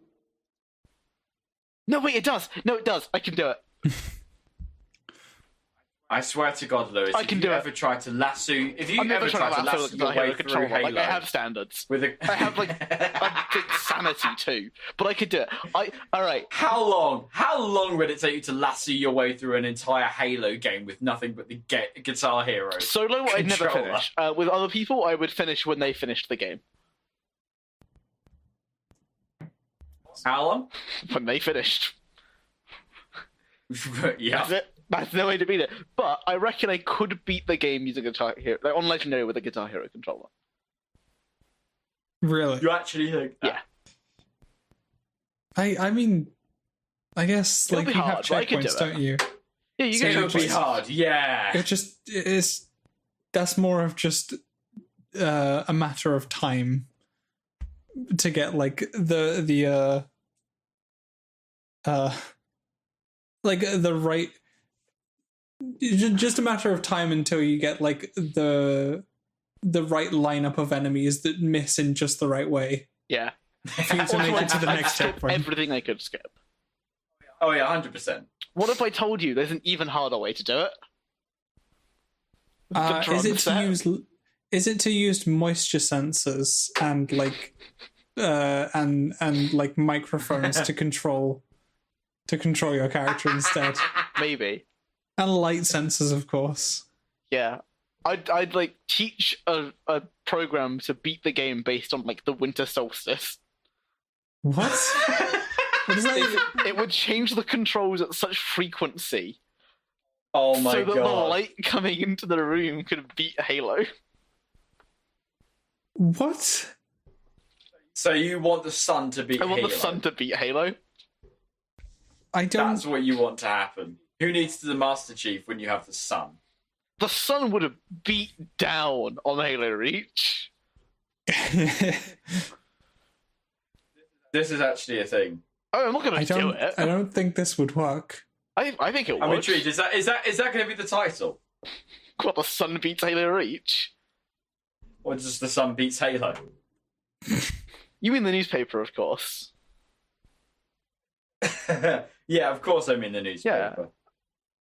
No, wait, it does. No, it does. I can do it. I swear to God, Lewis, I can do it. If you ever tried to lasso your way through controller, Halo, like I have standards. I have like sanity too, but I could do it. All right. How long would it take you to lasso your way through an entire Halo game with nothing but the Guitar Hero? Solo, I'd never finish. With other people, I would finish when they finished the game. How long? When they finished. Yeah. That's it. That's no way to beat it. But I reckon I could beat the game using Guitar Hero, like on Legendary with a Guitar Hero controller. Really? You actually think that? Yeah. I mean, I guess like you have checkpoints, don't you? Yeah, you get It would be hard. Yeah. That's more of just a matter of time to get like the right. Just a matter of time until you get like the right lineup of enemies that miss in just the right way. Yeah. for you to make it to the next checkpoint. Everything I could skip. Oh yeah, 100%. What if I told you there's an even harder way to do it? Is it to use moisture sensors and like microphones to control your character instead? Maybe. And light sensors, of course. Yeah. I'd like teach a program to beat the game based on like the winter solstice. What? What is that? It would change the controls at such frequency. Oh my so that god. the light coming into the room could beat Halo. What? So you want the sun to beat Halo? I want the sun to beat Halo. I don't. That's what you want to happen. Who needs the Master Chief when you have the sun? The sun would have beat down on Halo Reach. This is actually a thing. Oh, I'm not going to do it. I don't think this would work. I think it would. I'm intrigued. Is that going to be the title? What, the sun beats Halo Reach? Or just the sun beats Halo? You mean the newspaper, of course. Yeah, of course I mean the newspaper.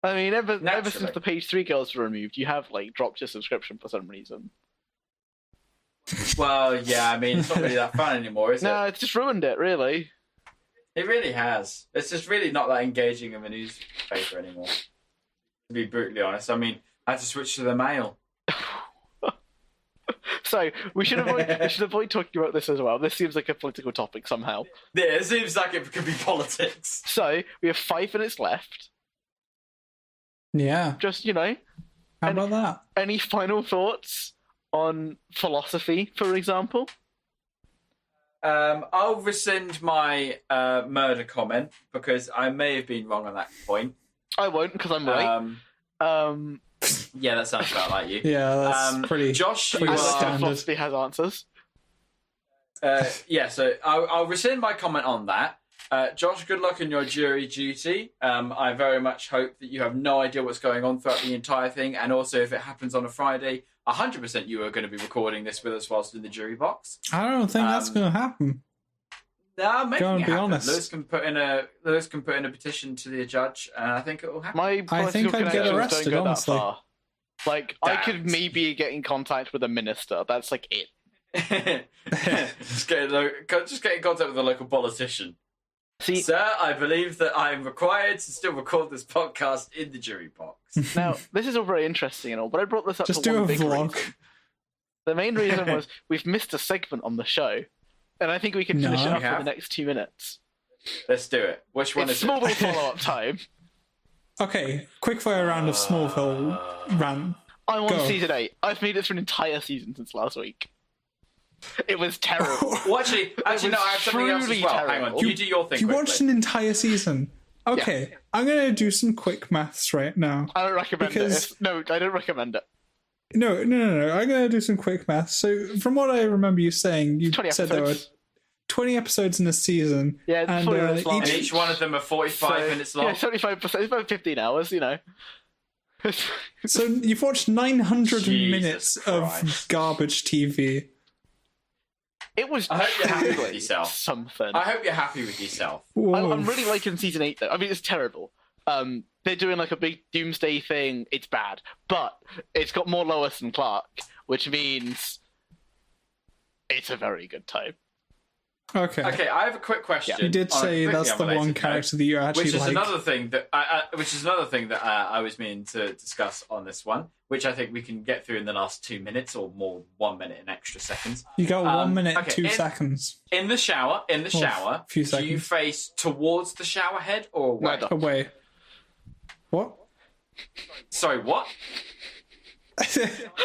I mean, ever since the Page 3 girls were removed, you have like dropped your subscription for some reason. Well, yeah, I mean, it's not really that fun anymore, is it? No, it's just ruined it, really. It really has. It's just really not that engaging of a newspaper anymore. To be brutally honest, I mean, I had to switch to the Mail. So we should avoid talking about this as well. This seems like a political topic somehow. Yeah, it seems like it could be politics. So we have 5 minutes left. Yeah. Just How about that? Any final thoughts on philosophy, for example? I'll rescind my murder comment because I may have been wrong on that point. I won't because I'm right. Yeah, that sounds about like you. Yeah, that's pretty. Josh, pretty standard. Philosophy has answers. Yeah, so I'll rescind my comment on that. Josh, good luck in your jury duty. I very much hope that you have no idea what's going on throughout the entire thing, and also if it happens on a Friday, 100% you are going to be recording this with us whilst in the jury box. I don't think that's going to happen. No, maybe Go and be honest. Lewis can put in a petition to the judge, and I think it will happen. I think I'd get arrested, honestly. Like, I could maybe get in contact with a minister. That's like it. just get in contact with a local politician. See, sir, I believe that I am required to still record this podcast in the jury box. Now, this is all very interesting and all, but I brought this up just for do one a big vlog. reason. The main reason was we've missed a segment on the show, and I think we can finish it up in the next 2 minutes. Let's do it. Which one is it? Smallville follow-up time. Okay, quickfire round of Smallville rant. I'm on Go. season 8. I've made it through an entire season since last week. It was terrible. Well, actually, no, I have something else as well. Terrible. Hang on, you do your thing. You quickly. watched an entire season. Okay, I'm going to do some quick maths right now. I don't recommend it. No, I don't recommend it. No. I'm going to do some quick maths. So, from what I remember you saying, you said there were 20 episodes in a season. Yeah, and 40 minutes long. And each one of them are 45 minutes long. Yeah, 75%. It's about 15 hours, you know. So, you've watched 900 Jesus minutes Christ. of garbage TV. It was I hope you're happy with truly yourself. something. I hope you're happy with yourself. I'm really liking season 8 though. I mean, it's terrible. They're doing like a big doomsday thing. It's bad, but it's got more Lois and Clark, which means it's a very good time. Okay, I have a quick question. You did say that's the one character that you actually which is like. another thing that I was meaning to discuss on this one, which I think we can get through in the last 2 minutes or more, 1 minute and extra seconds. You got 1 minute, okay, 2 seconds. In the shower, Few do you seconds. face towards the shower head or away? Neither. Away. What? Sorry, what?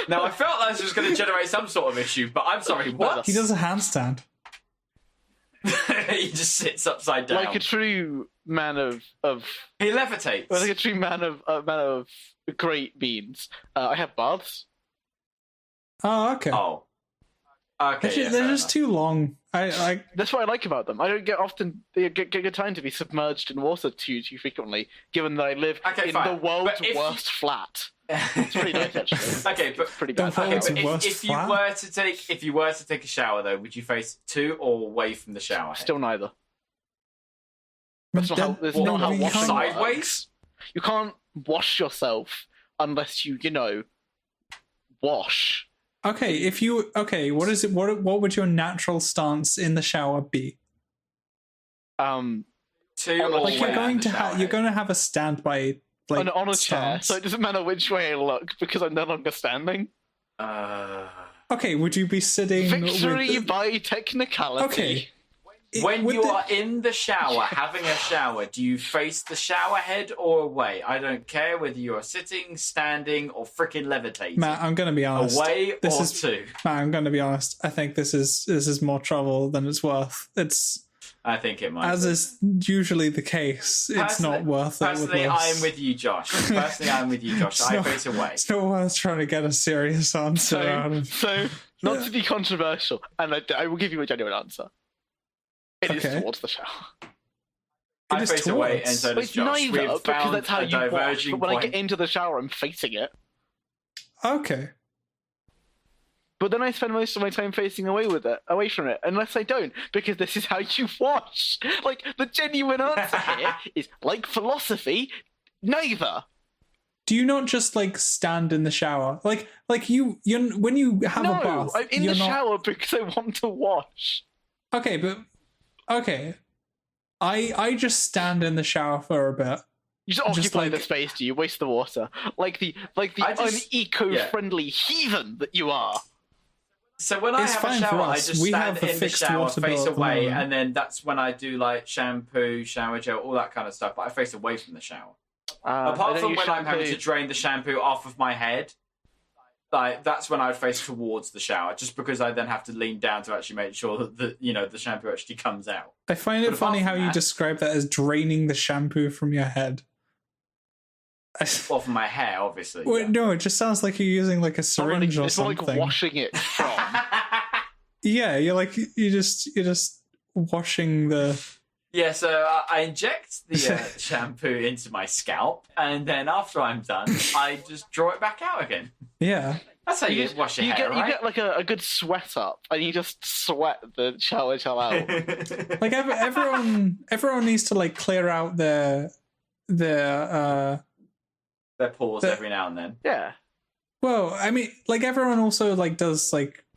Now I felt like this was going to generate some sort of issue, but I'm sorry, what? He does a handstand. He just sits upside down. Like a true man of He levitates. like a true man of great beans. I have baths. Oh, okay. Oh, Okay, They're just too long. That's what I like about them. I don't get good time to be submerged in water too frequently, given that I live in the world's worst flat. It's pretty nice, actually. Okay, but pretty bad. Okay, but if you were to take a shower though, would you face to or away from the shower? Still neither. That's not how washing sideways works. You can't wash yourself unless you wash. Okay, what is it? What would your natural stance in the shower be? To or like you're going to have a standby on a chair, stance. so it doesn't matter which way I look because I'm no longer standing. Okay, would you be sitting? Victory by technicality. Okay. When you are in the shower, having a shower, do you face the shower head or away? I don't care whether you are sitting, standing, or freaking levitating. Matt, I'm going to be honest. Away or to? Matt, I'm going to be honest. I think this is more trouble than it's worth. I think it might. As is usually the case, it's not worth it. Personally, I am with you, Josh. I face away. It's not worth trying to get a serious answer out of. So, not to be controversial, and I will give you a genuine answer. It is towards the shower. I face away, and so does Josh. Neither, because that's how you wash. But when I get into the shower, I'm facing it. Okay. But then I spend most of my time facing away from it, unless I don't, because this is how you wash. Like, the genuine answer here is, like philosophy, neither. Do you not just stand in the shower? Like you when you have a bath? No, I'm in the shower because I want to wash. Okay, but I just stand in the shower for a bit. You just occupy the space, do you? Waste the water. Like the uneco-friendly heathen that you are. So when I have a shower, I just stand in the shower, face away, and then that's when I do shampoo, shower gel, all that kind of stuff, but I face away from the shower. Apart from when I'm having to drain the shampoo off of my head, that's when I would face towards the shower, just because I then have to lean down to actually make sure that the shampoo actually comes out. I find it funny how you describe that as draining the shampoo from your head. Well, from my hair, obviously. Well, no, it just sounds like you're using a syringe or something. It's more like washing it from. Yeah, you're just washing the. Yeah, so I inject the shampoo into my scalp, and then after I'm done, I just draw it back out again. Yeah. That's how you wash your hair, right? You get a good sweat up, and you just sweat the shower gel out. Everyone needs to clear out their pores every now and then. Yeah. Well, I mean, everyone also does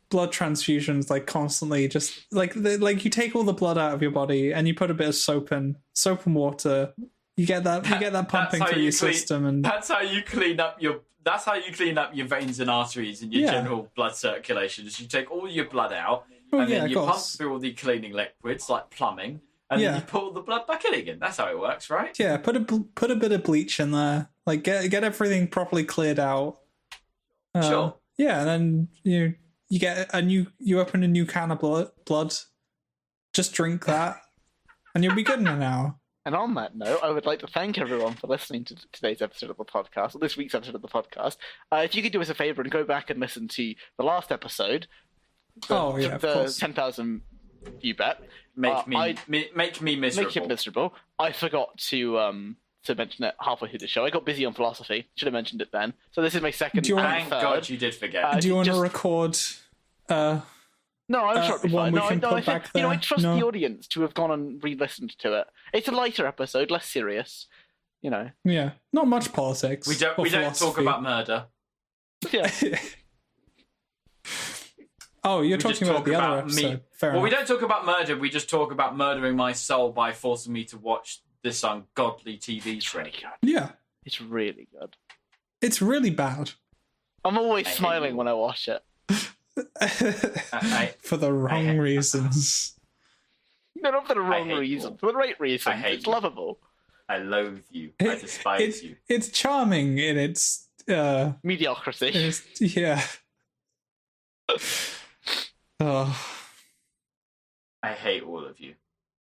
blood transfusions constantly. Just you take all the blood out of your body and you put a bit of soap and water. You get that pumping through your system, and that's how you clean up your veins and arteries and your general blood circulation. Is you take all your blood out and then you pump through all the cleaning liquids like plumbing. And then you put all the blood back in again. That's how it works, right? Yeah, put a bit of bleach in there. Get everything properly cleared out. Sure. Yeah, and then you get you open a new can of blood. Just drink that, and you'll be good in an hour. And on that note, I would like to thank everyone for listening to today's episode of the podcast, or this week's episode of the podcast. If you could do us a favor and go back and listen to the last episode, the 10,000 you bet. Make me miserable. Make you miserable. I forgot to mention it halfway through the show. I got busy on philosophy. Should have mentioned it then. So this is my second. Thank God you did forget. Do you want to record? No, I'm sure it'll be fine. I trust the audience to have gone and re-listened to it. It's a lighter episode, less serious. Yeah, not much politics. We don't talk about murder. Yeah. Oh, you're talking about the other episode. Fair enough. We don't talk about murder. We just talk about murdering my soul by forcing me to watch this ungodly TV show. Yeah. It's really good. It's really bad. I'm always smiling when I watch it. For the wrong reasons. No, not for the wrong reasons. For the right reasons. It's lovable. I loathe you. I despise you. It's charming in its... mediocrity. Yeah. Oh. I hate all of you.